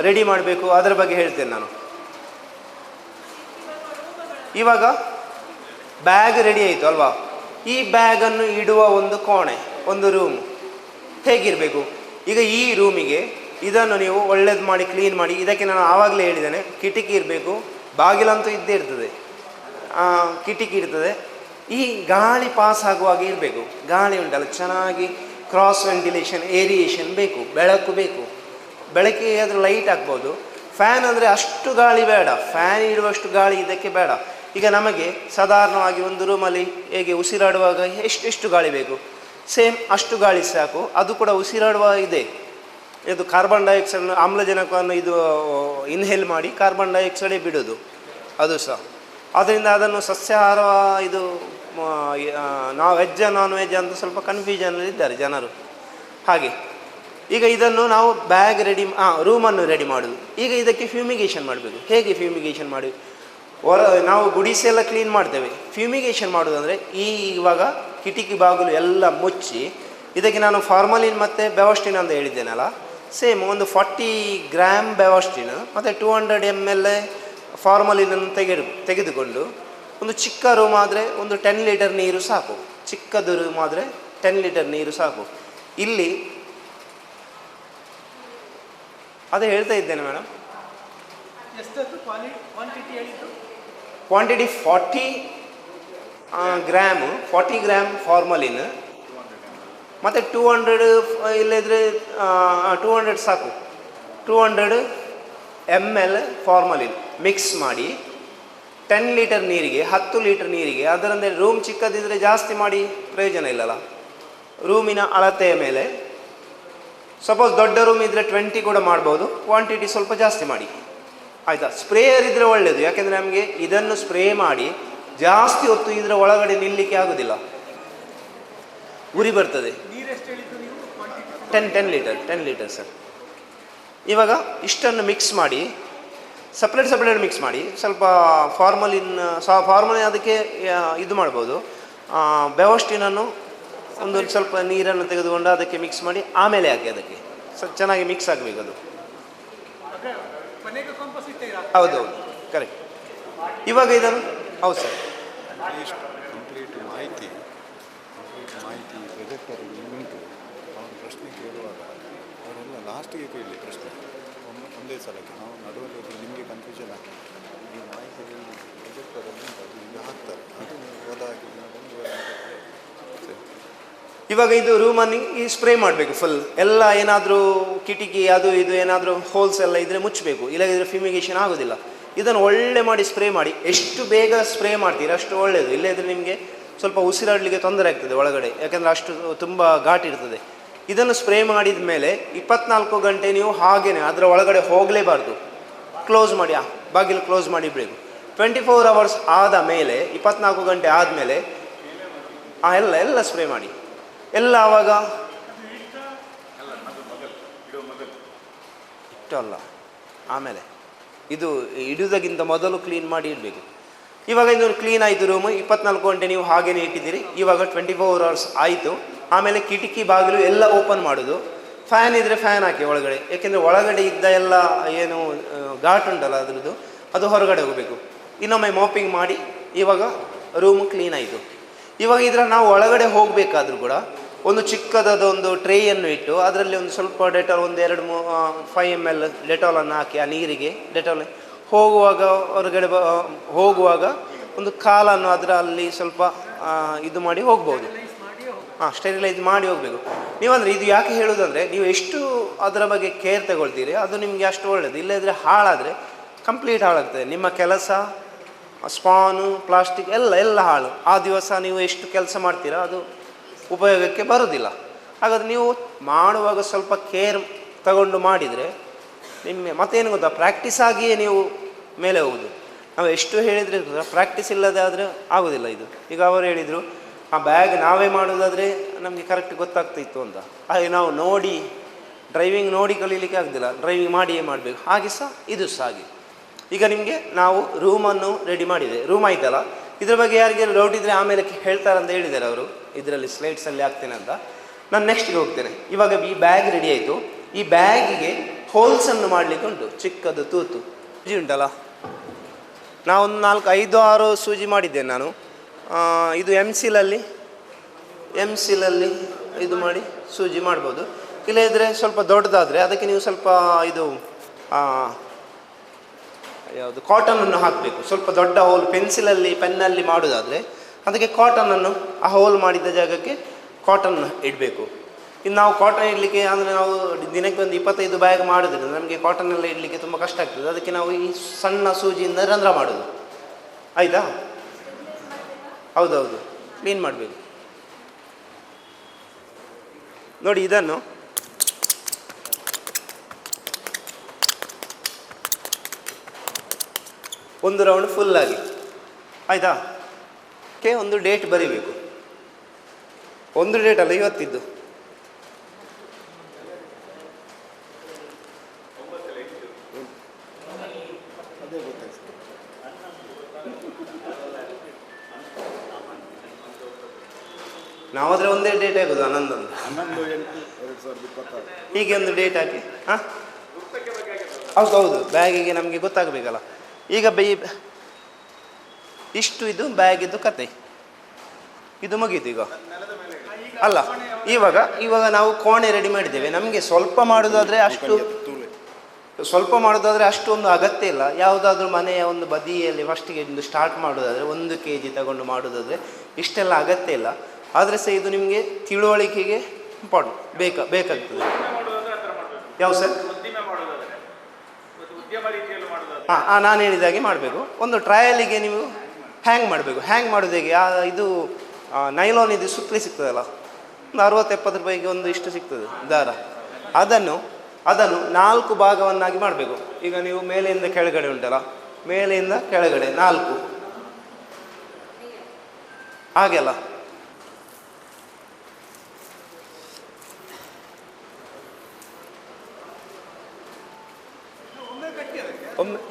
ರೆಡಿ ಮಾಡಬೇಕು ಅದರ ಬಗ್ಗೆ ಹೇಳ್ತೇನೆ ನಾನು. ಇವಾಗ ಬ್ಯಾಗ್ ರೆಡಿ ಆಯಿತು ಅಲ್ವಾ, ಈ ಬ್ಯಾಗನ್ನು ಇಡುವ ಒಂದು ಕೋಣೆ, ಒಂದು ರೂಮ್ ಹೇಗಿರಬೇಕು? ಈಗ ಈ ರೂಮಿಗೆ ಇದನ್ನು ನೀವು ಒಳ್ಳೇದು ಮಾಡಿ ಕ್ಲೀನ್ ಮಾಡಿ, ಇದಕ್ಕೆ ನಾನು ಆವಾಗಲೇ ಹೇಳಿದ್ದೇನೆ ಕಿಟಕಿ ಇರಬೇಕು, ಬಾಗಿಲಂತೂ ಇದ್ದೇ ಇರ್ತದೆ, ಕಿಟಕಿ ಇರ್ತದೆ, ಈ ಗಾಳಿ ಪಾಸ್ ಆಗುವಾಗ ಇರಬೇಕು. ಗಾಳಿ ಉಂಟಲ್ಲ ಚೆನ್ನಾಗಿ ಕ್ರಾಸ್ ವೆಂಟಿಲೇಷನ್ ಏರಿಯೇಷನ್ ಬೇಕು, ಬೆಳಕು ಬೇಕು, ಬೆಳಕಿಗೆ ಅದು ಲೈಟ್ ಹಾಕ್ಬೋದು. ಫ್ಯಾನ್ ಅಂದರೆ ಅಷ್ಟು ಗಾಳಿ ಬೇಡ, ಫ್ಯಾನ್ ಇಡುವಷ್ಟು ಗಾಳಿ ಇದಕ್ಕೆ ಬೇಡ. ಈಗ ನಮಗೆ ಸಾಧಾರಣವಾಗಿ ಒಂದು ರೂಮಲ್ಲಿ ಹೇಗೆ ಉಸಿರಾಡುವಾಗ ಎಷ್ಟು ಗಾಳಿ ಬೇಕು, ಸೇಮ್ ಅಷ್ಟು ಗಾಳಿ ಸಾಕು. ಅದು ಕೂಡ ಉಸಿರಾಡುವ ಇದೆ, ಇದು ಕಾರ್ಬನ್ ಡೈಆಕ್ಸೈಡ್ ಆಮ್ಲಜನಕವನ್ನು ಇದು ಇನ್ಹೇಲ್ ಮಾಡಿ ಕಾರ್ಬನ್ ಡೈಆಕ್ಸೈಡೇ ಬಿಡೋದು ಅದು ಸಹ. ಆದ್ದರಿಂದ ಅದನ್ನು ಸಸ್ಯಾಹಾರ ಇದು ವೆಜ್ ನಾನ್ ವೆಜ್ ಅಂತ ಸ್ವಲ್ಪ ಕನ್ಫ್ಯೂಷನಲ್ಲಿ ಇದ್ದಾರೆ ಜನರು. ಹಾಗೆ ಈಗ ಇದನ್ನು ನಾವು ಬ್ಯಾಗ್ ರೆಡಿ ರೂಮನ್ನು ರೆಡಿ ಮಾಡೋದು. ಈಗ ಇದಕ್ಕೆ ಫ್ಯೂಮಿಗೇಷನ್ ಮಾಡಬೇಕು. ಹೇಗೆ ಫ್ಯೂಮಿಗೇಷನ್ ಮಾಡಿ ನಾವು ಗುಡಿಸಿ ಎಲ್ಲ ಕ್ಲೀನ್ ಮಾಡ್ತೇವೆ. ಫ್ಯೂಮಿಗೇಷನ್ ಮಾಡೋದಂದರೆ ಇವಾಗ ಕಿಟಕಿ ಬಾಗಿಲು ಎಲ್ಲ ಮುಚ್ಚಿ, ಇದಕ್ಕೆ ನಾನು ಫಾರ್ಮಲಿನ್ ಮತ್ತು ಬೆವಾಸ್ಟಿನ್ ಅಂತ ಹೇಳಿದ್ದೇನಲ್ಲ, ಸೇಮ್ ಒಂದು 40 ಗ್ರಾಮ್ ಬೆವಾಸ್ಟಿನ್ ಮತ್ತು 200 ml ಫಾರ್ಮಲಿನನ್ನು ತೆಗೆದುಕೊಂಡು ಒಂದು ಚಿಕ್ಕ ರೂಮ್ ಆದರೆ ಒಂದು 10 ಲೀಟರ್ ನೀರು ಸಾಕು. ಚಿಕ್ಕದು ರೂಮ್ ಆದರೆ 10 ಲೀಟರ್ ನೀರು ಸಾಕು. ಇಲ್ಲಿ ಅದೇ ಹೇಳ್ತಾ ಇದ್ದೇನೆ ಮೇಡಮ್, ಕ್ವಾಂಟಿಟಿ 40 ಗ್ರಾಮ್ ಫಾರ್ಮಲಿನ್ ಮತ್ತು 200 ಇಲ್ಲದ್ರೆ 200 ಸಾಕು, 200 ml ಫಾರ್ಮಲಿನ್ ಮಿಕ್ಸ್ ಮಾಡಿ 10 ಲೀಟರ್ ನೀರಿಗೆ 10 ಲೀಟರ್ ನೀರಿಗೆ, ಅದರಂದರೆ ರೂಮ್ ಚಿಕ್ಕದಿದ್ದರೆ ಜಾಸ್ತಿ ಮಾಡಿ ಪ್ರಯೋಜನ ಇಲ್ಲಲ್ಲ, ರೂಮಿನ ಅಳತೆಯ ಮೇಲೆ. ಸಪೋಸ್ ದೊಡ್ಡ ರೂಮ್ ಇದ್ದರೆ 20 ಕೂಡ ಮಾಡ್ಬೋದು, ಕ್ವಾಂಟಿಟಿ ಸ್ವಲ್ಪ ಜಾಸ್ತಿ ಮಾಡಿ ಆಯಿತಾ. ಸ್ಪ್ರೇಯರ್ ಇದ್ದರೆ ಒಳ್ಳೆಯದು, ಯಾಕೆಂದರೆ ನಮಗೆ ಇದನ್ನು ಸ್ಪ್ರೇ ಮಾಡಿ ಜಾಸ್ತಿ ಹೊತ್ತು ಇದರ ಒಳಗಡೆ ನಿಲ್ಲಲಿಕ್ಕೆ ಆಗೋದಿಲ್ಲ, ಉರಿ ಬರ್ತದೆ. 10 ಲೀಟರ್ ಸರ್. ಇವಾಗ ಇಷ್ಟನ್ನು ಮಿಕ್ಸ್ ಮಾಡಿ ಸಪ್ರೇಟ್ ಮಿಕ್ಸ್ ಮಾಡಿ, ಸ್ವಲ್ಪ ಫಾರ್ಮಲಿನ್ ಅದಕ್ಕೆ ಇದು ಮಾಡ್ಬೋದು. ಬೆವಾಸ್ಟಿನನ್ನು ಒಂದು ಸ್ವಲ್ಪ ನೀರನ್ನು ತೆಗೆದುಕೊಂಡು ಅದಕ್ಕೆ ಮಿಕ್ಸ್ ಮಾಡಿ ಆಮೇಲೆ ಹಾಕಿ, ಅದಕ್ಕೆ ಚೆನ್ನಾಗಿ ಮಿಕ್ಸ್ ಆಗಬೇಕು ಅದು. ಹೌದು ಕರೆಕ್ಟ್. ಇವಾಗ ಇದನ್ನು ಹೌದು ಸರ್, ಕಂಪ್ಲೀಟ್ ಮಾಹಿತಿ ಪ್ರೊಜೆಕ್ಟರಿಗೆ ಉಂಟು. ಅವನು ಪ್ರಶ್ನೆ ಕೇಳುವಾಗ ಅವರೆಲ್ಲ ಲಾಸ್ಟಿಗೆ ಕೇಳಲಿ ಪ್ರಶ್ನೆ, ಒಂದೇ ಸಲಕ್ಕೆ. ನಾವು ನಡುವಲ್ಲಿ ನಿಮಗೆ ಕನ್ಫ್ಯೂಷನ್ ಆಗ್ತದೆ. ಈ ಮಾಹಿತಿಯಲ್ಲಿ ಪ್ರೊಜೆಕ್ಟರಲ್ಲಿ ಉಂಟು, ಅದು ಈಗ ಹಾಕ್ತಾರೆ, ಅದು ಹೋದಾಗಿ ಇವಾಗ ಇದು ರೂಮನ್ನು ಈ ಸ್ಪ್ರೇ ಮಾಡಬೇಕು ಫುಲ್ ಎಲ್ಲ. ಏನಾದರೂ ಕಿಟಕಿ ಅದು ಇದು ಏನಾದರೂ ಹೋಲ್ಸ್ ಎಲ್ಲ ಇದ್ದರೆ ಮುಚ್ಚಬೇಕು, ಇಲ್ಲದಿದ್ದರೆ ಫ್ಯೂಮಿಗೇಷನ್ ಆಗೋದಿಲ್ಲ. ಇದನ್ನು ಒಳ್ಳೆ ಮಾಡಿ ಸ್ಪ್ರೇ ಮಾಡಿ, ಎಷ್ಟು ಬೇಗ ಸ್ಪ್ರೇ ಮಾಡ್ತೀರಾ ಅಷ್ಟು ಒಳ್ಳೆಯದು. ಇಲ್ಲದಿದ್ದರೆ ನಿಮಗೆ ಸ್ವಲ್ಪ ಉಸಿರಾಡಲಿಕ್ಕೆ ತೊಂದರೆ ಆಗ್ತದೆ ಒಳಗಡೆ, ಯಾಕೆಂದರೆ ಅಷ್ಟು ತುಂಬ ಘಾಟ್ ಇರ್ತದೆ. ಇದನ್ನು ಸ್ಪ್ರೇ ಮಾಡಿದ ಮೇಲೆ 24 ಗಂಟೆ ನೀವು ಹಾಗೇನೆ ಅದರ ಒಳಗಡೆ ಹೋಗಲೇಬಾರ್ದು, ಕ್ಲೋಸ್ ಮಾಡಿ, ಬಾಗಿಲು ಕ್ಲೋಸ್ ಮಾಡಿ ಬಿಡಬೇಕು. 24 hours ಆದ ಮೇಲೆ 24 ಗಂಟೆ ಆದಮೇಲೆ ಎಲ್ಲ ಸ್ಪ್ರೇ ಮಾಡಿ ಎಲ್ಲ. ಆವಾಗ ಇಟ್ಟು ಅಲ್ಲ, ಆಮೇಲೆ ಇದು ಇಡುವುದಕ್ಕಿಂತ ಮೊದಲು ಕ್ಲೀನ್ ಮಾಡಿ ಇಡಬೇಕು. ಇವಾಗ ಇದು ಕ್ಲೀನ್ ಆಯಿತು ರೂಮು, 24 ಗಂಟೆ ನೀವು ಹಾಗೇನೆ ಇಟ್ಟಿದ್ದೀರಿ. ಇವಾಗ 24 hours ಆಯಿತು. ಆಮೇಲೆ ಕಿಟಕಿ ಬಾಗಿಲು ಎಲ್ಲ ಓಪನ್ ಮಾಡೋದು. ಫ್ಯಾನ್ ಇದ್ದರೆ ಫ್ಯಾನ್ ಹಾಕಿ ಒಳಗಡೆ, ಏಕೆಂದರೆ ಒಳಗಡೆ ಇದ್ದ ಎಲ್ಲ ಏನು ಘಾಟ್ ಉಂಟಲ್ಲ ಅದರದ್ದು ಅದು ಹೊರಗಡೆ ಹೋಗಬೇಕು. ಇನ್ನೊಮ್ಮೆ ಮಾಪಿಂಗ್ ಮಾಡಿ ಇವಾಗ ರೂಮು ಕ್ಲೀನ್ ಆಯಿತು. ಇವಾಗ ಇದರ ನಾವು ಒಳಗಡೆ ಹೋಗಬೇಕಾದ್ರೂ ಕೂಡ ಒಂದು ಚಿಕ್ಕದಾದ ಒಂದು ಟ್ರೇಯನ್ನು ಇಟ್ಟು ಅದರಲ್ಲಿ ಒಂದು ಸ್ವಲ್ಪ ಡೆಟಾಲ್, ಒಂದು 5 ml ಡೆಟಾಲನ್ನು ಹಾಕಿ ಆ ನೀರಿಗೆ ಡೆಟಾಲ್ ಹೋಗುವಾಗ ಹೊರಗಡೆ ಹೋಗುವಾಗ ಒಂದು ಕಾಲನ್ನು ಅದರಲ್ಲಿ ಸ್ವಲ್ಪ ಇದು ಮಾಡಿ ಹೋಗ್ಬೋದು. ಸ್ಟೆರಿಲೈಸ್ ಮಾಡಿ ಹೋಗಬೇಕು. ನೀವಂದರೆ ಇದು ಯಾಕೆ ಹೇಳೋದಂದರೆ, ನೀವು ಎಷ್ಟು ಅದರ ಬಗ್ಗೆ ಕೇರ್ ತಗೊಳ್ತೀರಿ ಅದು ನಿಮಗೆ ಅಷ್ಟು ಒಳ್ಳೆಯದು. ಇಲ್ಲದಿದ್ದರೆ ಹಾಳಾದರೆ ಕಂಪ್ಲೀಟ್ ಹಾಳಾಗ್ತದೆ ನಿಮ್ಮ ಕೆಲಸ, ಸ್ಪಾನು ಪ್ಲಾಸ್ಟಿಕ್ ಎಲ್ಲ ಹಾಳು. ಆ ದಿವಸ ನೀವು ಎಷ್ಟು ಕೆಲಸ ಮಾಡ್ತೀರಾ ಅದು ಉಪಯೋಗಕ್ಕೆ ಬರೋದಿಲ್ಲ. ಹಾಗಾದರೆ ನೀವು ಮಾಡುವಾಗ ಸ್ವಲ್ಪ ಕೇರ್ ತಗೊಂಡು ಮಾಡಿದರೆ ನಿಮ್ಮ ಮತ್ತೇನು ಗೊತ್ತಾ, ಪ್ರಾಕ್ಟೀಸ್ ಆಗಿಯೇ ನೀವು ಮೇಲೆ ಹೋಗೋದು. ನಾವು ಎಷ್ಟು ಹೇಳಿದರೆ ಪ್ರಾಕ್ಟೀಸ್ ಇಲ್ಲದೆ ಆದರೆ ಆಗೋದಿಲ್ಲ ಇದು. ಈಗ ಅವರು ಹೇಳಿದರು ಆ ಬ್ಯಾಗ್ ನಾವೇ ಮಾಡೋದಾದರೆ ನಮಗೆ ಕರೆಕ್ಟ್ ಗೊತ್ತಾಗ್ತಿತ್ತು ಅಂತ. ಹಾಗೆ ನಾವು ನೋಡಿ ಡ್ರೈವಿಂಗ್ ನೋಡಿ ಕಲೀಲಿಕ್ಕೆ ಆಗೋದಿಲ್ಲ, ಡ್ರೈವಿಂಗ್ ಮಾಡಿಯೇ ಮಾಡಬೇಕು. ಹಾಗೆ ಸಹ ಇದು ಸಹ ಹಾಗೆ. ಈಗ ನಿಮಗೆ ನಾವು ರೂಮನ್ನು ರೆಡಿ ಮಾಡಿದೆ, ರೂಮ್ ಆಯ್ತಲ್ಲ. ಇದ್ರ ಬಗ್ಗೆ ಯಾರಿಗೆಲ್ಲ ಡೌಟ್ ಇದ್ದರೆ ಆಮೇಲೆ ಹೇಳ್ತಾರೆ ಅಂತ ಹೇಳಿದ್ದಾರೆ ಅವರು, ಇದರಲ್ಲಿ ಸ್ಲೈಡ್ಸಲ್ಲಿ ಹಾಕ್ತೇನೆ ಅಂತ. ನಾನು ನೆಕ್ಸ್ಟ್ಗೆ ಹೋಗ್ತೇನೆ. ಇವಾಗ ಈ ಬ್ಯಾಗ್ ರೆಡಿ ಆಯಿತು. ಈ ಬ್ಯಾಗಿಗೆ ಹೋಲ್ಸನ್ನು ಮಾಡಲಿಕ್ಕೆ ಉಂಟು, ಚಿಕ್ಕದು ತೂತು ಸೂಜಿ ಉಂಟಲ್ಲ, ನಾವೊಂದು 4, 5, 6 ಸೂಜಿ ಮಾಡಿದ್ದೇನೆ ನಾನು. ಇದು ಎಮ್ ಸಿಲಲ್ಲಿ ಇದು ಮಾಡಿ ಸೂಜಿ ಮಾಡ್ಬೋದು. ಇಲ್ಲದಿದ್ದರೆ ಸ್ವಲ್ಪ ದೊಡ್ಡದಾದರೆ ಅದಕ್ಕೆ ನೀವು ಸ್ವಲ್ಪ ಇದು ಯಾವುದು ಕಾಟನನ್ನು ಹಾಕಬೇಕು. ಸ್ವಲ್ಪ ದೊಡ್ಡ ಹೋಲ್ ಪೆನ್ನಲ್ಲಿ ಮಾಡೋದಾದರೆ ಅದಕ್ಕೆ ಕಾಟನನ್ನು ಆ ಹೋಲ್ ಮಾಡಿದ ಜಾಗಕ್ಕೆ ಕಾಟನ್ ಇಡಬೇಕು. ಇನ್ನು ನಾವು ಕಾಟನ್ ಇಡಲಿಕ್ಕೆ ಅಂದರೆ ನಾವು ದಿನಕ್ಕೆ ಒಂದು 25 ಬ್ಯಾಗ್ ಮಾಡೋದ್ರಿಂದ ನಮಗೆ ಕಾಟನ್ ಎಲ್ಲ ಇಡಲಿಕ್ಕೆ ತುಂಬ ಕಷ್ಟ ಆಗ್ತದೆ. ಅದಕ್ಕೆ ನಾವು ಈ ಸಣ್ಣ ಸೂಜಿಯಿಂದ ರಂಧ್ರ ಮಾಡೋದು. ಆಯಿತಾ? ಹೌದೌದು, ಕ್ಲೀನ್ ಮಾಡಬೇಕು. ನೋಡಿ ಇದನ್ನು ಒಂದು ರೌಂಡ್ ಫುಲ್ಲಾಗಿ ಆಯಿತಾ? ಒಂದು ಡೇಟ್ ಬರೀಬೇಕು. ಒಂದು ಡೇಟ್ ಅಲ್ಲ, ಇವತ್ತಿದ್ದು. ನಾವಾದರೆ ಒಂದೇ ಡೇಟ್ ಆಗೋದು, 11/11/2026 ಹೀಗೆ ಒಂದು ಡೇಟ್ ಹಾಕಿ. ಹಾಂ ಹೌದು, ಬ್ಯಾಗಿಗೆ ನಮಗೆ ಗೊತ್ತಾಗಬೇಕಲ್ಲ. ಈಗ ಇಷ್ಟು ಇದು ಬ್ಯಾಗಿದ್ದು ಕತೆ, ಇದು ಮುಗೀತು ಈಗ. ಅಲ್ಲ, ಇವಾಗ ನಾವು ಕೋಣೆ ರೆಡಿ ಮಾಡಿದ್ದೇವೆ. ನಮಗೆ ಸ್ವಲ್ಪ ಮಾಡೋದಾದರೆ ಅಷ್ಟೊಂದು ಅಗತ್ಯ ಇಲ್ಲ. ಯಾವುದಾದ್ರೂ ಮನೆಯ ಒಂದು ಬದಿಯಲ್ಲಿ ಫಸ್ಟಿಗೆ ಒಂದು ಸ್ಟಾರ್ಟ್ ಮಾಡೋದಾದರೆ 1 kg ತಗೊಂಡು ಮಾಡೋದಾದರೆ ಇಷ್ಟೆಲ್ಲ ಅಗತ್ಯ ಇಲ್ಲ. ಆದರೆ ಸಹ ಇದು ನಿಮಗೆ ತಿಳುವಳಿಕೆಗೆ ಬೇಕಾಗ್ತದೆ. ಯಾವ ಸರ್? ನಾನು ಹೇಳಿದಾಗೆ ಮಾಡಬೇಕು. ಒಂದು ಟ್ರಯಲಿಗೆ ನೀವು ಹ್ಯಾಂಗ್ ಮಾಡಬೇಕು. ಹ್ಯಾಂಗ್ ಮಾಡೋದು ಹೇಗೆ? ಇದು ನೈಲಾನ್ ಇದು ಸುತ್ತಲಿ ಸಿಗ್ತದಲ್ಲ, ಒಂದು 60-70 ರೂಪಾಯಿಗೆ ಒಂದು ಇಷ್ಟು ಸಿಗ್ತದೆ ದಾರ. ಅದನ್ನು 4 ಭಾಗವನ್ನಾಗಿ ಮಾಡಬೇಕು. ಈಗ ನೀವು ಮೇಲೆಯಿಂದ ಕೆಳಗಡೆ ಉಂಟಲ್ಲ, ಮೇಲೆಯಿಂದ ಕೆಳಗಡೆ 4 ಹಾಗೆಲ್ಲ.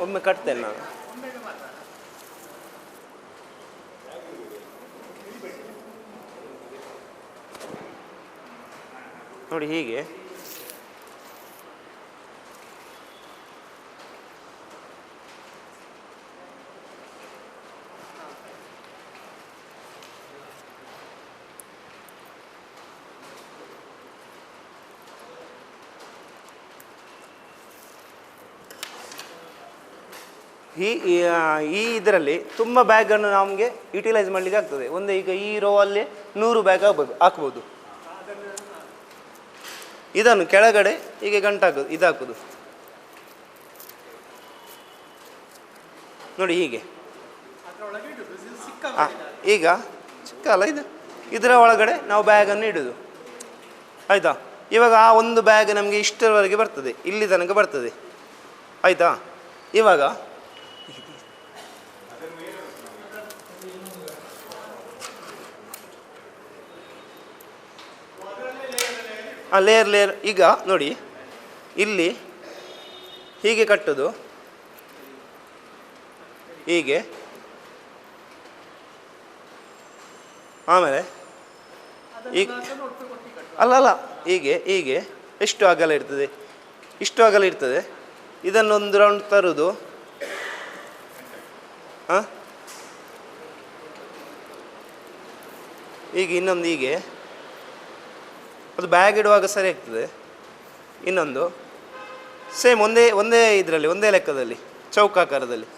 ಒಮ್ಮೆ ಕಟ್ತೇನೆ ನಾನು. ನೋಡಿ ಹೀಗೆ ಈ ಇದರಲ್ಲಿ ತುಂಬ ಬ್ಯಾಗನ್ನು ನಮಗೆ ಯುಟಿಲೈಸ್ ಮಾಡಲಿಕ್ಕೆ ಆಗ್ತದೆ. ಈಗ ಈ ರೋ ಅಲ್ಲಿ 100 ಬ್ಯಾಗ್ ಹಾಕ್ಬೋದು. ಇದನ್ನು ಕೆಳಗಡೆ ಹೀಗೆ ಗಂಟಾಕೋದು, ಇದಾಕೋದು ನೋಡಿ ಹೀಗೆ. ಈಗ ಚಿಕ್ಕ ಅಲ್ಲ ಇದು, ಇದರ ಒಳಗಡೆ ನಾವು ಬ್ಯಾಗನ್ನು ಇಡೋದು. ಆಯಿತಾ? ಇವಾಗ ಆ ಒಂದು ಬ್ಯಾಗ್ ನಮಗೆ ಇಷ್ಟರವರೆಗೆ ಬರ್ತದೆ, ಇಲ್ಲಿ ತನಕ ಬರ್ತದೆ. ಆಯಿತಾ? ಇವಾಗ ಲೇಯರ್ ಈಗ ನೋಡಿ, ಇಲ್ಲಿ ಹೀಗೆ ಕಟ್ಟೋದು, ಹೀಗೆ. ಆಮೇಲೆ ಈಗ ಅಲ್ಲ ಹೀಗೆ ಎಷ್ಟು ಅಗಲ ಇರ್ತದೆ, ಇಷ್ಟು ಅಗಲ ಇರ್ತದೆ. ಇದನ್ನೊಂದು ರೌಂಡ್ ತರುವುದು. ಈಗ ಇನ್ನೊಂದು ಹೀಗೆ, ಅದು ಬ್ಯಾಗ್ ಇಡುವಾಗ ಸರಿ ಆಗ್ತದೆ. ಇನ್ನೊಂದು ಸೇಮ್ ಒಂದೇ ಇದರಲ್ಲಿ, ಒಂದೇ ಲೆಕ್ಕದಲ್ಲಿ, ಚೌಕಾಕಾರದಲ್ಲಿ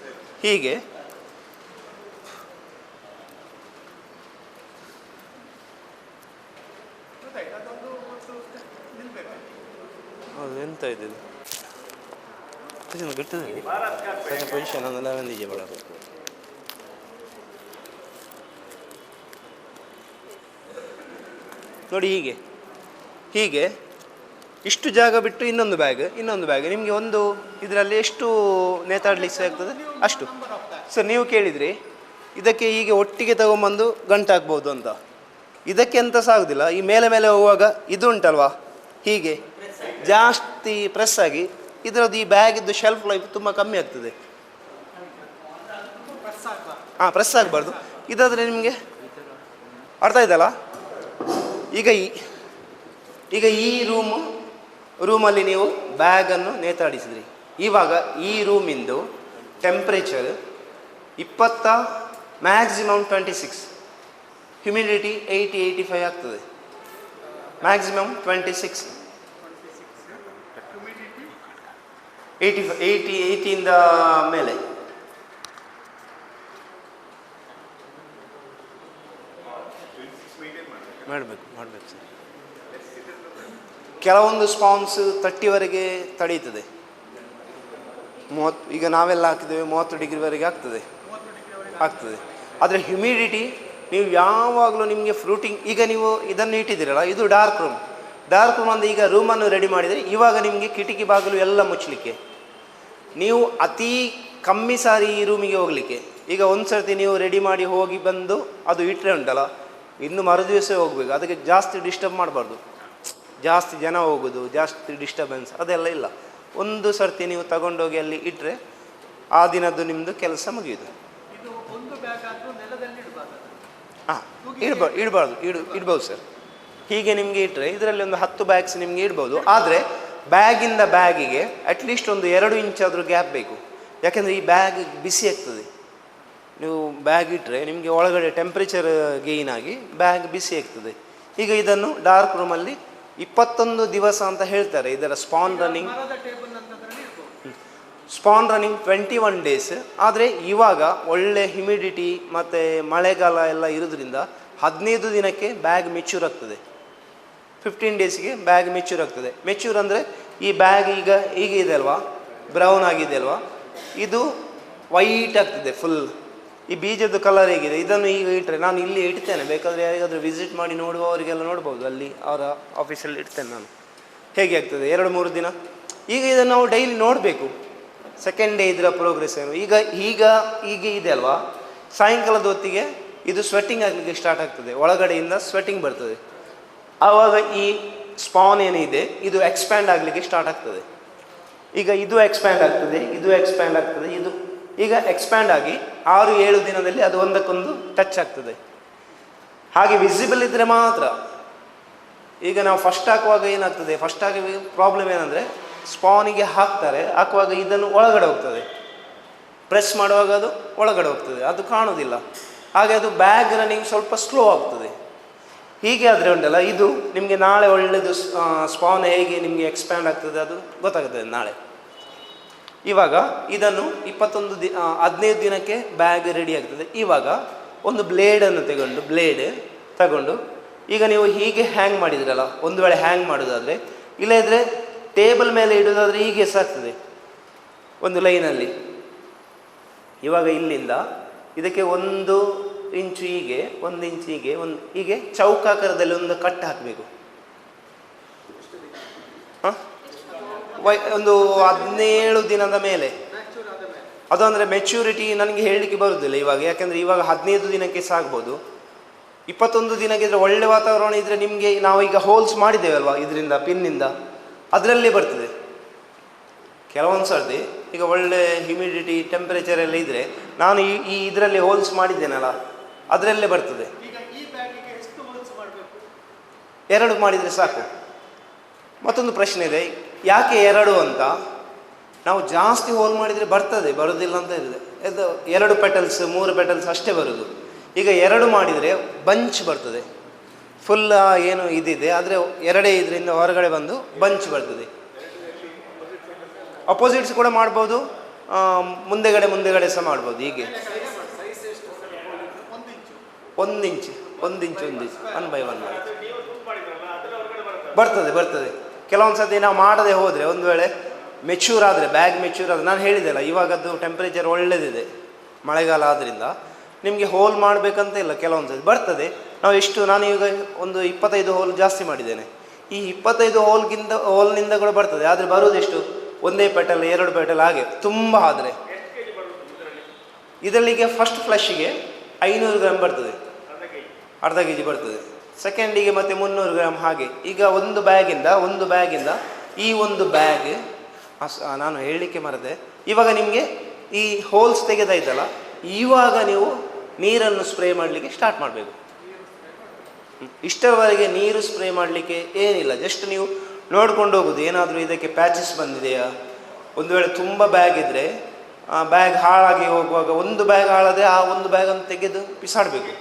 ಹೀಗೆ. ಹೌದು, ಎಂತ ಇದೆ ಪೊಸಿಷನ್ ಅದೆಲ್ಲ ಬಂದಿದೆ ಬರೋದು. ನೋಡಿ ಹೀಗೆ ಇಷ್ಟು ಜಾಗ ಬಿಟ್ಟು ಇನ್ನೊಂದು ಬ್ಯಾಗ್ ನಿಮಗೆ ಒಂದು ಇದರಲ್ಲಿ ಎಷ್ಟು ನೇತಾಡಲಿಕ್ಕೆ ಆಗ್ತದೆ ಅಷ್ಟು. ಸರ್ ನೀವು ಕೇಳಿದ್ರಿ ಇದಕ್ಕೆ ಹೀಗೆ ಒಟ್ಟಿಗೆ ತಗೊಂಬಂದು ಗಂಟು ಹಾಕ್ಬೋದು ಅಂತ. ಇದಕ್ಕೆ ಎಂತ ಸಹ ಆಗೋದಿಲ್ಲ. ಈ ಮೇಲೆ ಹೋಗುವಾಗ ಇದು ಉಂಟಲ್ವಾ, ಹೀಗೆ ಜಾಸ್ತಿ ಪ್ರೆಸ್ ಆಗಿ ಇದರದ್ದು ಈ ಬ್ಯಾಗಿದ್ದು ಶೆಲ್ಫ್ ಲೈಫ್ ತುಂಬ ಕಮ್ಮಿ ಆಗ್ತದೆ. ಪ್ರೆಸ್ ಆಗಬಾರ್ದು. ಇದಾದರೆ ನಿಮಗೆ ಅರ್ಥ ಆಯ್ತಲ್ಲ. ಈಗ ಈ ರೂಮು ರೂಮಲ್ಲಿ ನೀವು ಬ್ಯಾಗನ್ನು ನೇತಾಡಿಸಿದ್ರಿ. ಇವಾಗ ಈ ರೂಮಿಂದು ಟೆಂಪ್ರೇಚರ್ 20, ಮ್ಯಾಕ್ಸಿಮಮ್ 26, ಹ್ಯುಮಿಡಿಟಿ 80-85 ಆಗ್ತದೆ. ಮ್ಯಾಕ್ಸಿಮಮ್ 26, 80ಇಂದ ಮೇಲೆ. ಮಾಡಬೇಕು ಸರ್. ಕೆಲವೊಂದು ಸ್ಪಾನ್ಸ್ 30ವರೆಗೆ ತಡೀತದೆ. 30, ಈಗ ನಾವೆಲ್ಲ ಹಾಕಿದ್ದೇವೆ 30 ಡಿಗ್ರಿವರೆಗೆ ಆಗ್ತದೆ. ಆದರೆ ಹ್ಯುಮಿಡಿಟಿ ನೀವು ಯಾವಾಗಲೂ ನಿಮಗೆ ಫ್ರೂಟಿಂಗ್, ಈಗ ನೀವು ಇದನ್ನು ಇಟ್ಟಿದ್ದೀರಲ್ಲ, ಇದು ಡಾರ್ಕ್ ರೂಮ್ ಅಂದರೆ ಈಗ ರೂಮನ್ನು ರೆಡಿ ಮಾಡಿದರೆ ಇವಾಗ ನಿಮಗೆ ಕಿಟಕಿ ಬಾಗಿಲು ಎಲ್ಲ ಮುಚ್ಚಲಿಕ್ಕೆ, ನೀವು ಅತಿ ಕಮ್ಮಿ ಸಾರಿ ಈ ರೂಮಿಗೆ ಹೋಗಲಿಕ್ಕೆ. ಈಗ ಒಂದು ಸರ್ತಿ ನೀವು ರೆಡಿ ಮಾಡಿ ಹೋಗಿ ಬಂದು ಅದು ಇಟ್ಟರೆ ಉಂಟಲ್ಲ, ಇನ್ನು ಮರುದಿವಸ ಹೋಗಬೇಕು. ಅದಕ್ಕೆ ಜಾಸ್ತಿ ಡಿಸ್ಟರ್ಬ್ ಮಾಡಬಾರ್ದು, ಜಾಸ್ತಿ ಜನ ಹೋಗೋದು, ಜಾಸ್ತಿ ಡಿಸ್ಟರ್ಬೆನ್ಸ್ ಅದೆಲ್ಲ ಇಲ್ಲ. ಒಂದು ಸರ್ತಿ ನೀವು ತಗೊಂಡೋಗಿ ಅಲ್ಲಿ ಇಟ್ಟರೆ ಆ ದಿನದ್ದು ನಿಮ್ಮದು ಕೆಲಸ ಮುಗಿಯುದು. ಹಾಂ, ಇಡ್ಬೋದು ಸರ್. ಹೀಗೆ ನಿಮಗೆ ಇಟ್ಟರೆ ಇದರಲ್ಲಿ ಒಂದು 10 ಬ್ಯಾಗ್ಸ್ ನಿಮಗೆ ಇಡ್ಬೋದು. ಆದರೆ ಬ್ಯಾಗಿಂದ ಬ್ಯಾಗಿಗೆ ಅಟ್ಲೀಸ್ಟ್ ಒಂದು 2 ಇಂಚಾದರೂ ಗ್ಯಾಪ್ ಬೇಕು. ಯಾಕೆಂದರೆ ಈ ಬ್ಯಾಗ್ ಬಿಸಿ ಆಗ್ತದೆ. ನೀವು ಬ್ಯಾಗ್ ಇಟ್ಟರೆ ನಿಮಗೆ ಒಳಗಡೆ ಟೆಂಪ್ರೇಚರ್ ಗೇಯ್ನ್ ಆಗಿ ಬ್ಯಾಗ್ ಬಿಸಿ ಆಗ್ತದೆ. ಈಗ ಇದನ್ನು ಡಾರ್ಕ್ ರೂಮಲ್ಲಿ 21 ದಿವಸ ಅಂತ ಹೇಳ್ತಾರೆ. ಇದರ ಸ್ಪಾನ್ ರನ್ನಿಂಗ್ 21 ಡೇಸ್. ಆದರೆ ಇವಾಗ ಒಳ್ಳೆ ಹ್ಯುಮಿಡಿಟಿ ಮತ್ತು ಮಳೆಗಾಲ ಎಲ್ಲ ಇರೋದ್ರಿಂದ 15 ದಿನಕ್ಕೆ ಬ್ಯಾಗ್ ಮೆಚ್ಯೂರ್ ಆಗ್ತದೆ. 15 ಡೇಸ್ಗೆ ಬ್ಯಾಗ್ ಮೆಚ್ಯೂರ್ ಆಗ್ತದೆ. ಮೆಚ್ಯೂರ್ ಅಂದರೆ ಈ ಬ್ಯಾಗ್ ಈಗ ಇದೆ ಅಲ್ವಾ, ಬ್ರೌನ್ ಆಗಿದೆ ಅಲ್ವಾ, ಇದು ವೈಟ್ ಆಗ್ತದೆ ಫುಲ್. ಈ ಬೀಜದ ಕಲರ್ ಹೇಗಿದೆ, ಇದನ್ನು ಈಗ ಇಟ್ಟರೆ, ನಾನು ಇಲ್ಲಿ ಇಡ್ತೇನೆ, ಬೇಕಾದರೆ ಯಾರಿಗಾದರೂ ವಿಸಿಟ್ ಮಾಡಿ ನೋಡುವವರಿಗೆಲ್ಲ ನೋಡ್ಬೋದು, ಅಲ್ಲಿ ಅವರ ಆಫೀಸಲ್ಲಿ ಇಡ್ತೇನೆ ನಾನು. ಹೇಗೆ ಆಗ್ತದೆ 2-3 ದಿನ. ಈಗ ಇದನ್ನು ನಾವು ಡೈಲಿ ನೋಡಬೇಕು. ಸೆಕೆಂಡ್ ಡೇ ಇದರ ಪ್ರೋಗ್ರೆಸ್ ಏನು. ಈಗ ಇದೆ ಅಲ್ವಾ, ಸಾಯಂಕಾಲದ ಹೊತ್ತಿಗೆ ಇದು ಸ್ವೆಟ್ಟಿಂಗ್ ಆಗಲಿಕ್ಕೆ ಸ್ಟಾರ್ಟ್ ಆಗ್ತದೆ, ಒಳಗಡೆಯಿಂದ ಸ್ವೆಟ್ಟಿಂಗ್ ಬರ್ತದೆ. ಆವಾಗ ಈ ಸ್ಪಾನ್ ಏನಿದೆ ಇದು ಎಕ್ಸ್ಪ್ಯಾಂಡ್ ಆಗಲಿಕ್ಕೆ ಸ್ಟಾರ್ಟ್ ಆಗ್ತದೆ. ಈಗ ಇದು ಎಕ್ಸ್ಪ್ಯಾಂಡ್ ಆಗ್ತದೆ, ಇದು ಈಗ ಎಕ್ಸ್ಪ್ಯಾಂಡ್ ಆಗಿ 6-7 ದಿನದಲ್ಲಿ ಅದು ಒಂದಕ್ಕೊಂದು ಟಚ್ ಆಗ್ತದೆ. ಹಾಗೆ ವಿಸಿಬಲ್ ಇದ್ದರೆ ಮಾತ್ರ. ಈಗ ನಾವು ಫಸ್ಟ್ ಹಾಕುವಾಗ ಏನಾಗ್ತದೆ, ಫಸ್ಟ್ ಆಗಿ ಪ್ರಾಬ್ಲಮ್ ಏನಂದರೆ, ಸ್ಪಾನಿಗೆ ಹಾಕುವಾಗ ಇದನ್ನು ಒಳಗಡೆ ಹೋಗ್ತದೆ, ಪ್ರೆಸ್ ಮಾಡುವಾಗ ಅದು ಒಳಗಡೆ ಹೋಗ್ತದೆ, ಅದು ಕಾಣೋದಿಲ್ಲ. ಹಾಗೆ ಅದು ಬ್ಯಾಗ್ ರನ್ನಿಂಗ್ ಸ್ವಲ್ಪ ಸ್ಲೋ ಆಗ್ತದೆ. ಹೀಗೆ ಆದರೆ ಉಂಟಲ್ಲ, ಇದು ನಿಮಗೆ ನಾಳೆ ಒಳ್ಳೆಯದು ಸ್ಪಾನ್ ಹೇಗೆ ನಿಮಗೆ ಎಕ್ಸ್ಪ್ಯಾಂಡ್ ಆಗ್ತದೆ ಅದು ಗೊತ್ತಾಗ್ತದೆ ನಾಳೆ. ಇವಾಗ ಇದನ್ನು 15 ದಿನಕ್ಕೆ ಬ್ಯಾಗ್ ರೆಡಿ ಆಗ್ತದೆ. ಇವಾಗ ಒಂದು ಬ್ಲೇಡನ್ನು ತಗೊಂಡು ಈಗ ನೀವು ಹೀಗೆ ಹ್ಯಾಂಗ್ ಮಾಡಿದ್ರಲ್ಲ, ಒಂದು ವೇಳೆ ಹ್ಯಾಂಗ್ ಮಾಡೋದಾದರೆ, ಇಲ್ಲದಿದ್ದರೆ ಟೇಬಲ್ ಮೇಲೆ ಇಡೋದಾದರೆ ಹೀಗೆ ಸಾಕ್ತದೆ ಒಂದು ಲೈನಲ್ಲಿ. ಇವಾಗ ಇಲ್ಲಿಂದ ಇದಕ್ಕೆ 1 ಇಂಚು ಹೀಗೆ, 1 ಇಂಚು ಹೀಗೆ ಚೌಕಾಕಾರದಲ್ಲಿ ಒಂದು ಕಟ್ ಹಾಕಬೇಕು. ಒಂದು 17 ದಿನದ ಮೇಲೆ. ಅದು ಅಂದರೆ ಮೆಚ್ಯೂರಿಟಿ ನನಗೆ ಹೇಳಲಿಕ್ಕೆ ಬರುವುದಿಲ್ಲ ಇವಾಗ, ಯಾಕೆಂದರೆ ಇವಾಗ 15 ದಿನಕ್ಕೆ ಸಾಗ್ಬೋದು. 21 ದಿನಕ್ಕೆ ಇದ್ರೆ ಒಳ್ಳೆ ವಾತಾವರಣ ಇದ್ದರೆ ನಿಮಗೆ, ನಾವೀಗ ಹೋಲ್ಸ್ ಮಾಡಿದ್ದೇವಲ್ವ ಇದರಿಂದ ಪಿನ್ನಿಂದ, ಅದರಲ್ಲೇ ಬರ್ತದೆ. ಕೆಲವೊಂದು ಸರ್ತಿ ಈಗ ಒಳ್ಳೆ ಹ್ಯುಮಿಡಿಟಿ ಟೆಂಪ್ರೇಚರ್ ಎಲ್ಲ ಇದ್ದರೆ, ನಾನು ಇದರಲ್ಲಿ ಹೋಲ್ಸ್ ಮಾಡಿದ್ದೇನಲ್ಲ, ಅದರಲ್ಲೇ ಬರ್ತದೆ. 2 ಮಾಡಿದರೆ ಸಾಕು. ಮತ್ತೊಂದು ಪ್ರಶ್ನೆ ಇದೆ, ಯಾಕೆ 2 ಅಂತ. ನಾವು ಜಾಸ್ತಿ ಹೋಲ್ ಮಾಡಿದರೆ ಬರೋದಿಲ್ಲ ಅಂತ ಇದೆ. ಇದು 2 ಪೆಟಲ್ಸ್ 3 ಪೆಟಲ್ಸ್ ಅಷ್ಟೇ ಬರೋದು. ಈಗ 2 ಮಾಡಿದರೆ ಬಂಚ್ ಬರ್ತದೆ, ಫುಲ್ ಏನು ಇದಿದೆ, ಆದರೆ 2 ಇದರಿಂದ ಹೊರಗಡೆ ಬಂದು ಬಂಚ್ ಬರ್ತದೆ. ಅಪೋಸಿಟ್ಸ್ ಕೂಡ ಮಾಡ್ಬೋದು, ಮುಂದೆಗಡೆ ಸಹ ಮಾಡ್ಬೋದು. ಹೀಗೆ 1 ಇಂಚ್ 1 ಬೈ 1 ಬರ್ತದೆ. ಕೆಲವೊಂದು ಸರ್ತಿ ನಾವು ಮಾಡದೆ ಹೋದರೆ, ಒಂದು ವೇಳೆ ಮೆಚ್ಯೂರ್ ಆದರೆ, ಬ್ಯಾಗ್ ಮೆಚ್ಯೂರ್ ಆದರೆ, ನಾನು ಹೇಳಿದೆಲ್ಲ ಇವಾಗದ್ದು ಟೆಂಪ್ರೇಚರ್ ಒಳ್ಳೆದಿದೆ ಮಳೆಗಾಲ ಆದ್ದರಿಂದ ನಿಮಗೆ ಹೋಲ್ ಮಾಡಬೇಕಂತ ಇಲ್ಲ. ಕೆಲವೊಂದು ಸರ್ತಿ ಬರ್ತದೆ. ನಾನು ಈಗ ಒಂದು 25 ಹೋಲ್ ಜಾಸ್ತಿ ಮಾಡಿದ್ದೇನೆ. ಈ 25 ಹೋಲ್ನಿಂದ ಕೂಡ ಬರ್ತದೆ. ಆದರೆ ಬರೋದೆಷ್ಟು, 1 ಪೆಟಲ್ 2 ಪೆಟಲ್ ಹಾಗೆ ತುಂಬ ಆದರೆ. ಇದರಲ್ಲಿಗೆ ಫಸ್ಟ್ ಫ್ಲಶ್ಗೆ 500 ಗ್ರಾಮ್ ಬರ್ತದೆ, ಅರ್ಧ kg ಬರ್ತದೆ. ಸೆಕೆಂಡಿಗೆ ಮತ್ತೆ 300 ಗ್ರಾಮ್ ಹಾಗೆ. ಈಗ ಒಂದು ಬ್ಯಾಗಿಂದ ಈ ಒಂದು ಬ್ಯಾಗ್, ನಾನು ಹೇಳಲಿಕ್ಕೆ ಮರೆತೆ, ಇವಾಗ ನಿಮಗೆ ಈ ಹೋಲ್ಸ್ ತೆಗೆದಾಯ್ತಲ್ಲ, ಇವಾಗ ನೀವು ನೀರನ್ನು ಸ್ಪ್ರೇ ಮಾಡಲಿಕ್ಕೆ ಸ್ಟಾರ್ಟ್ ಮಾಡಬೇಕು. ಇಷ್ಟರವರೆಗೆ ನೀರು ಸ್ಪ್ರೇ ಮಾಡಲಿಕ್ಕೆ ಏನಿಲ್ಲ, ಜಸ್ಟ್ ನೀವು ನೋಡ್ಕೊಂಡು ಹೋಗೋದು, ಏನಾದರೂ ಇದಕ್ಕೆ ಪ್ಯಾಚಸ್ ಬಂದಿದೆಯಾ. ಒಂದು ವೇಳೆ ತುಂಬ ಬ್ಯಾಗ್ ಇದ್ದರೆ ಆ ಬ್ಯಾಗ್ ಹಾಳಾಗಿ ಹೋಗುವಾಗ ಒಂದು ಬ್ಯಾಗ್ ಹಾಳಾದರೆ ಆ ಒಂದು ಬ್ಯಾಗನ್ನು ತೆಗೆದು ಬಿಸಾಡಬೇಕು.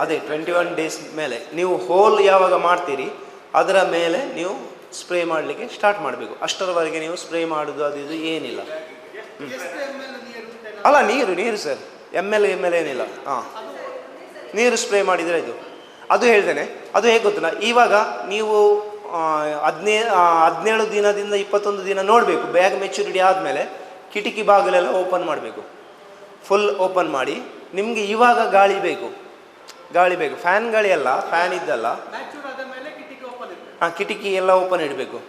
ಅದೇ 21 ಡೇಸ್ ಮೇಲೆ ನೀವು ಹೋಲ್ ಯಾವಾಗ ಮಾಡ್ತೀರಿ ಅದರ ಮೇಲೆ ನೀವು ಸ್ಪ್ರೇ ಮಾಡಲಿಕ್ಕೆ ಸ್ಟಾರ್ಟ್ ಮಾಡಬೇಕು. ಅಷ್ಟರವರೆಗೆ ನೀವು ಸ್ಪ್ರೇ ಮಾಡೋದು ಅದು ಇದು ಏನಿಲ್ಲ. ಅಲ್ಲ ನೀರು ಸರ್, ಎಮ್ ಎಲ್ ಏನಿಲ್ಲ. ಹಾಂ, ನೀರು ಸ್ಪ್ರೇ ಮಾಡಿದರೆ ಅದು ಹೇಳ್ತೇನೆ. ಅದು ಹೇಗೆ ಗೊತ್ತಿಲ್ಲ, ಇವಾಗ ನೀವು 17 ದಿನದಿಂದ 21 ದಿನ ನೋಡಬೇಕು. ಬ್ಯಾಗ್ ಮೆಚುರಿಟಿ ಆದಮೇಲೆ ಕಿಟಕಿ ಬಾಗಿಲೆಲ್ಲ ಓಪನ್ ಮಾಡಬೇಕು, ಫುಲ್ ಓಪನ್ ಮಾಡಿ. ನಿಮಗೆ ಇವಾಗ ಗಾಳಿ ಬೇಕು, ಫ್ಯಾನ್ ಗಾಳಿ ಅಲ್ಲ, ಫ್ಯಾನ್ ಇದ್ದಲ್ಲ. ಹಾಂ, ಕಿಟಕಿ ಎಲ್ಲ ಓಪನ್ ಇಡಬೇಕು.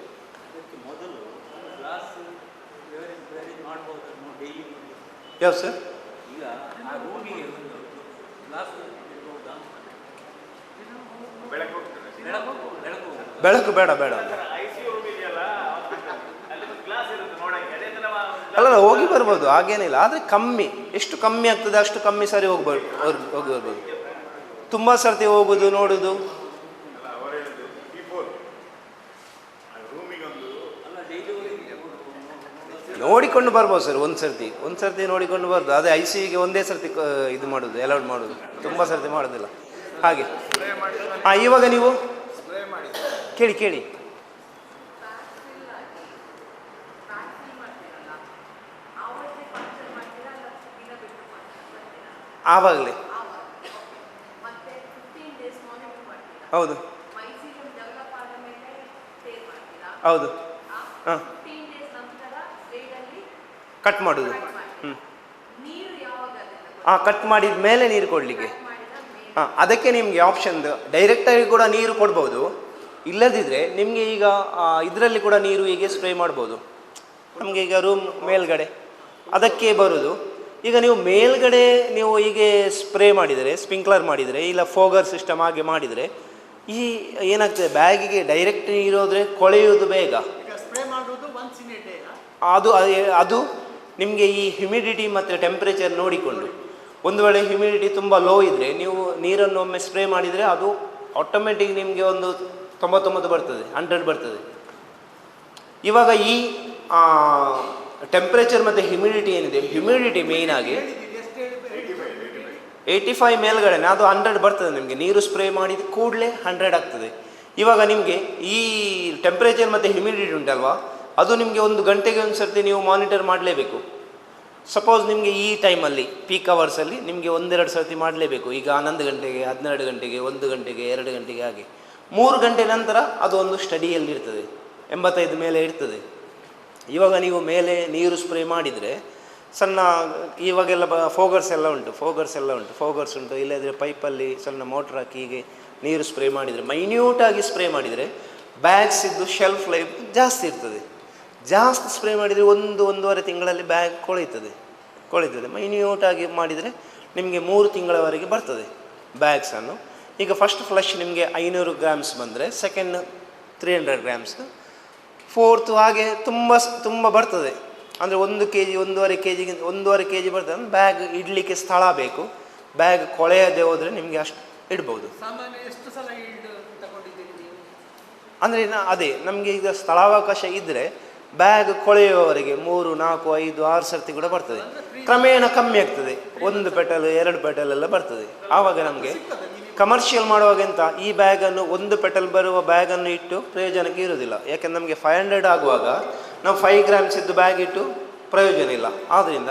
ಯಾವ ಸರ್? ಬೆಳಕು ಬೇಡ ಅಲ್ಲ, ಹೋಗಿ ಬರ್ಬೋದು, ಹಾಗೇನಿಲ್ಲ. ಆದರೆ ಕಮ್ಮಿ, ಎಷ್ಟು ಕಮ್ಮಿ ಆಗ್ತದೆ ಅಷ್ಟು ಕಮ್ಮಿ ಸರಿ ಹೋಗಿ ಬರ್ಬೋದು. ತುಂಬ ಸರ್ತಿ ಹೋಗೋದು ನೋಡೋದು. ನೋಡಿಕೊಂಡು ಬರ್ಬೋದು ಸರ್, ಒಂದು ಸರ್ತಿ ನೋಡಿಕೊಂಡು ಬರ್ಬೋದು. ಅದೇ ICUಗೆ ಒಂದೇ ಸರ್ತಿ ಇದು ಮಾಡೋದು, ಅಲೌಡ್ ಮಾಡೋದು, ತುಂಬ ಸರ್ತಿ ಮಾಡೋದಿಲ್ಲ ಹಾಗೆ. ಹಾಂ, ಇವಾಗ ನೀವು ಕೇಳಿ ಆವಾಗಲೇ. ಹೌದು ಹಾಂ, ಕಟ್ ಮಾಡೋದು. ಹಾಂ, ಕಟ್ ಮಾಡಿದ ಮೇಲೆ ನೀರು ಕೊಡಲಿಕ್ಕೆ. ಹಾಂ, ಅದಕ್ಕೆ ನಿಮಗೆ ಆಪ್ಷನ್ ಡೈರೆಕ್ಟಾಗಿ ಕೂಡ ನೀರು ಕೊಡ್ಬೋದು. ಇಲ್ಲದಿದ್ದರೆ ನಿಮಗೆ ಈಗ ಇದರಲ್ಲಿ ಕೂಡ ನೀರು ಹೀಗೆ ಸ್ಪ್ರೇ ಮಾಡ್ಬೋದು. ನಮಗೆ ಈಗ ರೂಮ್ ಮೇಲ್ಗಡೆ ಅದಕ್ಕೆ ಬರೋದು. ಈಗ ನೀವು ಮೇಲ್ಗಡೆ ನೀವು ಹೀಗೆ ಸ್ಪ್ರೇ ಮಾಡಿದರೆ, ಸ್ಪ್ರಿಂಕ್ಲರ್ ಮಾಡಿದರೆ, ಇಲ್ಲ ಫೋಗರ್ ಸಿಸ್ಟಮ್ ಹಾಗೆ ಮಾಡಿದರೆ ಈ ಏನಾಗ್ತದೆ, ಬ್ಯಾಗಿಗೆ ಡೈರೆಕ್ಟ್ ನೀರು ಹೋದರೆ ಕೊಳೆಯೋದು ಬೇಗ. ಅದು ನಿಮಗೆ ಈ ಹ್ಯುಮಿಡಿಟಿ ಮತ್ತು ಟೆಂಪ್ರೇಚರ್ ನೋಡಿಕೊಂಡು, ಒಂದು ವೇಳೆ ಹ್ಯುಮಿಡಿಟಿ ತುಂಬ ಲೋ ಇದ್ದರೆ ನೀವು ನೀರನ್ನು ಒಮ್ಮೆ ಸ್ಪ್ರೇ ಮಾಡಿದರೆ ಅದು ಆಟೋಮೆಟಿಕ್ ನಿಮಗೆ ಒಂದು 99 ಬರ್ತದೆ, 100 ಬರ್ತದೆ. ಇವಾಗ ಈ ಟೆಂಪ್ರೇಚರ್ ಮತ್ತು ಹ್ಯುಮಿಡಿಟಿ ಏನಿದೆ, ಹ್ಯುಮಿಡಿಟಿ ಮೇಯ್ನಾಗಿ 85 ಮೇಲ್ಗಡೆನೆ, ಅದು 100 ಬರ್ತದೆ. ನಿಮಗೆ ನೀರು ಸ್ಪ್ರೇ ಮಾಡಿದ ಕೂಡಲೇ 100 ಆಗ್ತದೆ. ಇವಾಗ ನಿಮಗೆ ಈ ಟೆಂಪ್ರೇಚರ್ ಮತ್ತು ಹ್ಯುಮಿಡಿಟಿ ಉಂಟಲ್ವಾ, ಅದು ನಿಮಗೆ 1 ಗಂಟೆಗೆ ಒಂದು ಸರ್ತಿ ನೀವು ಮಾನಿಟರ್ ಮಾಡಲೇಬೇಕು. ಸಪೋಸ್ ನಿಮಗೆ ಈ ಟೈಮಲ್ಲಿ ಪೀಕ್ ಅವರ್ಸಲ್ಲಿ ನಿಮಗೆ 1-2 ಸರ್ತಿ ಮಾಡಲೇಬೇಕು. ಈಗ 11 ಗಂಟೆಗೆ, 12 ಗಂಟೆಗೆ, 1 ಗಂಟೆಗೆ, 2 ಗಂಟೆಗೆ, ಹಾಗೆ 3 ಗಂಟೆ ನಂತರ ಅದು ಒಂದು ಸ್ಟಡಿಯಲ್ಲಿ ಇರ್ತದೆ, 85 ಮೇಲೆ ಇರ್ತದೆ. ಇವಾಗ ನೀವು ಮೇಲೆ ನೀರು ಸ್ಪ್ರೇ ಮಾಡಿದರೆ ಸಣ್ಣ, ಇವಾಗೆಲ್ಲ ಫೋಗರ್ಸ್ ಎಲ್ಲ ಉಂಟು, ಫೋಗರ್ಸ್ ಉಂಟು. ಇಲ್ಲದ್ರೆ ಪೈಪಲ್ಲಿ ಸಣ್ಣ ಮೋಟ್ರ್ ಹಾಕಿ ಹೀಗೆ ನೀರು ಸ್ಪ್ರೇ ಮಾಡಿದರೆ, ಮೈನ್ಯೂಟಾಗಿ ಸ್ಪ್ರೇ ಮಾಡಿದರೆ ಬ್ಯಾಗ್ಸ್ ಇದ್ದು ಶೆಲ್ಫ್ ಲೈಫ್ ಜಾಸ್ತಿ ಇರ್ತದೆ. ಜಾಸ್ತಿ ಸ್ಪ್ರೇ ಮಾಡಿದರೆ 1-1.5 ತಿಂಗಳಲ್ಲಿ ಬ್ಯಾಗ್ ಕೊಳೆಯುತ್ತದೆ. ಮೈನ್ಯೂಟಾಗಿ ಮಾಡಿದರೆ ನಿಮಗೆ 3 ತಿಂಗಳವರೆಗೆ ಬರ್ತದೆ ಬ್ಯಾಗ್ಸನ್ನು. ಈಗ ಫಸ್ಟ್ ಫ್ಲಶ್ ನಿಮಗೆ 500 ಗ್ರಾಮ್ಸ್ ಬಂದರೆ, ಸೆಕೆಂಡ್ 300 ಗ್ರಾಮ್ಸ್, ಫೋರ್ತು ಹಾಗೆ ತುಂಬ ಬರ್ತದೆ. ಅಂದರೆ 1 kg 1.5 kg ಬರ್ತದೆ. ಬ್ಯಾಗ್ ಇಡಲಿಕ್ಕೆ ಸ್ಥಳ ಬೇಕು. ಬ್ಯಾಗ್ ಕೊಳೆಯದೆ ಹೋದರೆ ನಿಮಗೆ ಅಷ್ಟು ಇಡ್ಬೋದು. ಅಂದರೆ ಅದೇ ನಮಗೆ ಈಗ ಸ್ಥಳಾವಕಾಶ ಇದ್ದರೆ ಬ್ಯಾಗ್ ಕೊಳೆಯುವವರೆಗೆ 3, 4, 5, 6 ಸರ್ತಿ ಕೂಡ ಬರ್ತದೆ. ಕ್ರಮೇಣ ಕಮ್ಮಿ ಆಗ್ತದೆ, 1 ಪೆಟಲ್ 2 ಪೆಟಲ್ ಎಲ್ಲ ಬರ್ತದೆ. ಆವಾಗ ನಮಗೆ ಕಮರ್ಷಿಯಲ್ ಮಾಡುವಾಗೆಂತ ಈ ಬ್ಯಾಗನ್ನು 1 ಪೆಟಲ್ ಬರುವ ಬ್ಯಾಗನ್ನು ಇಟ್ಟು ಪ್ರಯೋಜನಕ್ಕೆ ಇರೋದಿಲ್ಲ. ಯಾಕೆಂದ್ರೆ ನಮಗೆ 500 ಆಗುವಾಗ ನಾವು 5 ಗ್ರಾಮ್ಸ್ ಇದ್ದು ಬ್ಯಾಗ್ ಇಟ್ಟು ಪ್ರಯೋಜನ ಇಲ್ಲ. ಆದ್ದರಿಂದ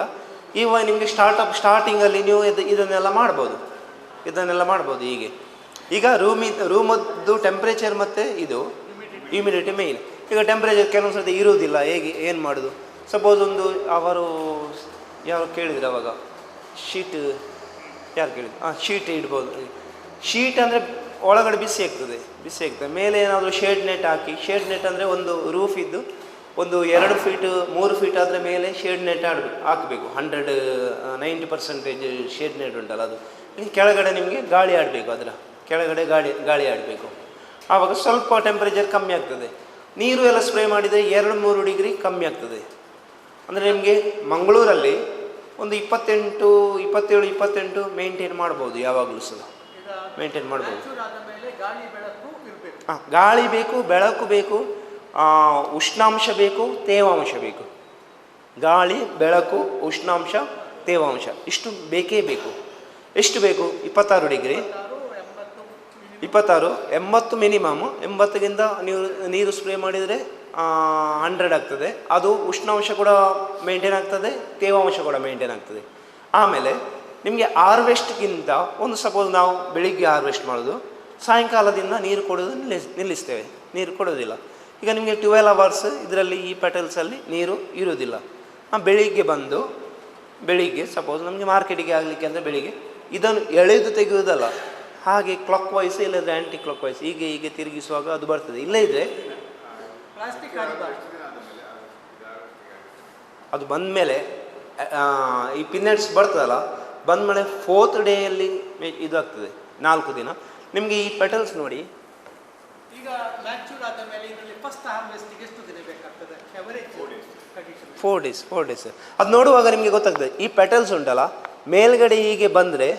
ಇವಾಗ ನಿಮಗೆ ಸ್ಟಾರ್ಟಿಂಗಲ್ಲಿ ನೀವು ಇದನ್ನೆಲ್ಲ ಮಾಡ್ಬೋದು. ಈಗ ರೂಮದ್ದು ಟೆಂಪ್ರೇಚರ್ ಮತ್ತು ಇದು ಹ್ಯುಮಿಡಿಟಿ ಮೇಯ್ನ್. ಈಗ ಟೆಂಪ್ರೇಚರ್ ಕೆಲವೊಂದು ಸರ್ತಿ ಇರುವುದಿಲ್ಲ, ಏನು ಮಾಡೋದು? ಸಪೋಸ್ ಅವರು ಯಾರು ಕೇಳಿದ್ರು ಅವಾಗ, ಶೀಟ್ ಇಡ್ಬೋದು. ಶೀಟ್ ಅಂದರೆ ಒಳಗಡೆ ಬಿಸಿ ಆಗ್ತದೆ. ಮೇಲೆ ಏನಾದರೂ ಶೇಡ್ ನೆಟ್ ಹಾಕಿ, ಶೇಡ್ ನೆಟ್ ಅಂದರೆ ಒಂದು ರೂಫ್ ಇದ್ದು ಒಂದು 2 ಫೀಟ್ 3 ಫೀಟ್ ಆದರೆ ಮೇಲೆ ಶೇಡ್ ನೆಟ್ ಹಾಕಬೇಕು. 90% ಶೇಡ್ ನೆಟ್ ಉಂಟಲ್ಲ, ಅದು ಕೆಳಗಡೆ ನಿಮಗೆ ಗಾಳಿ ಆಡಬೇಕು. ಅದರ ಕೆಳಗಡೆ ಗಾಳಿ ಆಡಬೇಕು. ಆವಾಗ ಸ್ವಲ್ಪ ಟೆಂಪ್ರೇಚರ್ ಕಮ್ಮಿ ಆಗ್ತದೆ. ನೀರು ಎಲ್ಲ ಸ್ಪ್ರೇ ಮಾಡಿದರೆ 2-3 ಡಿಗ್ರಿ ಕಮ್ಮಿ ಆಗ್ತದೆ. ಅಂದರೆ ನಿಮಗೆ ಮಂಗಳೂರಲ್ಲಿ ಒಂದು 27-28 ಮೇಂಟೈನ್ ಮಾಡ್ಬೋದು. ಯಾವಾಗಲೂ ಸಹ ಮೇಂಟೈನ್ ಮಾಡ್ಬೋದು. ಗಾಳಿ ಬೇಕು, ಬೆಳಕು ಬೇಕು, ಉಷ್ಣಾಂಶ ಬೇಕು, ತೇವಾಂಶ ಬೇಕು. ಗಾಳಿ, ಬೆಳಕು, ಉಷ್ಣಾಂಶ, ತೇವಾಂಶ ಇಷ್ಟು ಬೇಕೇ ಬೇಕು. ಎಷ್ಟು ಬೇಕು? 26 ಡಿಗ್ರಿ, 26, 80 ಮಿನಿಮಮ್. 80ಗಿಂತ ನೀರು ಸ್ಪ್ರೇ ಮಾಡಿದರೆ 100 ಆಗ್ತದೆ. ಅದು ಉಷ್ಣಾಂಶ ಕೂಡ ಮೇಂಟೈನ್ ಆಗ್ತದೆ, ತೇವಾಂಶ ಕೂಡ ಮೇಂಟೈನ್ ಆಗ್ತದೆ. ಆಮೇಲೆ ನಿಮಗೆ ಹಾರ್ವೆಸ್ಟ್ಗಿಂತ ಒಂದು ಸಪೋಸ್ ನಾವು ಬೆಳಿಗ್ಗೆ ಹಾರ್ವೆಸ್ಟ್ ಮಾಡೋದು, ಸಾಯಂಕಾಲದಿಂದ ನೀರು ಕೊಡೋದು ನಿಲ್ಲಿಸ್ತೇವೆ, ನೀರು ಕೊಡೋದಿಲ್ಲ. ಈಗ ನಿಮಗೆ 12 ಅವರ್ಸ್ ಇದರಲ್ಲಿ ಈ ಪೆಟಲ್ಸಲ್ಲಿ ನೀರು ಇರೋದಿಲ್ಲ. ಬೆಳಿಗ್ಗೆ ಬಂದು ಬೆಳಿಗ್ಗೆ ಸಪೋಸ್ ನಮಗೆ ಮಾರ್ಕೆಟಿಗೆ ಆಗಲಿಕ್ಕೆ ಅಂದರೆ ಬೆಳಿಗ್ಗೆ ಇದನ್ನು ಎಳೆದು ತೆಗೆಯುವುದಲ್ಲ, ಹಾಗೆ ಕ್ಲಾಕ್ ವೈಸ್ ಇಲ್ಲದ್ರೆ ಆ್ಯಂಟಿ ಕ್ಲಾಕ್ ವೈಸ್ ಹೀಗೆ ತಿರುಗಿಸುವಾಗ ಅದು ಬರ್ತದೆ. ಇಲ್ಲೇ ಇದ್ದರೆ ಅದು ಬಂದಮೇಲೆ ಈ ಪಿನ್ನಟ್ಸ್ ಬರ್ತದಲ್ಲ, ಬಂದಮೇಲೆ 4th ಡೇಯಲ್ಲಿ ಇದು ಆಗ್ತದೆ, 4 ದಿನ. ನಿಮಗೆ ಈ ಪೆಟಲ್ಸ್ ನೋಡಿ, ಈಗ ಮ್ಯಾಚೂರ್ ಆದ ಮೇಲೆ ಇದರಲ್ಲಿ ಫಸ್ಟ್ ಹಾರ್ವೆಸ್ಟಿಗೆ ಎಷ್ಟು ದಿನ ಬೇಕಾಗ್ತದೆ? Average 4 days. ಅದು ನೋಡುವಾಗ ನಿಮಗೆ ಗೊತ್ತಾಗ್ತದೆ. ಈ ಪೆಟಲ್ಸ್ ಉಂಟಲ್ಲ, ಮೇಲ್ಗಡೆ ಹೀಗೆ ಬಂದರೆ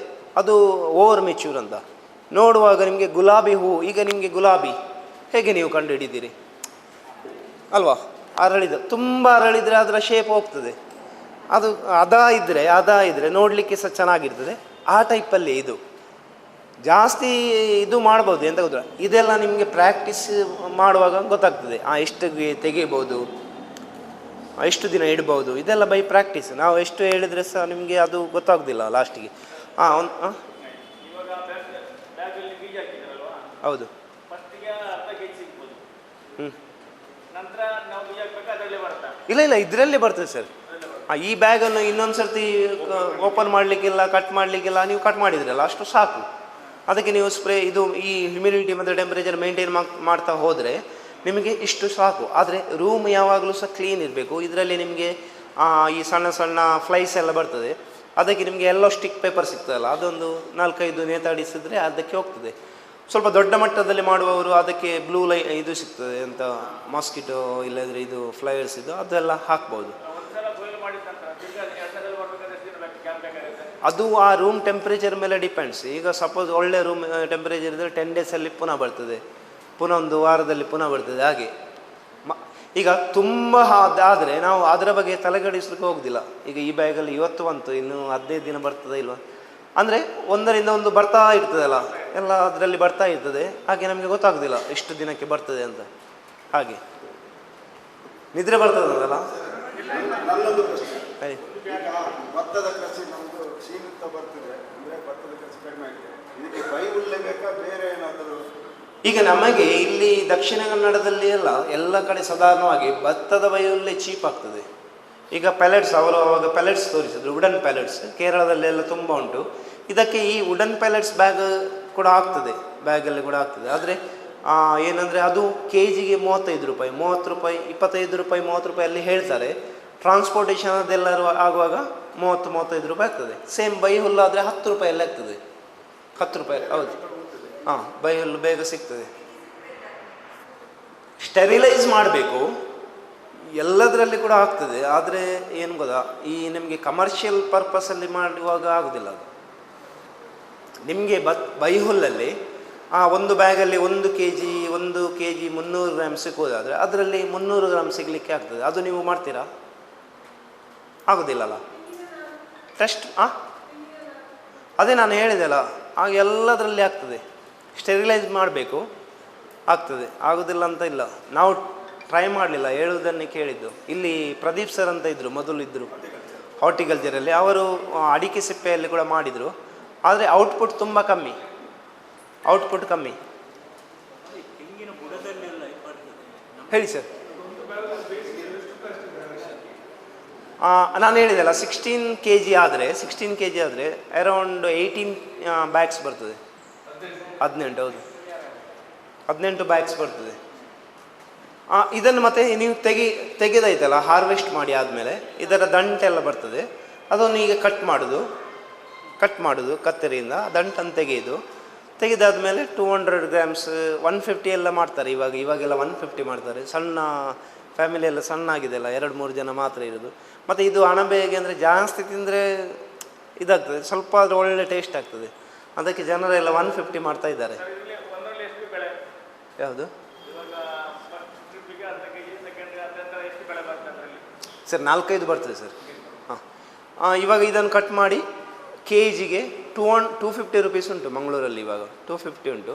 ಅದು ಓವರ್ ಮೆಚ್ಯೂರ್ ಅಂತ. ನೋಡುವಾಗ ನಿಮಗೆ ಗುಲಾಬಿ ಹೂ, ಈಗ ನಿಮಗೆ ಗುಲಾಬಿ ಹೇಗೆ ನೀವು ಕಂಡು ಹಿಡಿದ್ದೀರಿ ಅಲ್ವಾ? ತುಂಬ ಅರಳಿದರೆ ಅದರ ಶೇಪ್ ಹೋಗ್ತದೆ. ಅದು ಅದಾ ಇದ್ದರೆ ನೋಡಲಿಕ್ಕೆ ಸಹ ಚೆನ್ನಾಗಿರ್ತದೆ. ಆ ಟೈಪಲ್ಲಿ ಇದು ಜಾಸ್ತಿ ಇದು ಮಾಡ್ಬೋದು. ಎಂತ ಗೊತ್ತಿಲ್ಲ, ಇದೆಲ್ಲ ನಿಮಗೆ ಪ್ರಾಕ್ಟೀಸ್ ಮಾಡುವಾಗ ಗೊತ್ತಾಗ್ತದೆ. ಎಷ್ಟು ತೆಗಿಬೋದು, ಎಷ್ಟು ದಿನ ಇಡ್ಬೋದು, ಇದೆಲ್ಲ ಬೈ ಪ್ರಾಕ್ಟೀಸ್. ನಾವು ಎಷ್ಟು ಹೇಳಿದರೆ ಸಹ ನಿಮಗೆ ಅದು ಗೊತ್ತಾಗೋದಿಲ್ಲ ಲಾಸ್ಟಿಗೆ. ಹೌದು. ಇಲ್ಲ ಇದರಲ್ಲೇ ಬರ್ತದೆ ಸರ್. ಈ ಬ್ಯಾಗನ್ನು ಇನ್ನೊಂದು ಸರ್ತಿ ಓಪನ್ ಮಾಡಲಿಕ್ಕಿಲ್ಲ, ಕಟ್ ಮಾಡಲಿಕ್ಕಿಲ್ಲ. ನೀವು ಕಟ್ ಮಾಡಿದ್ರಲ್ಲ ಅಷ್ಟು ಸಾಕು. ಅದಕ್ಕೆ ನೀವು ಸ್ಪ್ರೇ ಇದು ಈ ಹ್ಯುಮಿಡಿಟಿ ಮತ್ತು ಟೆಂಪ್ರೇಚರ್ ಮೇಂಟೈನ್ ಮಾಡ್ತಾ ಹೋದರೆ ನಿಮಗೆ ಇಷ್ಟು ಸಾಕು. ಆದರೆ ರೂಮ್ ಯಾವಾಗಲೂ ಸಹ ಕ್ಲೀನ್ ಇರಬೇಕು. ಇದರಲ್ಲಿ ನಿಮಗೆ ಈ ಸಣ್ಣ ಸಣ್ಣ ಫ್ಲೈಸ್ ಎಲ್ಲ ಬರ್ತದೆ. ಅದಕ್ಕೆ ನಿಮಗೆ ಎಲ್ಲೋ ಸ್ಟಿಕ್ ಪೇಪರ್ ಸಿಗ್ತದಲ್ಲ, ಅದೊಂದು 4-5 ನೇತಾಡಿಸಿದ್ರೆ ಅದಕ್ಕೆ ಹೋಗ್ತದೆ. ಸ್ವಲ್ಪ ದೊಡ್ಡ ಮಟ್ಟದಲ್ಲಿ ಮಾಡುವವರು ಅದಕ್ಕೆ ಬ್ಲೂ ಇದು ಸಿಗ್ತದೆ ಅಂತ, ಮಾಸ್ಕಿಟೋ ಇಲ್ಲದ್ರೆ ಇದು ಫ್ಲೈಯರ್ಸ್ ಇದು ಅದೆಲ್ಲ ಹಾಕ್ಬೋದು. ಅದು ಆ ರೂಮ್ ಟೆಂಪ್ರೇಚರ್ ಮೇಲೆ ಡಿಪೆಂಡ್ಸ್. ಈಗ ಸಪೋಸ್ ಒಳ್ಳೆ ರೂಮ್ ಟೆಂಪ್ರೇಚರ್ ಇದ್ದರೆ 10 ಡೇಸಲ್ಲಿ ಪುನಃ ಬರ್ತದೆ, ಪುನಃ ಒಂದು ವಾರದಲ್ಲಿ ಪುನಃ ಬರ್ತದೆ. ಹಾಗೆ ಈಗ ತುಂಬ ಆದರೆ ನಾವು ಅದರ ಬಗ್ಗೆ ತಲೆಗಡಿಸ್ಲಿಕ್ಕೆ ಹೋಗೋದಿಲ್ಲ. ಈಗ ಈ ಬ್ಯಾಗಲ್ಲಿ ಇವತ್ತು ಬಂತು, ಇನ್ನು 15 ದಿನ ಬರ್ತದೆ ಇಲ್ವ ಅಂದರೆ ಒಂದರಿಂದ ಒಂದು ಬರ್ತಾ ಇರ್ತದಲ್ಲ, ಎಲ್ಲ ಅದರಲ್ಲಿ ಬರ್ತಾ ಇರ್ತದೆ. ಹಾಗೆ ನಮಗೆ ಗೊತ್ತಾಗೋದಿಲ್ಲ ಎಷ್ಟು ದಿನಕ್ಕೆ ಬರ್ತದೆ ಅಂತ. ಹಾಗೆ ನಿದ್ರೆ ಬರ್ತದಲ್ಲ. ಭತ್ತದ ಕೃಷಿ ನಮ್ಮದು ಸೀಮಿತ ಬರ್ತದೆ, ಅಂದರೆ ಭತ್ತದ ಕೃಷಿ ಕಡಿಮೆ ಆಗಿದೆ. ಇದಕ್ಕೆ ಬೈಹುಲ್ಲೆ ಬೇಕಾ ಬೇರೆ ಏನಾದರೂ? ಈಗ ನಮಗೆ ಇಲ್ಲಿ ದಕ್ಷಿಣ ಕನ್ನಡದಲ್ಲಿ ಎಲ್ಲ ಕಡೆ ಸಾಧಾರಣವಾಗಿ ಭತ್ತದ ಬೈಹುಲ್ಲೆ ಚೀಪ್ ಆಗ್ತದೆ. ಈಗ ಪ್ಯಾಲೆಟ್ಸ್ ಅವರು ಅವಾಗ ಪ್ಯಾಲೆಟ್ಸ್ ತೋರಿಸಿದ್ರು, ವುಡನ್ ಪ್ಯಾಲೆಟ್ಸ್ ಕೇರಳದಲ್ಲೆಲ್ಲ ತುಂಬ ಉಂಟು. ಇದಕ್ಕೆ ಈ ವುಡನ್ ಪ್ಯಾಲೆಟ್ಸ್ ಬ್ಯಾಗ್ ಕೂಡ ಆಗ್ತದೆ, ಬ್ಯಾಗಲ್ಲಿ ಕೂಡ ಆಗ್ತದೆ. ಆದರೆ ಏನಂದರೆ ಅದು KGಗೆ 35 ರೂಪಾಯಿ, 30 ರೂಪಾಯಿ, 25 ರೂಪಾಯಿ, 30 ರೂಪಾಯಿ ಅಲ್ಲಿ ಹೇಳ್ತಾರೆ. ಟ್ರಾನ್ಸ್ಪೋರ್ಟೇಷನ್ ಅದೆಲ್ಲರೂ ಆಗುವಾಗ 30-35 ರೂಪಾಯಿ ಆಗ್ತದೆ. ಸೇಮ್ ಬೈ ಹುಲ್ಲಾದರೆ 10 ರೂಪಾಯಲ್ಲಿ ಆಗ್ತದೆ. 10 ರೂಪಾಯಿ, ಹೌದು. ಬೈ ಹುಲ್ಲು ಬೇಗ ಸಿಗ್ತದೆ. ಸ್ಟೆರಿಲೈಸ್ ಮಾಡಬೇಕು, ಎಲ್ಲದರಲ್ಲಿ ಕೂಡ ಆಗ್ತದೆ. ಆದರೆ ಏನು ಗೊತ್ತಾ, ಈ ನಿಮಗೆ ಕಮರ್ಷಿಯಲ್ ಪರ್ಪಸಲ್ಲಿ ಮಾಡುವಾಗ ಆಗೋದಿಲ್ಲ ಅದು. ನಿಮಗೆ ಬೈ ಹುಲ್ಲಲ್ಲಿ ಒಂದು ಬ್ಯಾಗಲ್ಲಿ 1 kg 300 ಗ್ರಾಮ್ ಸಿಗೋದಾದರೆ ಅದರಲ್ಲಿ 300 ಗ್ರಾಮ್ ಸಿಗಲಿಕ್ಕೆ ಆಗ್ತದೆ. ಅದು ನೀವು ಮಾಡ್ತೀರಾ? ಆಗೋದಿಲ್ಲಲ್ಲ. ಟೆಸ್ಟ್ ಅದೇ ನಾನು ಹೇಳಿದೆಲ್ಲ, ಆಗ ಎಲ್ಲದರಲ್ಲಿ ಆಗ್ತದೆ. ಸ್ಟೆರಿಲೈಸ್ ಮಾಡಬೇಕು, ಆಗ್ತದೆ. ಆಗೋದಿಲ್ಲ ಅಂತ ಇಲ್ಲ. ನಾವು ಟ್ರೈ ಮಾಡಲಿಲ್ಲ, ಹೇಳುವುದನ್ನೇ ಕೇಳಿದ್ದು. ಇಲ್ಲಿ ಪ್ರದೀಪ್ ಸರ್ ಅಂತ ಇದ್ದರು, ಮೊದಲು ಇದ್ದರು ಹಾರ್ಟಿಕಲ್ಚರಲ್ಲಿ. ಅವರು ಅಡಿಕೆ ಸಿಪ್ಪೆಯಲ್ಲಿ ಕೂಡ ಮಾಡಿದರು. ಆದರೆ ಔಟ್ಪುಟ್ ತುಂಬ ಕಮ್ಮಿ, ಹೇಳಿ ಸರ್. ನಾನು ಹೇಳಿದೆಲ್ಲ 16 kg ಆದರೆ ಅರೌಂಡ್ 18 ಬ್ಯಾಗ್ಸ್ ಬರ್ತದೆ. 18, ಹೌದು, 18 ಬ್ಯಾಗ್ಸ್ ಬರ್ತದೆ. ಇದನ್ನು ಮತ್ತೆ ನೀವು ತೆಗೆದೈತಲ್ಲ, ಹಾರ್ವೆಸ್ಟ್ ಮಾಡಿ ಆದಮೇಲೆ ಇದರ ದಂಟೆಲ್ಲ ಬರ್ತದೆ. ಅದನ್ನು ಈಗ ಕಟ್ ಮಾಡೋದು ಕತ್ತರಿಯಿಂದ, ದಂಟನ್ನು ತೆಗೆದಾದ್ಮೇಲೆ 200 ಗ್ರಾಮ್ಸ್ 150 ಎಲ್ಲ ಮಾಡ್ತಾರೆ. ಇವಾಗೆಲ್ಲ 150 ಮಾಡ್ತಾರೆ. ಸಣ್ಣ ಫ್ಯಾಮಿಲಿ ಎಲ್ಲ ಸಣ್ಣ ಆಗಿದೆಲ್ಲ, 2-3 ಜನ ಮಾತ್ರ ಇರೋದು. ಮತ್ತು ಇದು ಅಣಬೆಗೆ ಅಂದರೆ ಜಾಸ್ತಿ ತಿಂದರೆ ಇದಾಗ್ತದೆ, ಸ್ವಲ್ಪ ಆದರೆ ಒಳ್ಳೆ ಟೇಸ್ಟ್ ಆಗ್ತದೆ. ಅದಕ್ಕೆ ಜನರೆಲ್ಲ 150 ಮಾಡ್ತಾ ಇದ್ದಾರೆ. ಯಾವುದು ಸರ್? 4-5 ಬರ್ತದೆ ಸರ್. ಹಾಂ, ಇವಾಗ ಇದನ್ನು ಕಟ್ ಮಾಡಿ ಕೆ ಜಿಗೆ 250 ರುಪೀಸ್ ಉಂಟು ಮಂಗಳೂರಲ್ಲಿ. ಇವಾಗ 250 ಉಂಟು,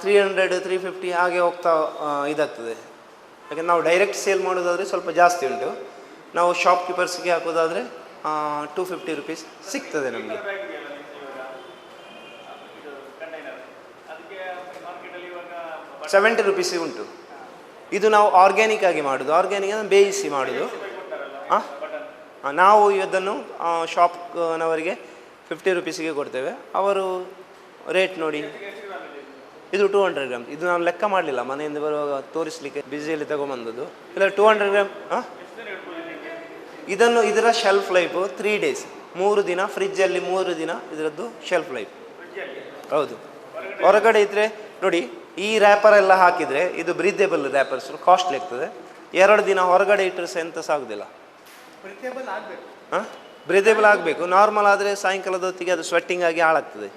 300 350 ಹಾಗೆ ಹೋಗ್ತಾ ಇದಾಗ್ತದೆ. ಯಾಕೆಂದ್ರೆ ನಾವು ಡೈರೆಕ್ಟ್ ಸೇಲ್ ಮಾಡೋದಾದರೆ ಸ್ವಲ್ಪ ಜಾಸ್ತಿ ಉಂಟು. ನಾವು ಶಾಪ್ ಕೀಪರ್ಸ್ಗೆ ಹಾಕೋದಾದರೆ 250 ರುಪೀಸ್ ಸಿಗ್ತದೆ ನಮಗೆ. $70 ರುಪೀಸ್ ಉಂಟು. ಇದು ನಾವು ಆರ್ಗ್ಯಾನಿಕ್ ಆಗಿ ಮಾಡೋದು. ಆರ್ಗ್ಯಾನಿಕ್ ಅಂದರೆ ಬೇಯಿಸಿ ಮಾಡೋದು. ಹಾಂ, ನಾವು ಇದನ್ನು ಶಾಪ್ನವರಿಗೆ 50 ರುಪೀಸಿಗೆ ಕೊಡ್ತೇವೆ. ಅವರು ರೇಟ್ ನೋಡಿ, ಇದು 200 ಗ್ರಾಮ್. ಇದು ನಾವು ಲೆಕ್ಕ ಮಾಡಲಿಲ್ಲ, ಮನೆಯಿಂದ ಬರುವಾಗ ತೋರಿಸಲಿಕ್ಕೆ ಬಿಸಿಯಲ್ಲಿ ತಗೊಂಬಂದದ್ದು. ಇಲ್ಲ 200 ಗ್ರಾಮ್. ಹಾಂ, ಇದರ ಶೆಲ್ಫ್ ಲೈಫು 3 ಡೇಸ್, 3 ದಿನ ಫ್ರಿಜ್ಜಲ್ಲಿ, 3 ದಿನ ಇದರದ್ದು ಶೆಲ್ಫ್ ಲೈಫ್. ಹೌದು, ಹೊರಗಡೆ ಇದ್ದರೆ ನೋಡಿ, ಈ ರ್ಯಾಪರ್ ಎಲ್ಲ ಹಾಕಿದರೆ ಇದು ಬ್ರೀದೇಬಲ್ ರ್ಯಾಪರ್ಸ್, ಕಾಸ್ಟ್ಲಿ ಆಗ್ತದೆ. 2 ದಿನ ಹೊರಗಡೆ ಇಟ್ಟರೆ ಸಹ ಎಂತ ಸಾಗುದಿಲ್ಲ. ಹಾಂ, ಬ್ರೀದೇಬಲ್ ಆಗಬೇಕು. ನಾರ್ಮಲ್ ಆದರೆ ಸಾಯಂಕಾಲದ ಹೊತ್ತಿಗೆ ಅದು ಸ್ವೆಟ್ಟಿಂಗ್ ಆಗಿ ಹಾಳಾಗ್ತದೆ.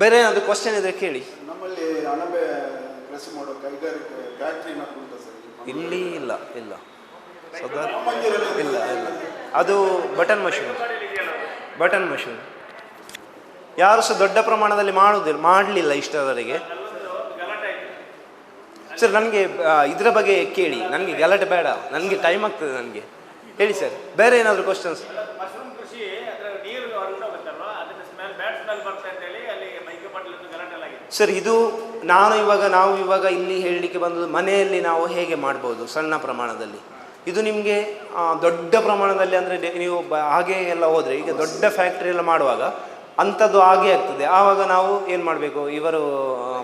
ಬೇರೆ ಏನಾದರೂ ಕ್ವಶನ್ ಇದ್ರೆ ಕೇಳಿ. ನಮ್ಮಲ್ಲಿ ಅಣಬೆ ಕೃಷಿ ಮಾಡೋ ಕೈಗಾರಿಕೆ ಫ್ಯಾಕ್ಟ್ರಿ ಉಂಟಾ ಸರ್? ಇಲ್ಲಿ ಇಲ್ಲ ಸದಾ ಇಲ್ಲ. ಅದು ಬಟನ್ ಮಷೀನ್. ಯಾರು ಸಹ ದೊಡ್ಡ ಪ್ರಮಾಣದಲ್ಲಿ ಮಾಡಲಿಲ್ಲ ಇಷ್ಟರವರೆಗೆ. ಸರ್, ನನಗೆ ಇದರ ಬಗ್ಗೆ ಕೇಳಿ, ನನಗೆ ಗಲಾಟೆ ಬೇಡ, ನನಗೆ ಟೈಮ್ ಆಗ್ತದೆ. ನನಗೆ ಹೇಳಿ ಸರ್, ಬೇರೆ ಏನಾದರೂ ಕ್ವಶನ್ಸ್? ಸರ್, ಇದು ನಾವು ಇವಾಗ ಇಲ್ಲಿ ಹೇಳಲಿಕ್ಕೆ ಬಂದದ್ದು ಮನೆಯಲ್ಲಿ ನಾವು ಹೇಗೆ ಮಾಡ್ಬೋದು ಸಣ್ಣ ಪ್ರಮಾಣದಲ್ಲಿ. ಇದು ನಿಮಗೆ ದೊಡ್ಡ ಪ್ರಮಾಣದಲ್ಲಿ ಅಂದರೆ ನೀವು ಹಾಗೆ ಎಲ್ಲ ಹೋದರೆ, ಈಗ ದೊಡ್ಡ ಫ್ಯಾಕ್ಟ್ರಿ ಎಲ್ಲ ಮಾಡುವಾಗ ಅಂಥದ್ದು ಆಗೇ ಆಗ್ತದೆ. ಆವಾಗ ನಾವು ಏನು ಮಾಡಬೇಕು, ಇವರು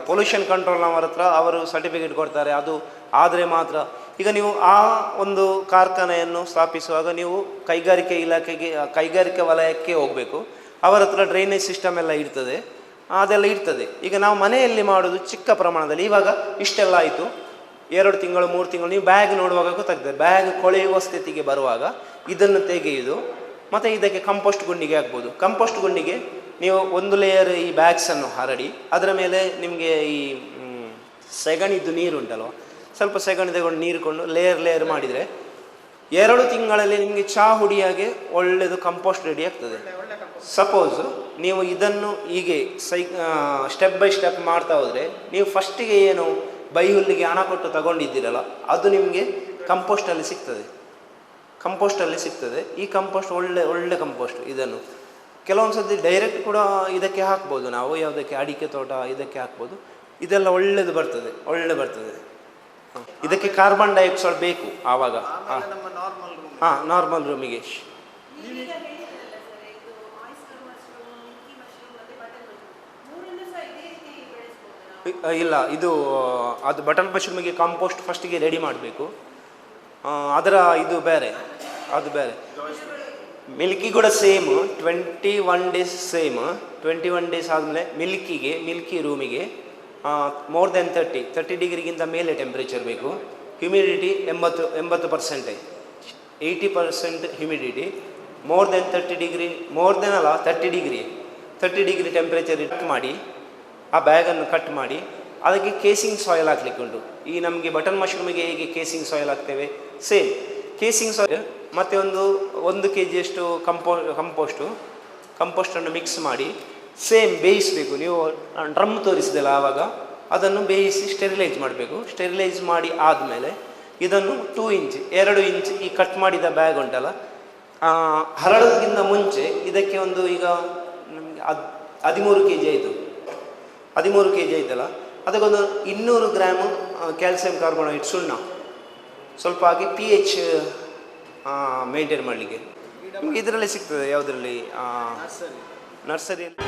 ಪೊಲ್ಯೂಷನ್ ಕಂಟ್ರೋಲ್ನವರ ಹತ್ರ ಅವರು ಸರ್ಟಿಫಿಕೇಟ್ ಕೊಡ್ತಾರೆ, ಅದು ಆದರೆ ಮಾತ್ರ. ಈಗ ನೀವು ಆ ಒಂದು ಕಾರ್ಖಾನೆಯನ್ನು ಸ್ಥಾಪಿಸುವಾಗ ನೀವು ಕೈಗಾರಿಕೆ ವಲಯಕ್ಕೆ ಹೋಗಬೇಕು. ಅವರ ಹತ್ರ ಡ್ರೈನೇಜ್ ಸಿಸ್ಟಮ್ ಎಲ್ಲ ಇರ್ತದೆ, ಅದೆಲ್ಲ ಇರ್ತದೆ. ಈಗ ನಾವು ಮನೆಯಲ್ಲಿ ಮಾಡೋದು ಚಿಕ್ಕ ಪ್ರಮಾಣದಲ್ಲಿ. ಇವಾಗ ಇಷ್ಟೆಲ್ಲ ಆಯಿತು, 2 ತಿಂಗಳು 3 ತಿಂಗಳು ನೀವು ಬ್ಯಾಗ್ ನೋಡುವಾಗ ಗೊತ್ತಾಗ್ತದೆ. ಬ್ಯಾಗ್ ಕೊಳೆಯುವ ಸ್ಥಿತಿಗೆ ಬರುವಾಗ ಇದನ್ನು ತೆಗೆಯುವುದು, ಮತ್ತು ಇದಕ್ಕೆ ಕಂಪೋಸ್ಟ್ ಗುಂಡಿಗೆ ಹಾಕ್ಬೋದು. ಕಂಪೋಸ್ಟ್ ಗುಂಡಿಗೆ ನೀವು 1 ಲೇಯರ್ ಈ ಬ್ಯಾಗ್ಸನ್ನು ಹರಡಿ, ಅದರ ಮೇಲೆ ನಿಮಗೆ ಈ ಸೆಗಣಿದ್ದು ನೀರು ಉಂಟಲ್ವ, ಸ್ವಲ್ಪ ಸೆಗಣಿ ತಗೊಂಡು ನೀರುಕೊಂಡು ಲೇಯರ್ ಮಾಡಿದರೆ 2 ತಿಂಗಳಲ್ಲಿ ನಿಮಗೆ ಚಹಾ ಹುಡಿಯಾಗೆ ಒಳ್ಳೆಯದು ಕಂಪೋಸ್ಟ್ ರೆಡಿ ಆಗ್ತದೆ. ಸಪೋಸ್ ನೀವು ಇದನ್ನು ಹೀಗೆ ಸ್ಟೆಪ್ ಬೈ ಸ್ಟೆಪ್ ಮಾಡ್ತಾ ಹೋದರೆ, ನೀವು ಫಸ್ಟಿಗೆ ಏನು ಬೈಹುಲ್ಲಿಗೆ ಹಣ ಕೊಟ್ಟು ತಗೊಂಡಿದ್ದೀರಲ್ಲ, ಅದು ನಿಮಗೆ ಕಂಪೋಸ್ಟಲ್ಲಿ ಸಿಗ್ತದೆ. ಈ ಕಂಪೋಸ್ಟ್ ಒಳ್ಳೆ ಕಂಪೋಸ್ಟ್. ಇದನ್ನು ಕೆಲವೊಂದು ಸರ್ತಿ ಡೈರೆಕ್ಟ್ ಕೂಡ ಇದಕ್ಕೆ ಹಾಕ್ಬೋದು ನಾವು, ಯಾವುದಕ್ಕೆ ಅಡಿಕೆ ತೋಟ ಇದಕ್ಕೆ ಹಾಕ್ಬೋದು. ಇದೆಲ್ಲ ಒಳ್ಳೆ ಬರ್ತದೆ. ಇದಕ್ಕೆ ಕಾರ್ಬನ್ ಡೈಆಕ್ಸೈಡ್ ಬೇಕು ಆವಾಗ. ಹಾಂ, ನಾರ್ಮಲ್ ರೂಮಿಗೆ. ಇಲ್ಲ, ಅದು ಬಟನ್ ಮಶ್ರೂಮಿಗೆ ಕಾಂಪೋಸ್ಟ್ ಫಸ್ಟಿಗೆ ರೆಡಿ ಮಾಡಬೇಕು. ಅದರ ಇದು ಬೇರೆ, ಅದು ಬೇರೆ. ಮಿಲ್ಕಿ ಕೂಡ ಸೇಮ್ 21 ಡೇಸ್ ಸೇಮ್. 21 ಡೇಸ್ ಆದಮೇಲೆ ಮಿಲ್ಕಿ ರೂಮಿಗೆ ಮೋರ್ ದೆನ್ 30 ಡಿಗ್ರಿಗಿಂತ ಮೇಲೆ ಟೆಂಪ್ರೇಚರ್ ಬೇಕು. Humidity 80%, 80% humidity. More than 30 degree, 30 degree temperature ಇಟ್ಟು ಮಾಡಿ ಆ ಬ್ಯಾಗನ್ನು ಕಟ್ ಮಾಡಿ ಅದಕ್ಕೆ ಕೇಸಿಂಗ್ ಸಾಯಿಲ್ ಹಾಕ್ಲಿಕ್ಕೆ ಉಂಟು. ಈ ನಮಗೆ ಬಟನ್ ಮಶ್ರೂಮಿಗೆ ಹೇಗೆ ಕೇಸಿಂಗ್ ಸಾಯಿಲ್ ಹಾಕ್ತೇವೆ, ಸೇಮ್ ಕೇಸಿಂಗ್ ಸಾಯಿಲ್ ಮತ್ತು 1 kg ಕಂಪೋಸ್ಟನ್ನು ಮಿಕ್ಸ್ ಮಾಡಿ ಸೇಮ್ ಬೇಯಿಸಬೇಕು. ನೀವು ಡ್ರಮ್ ತೋರಿಸಿದೆಲ್ಲ ಆವಾಗ ಅದನ್ನು ಬೇಯಿಸಿ ಸ್ಟೆರಿಲೈಸ್ ಮಾಡಬೇಕು. ಸ್ಟೆರಿಲೈಸ್ ಮಾಡಿ ಆದಮೇಲೆ ಇದನ್ನು 2 ಇಂಚ್ ಈ ಕಟ್ ಮಾಡಿದ ಬ್ಯಾಗ್ ಉಂಟಲ್ಲ, ಹರಡೋದಕ್ಕಿಂತ ಮುಂಚೆ ಇದಕ್ಕೆ ಈಗ ನಮಗೆ 13 kg ಆಯಿತು. 13 kg ಆಯ್ತಲ್ಲ, ಅದಕ್ಕೊಂದು 200 ಗ್ರಾಮ್ ಕ್ಯಾಲ್ಸಿಯಂ ಕಾರ್ಬೋನೇಟ್ ಸುಣ್ಣ ಸ್ವಲ್ಪ ಹಾಕಿ pH ಮೇಂಟೈನ್ ಮಾಡಲಿಕ್ಕೆ ನಿಮಗೆ ಇದರಲ್ಲಿ ಸಿಗ್ತದೆ. ಯಾವುದರಲ್ಲಿ? ನರ್ಸರಿಯಲ್ಲಿ.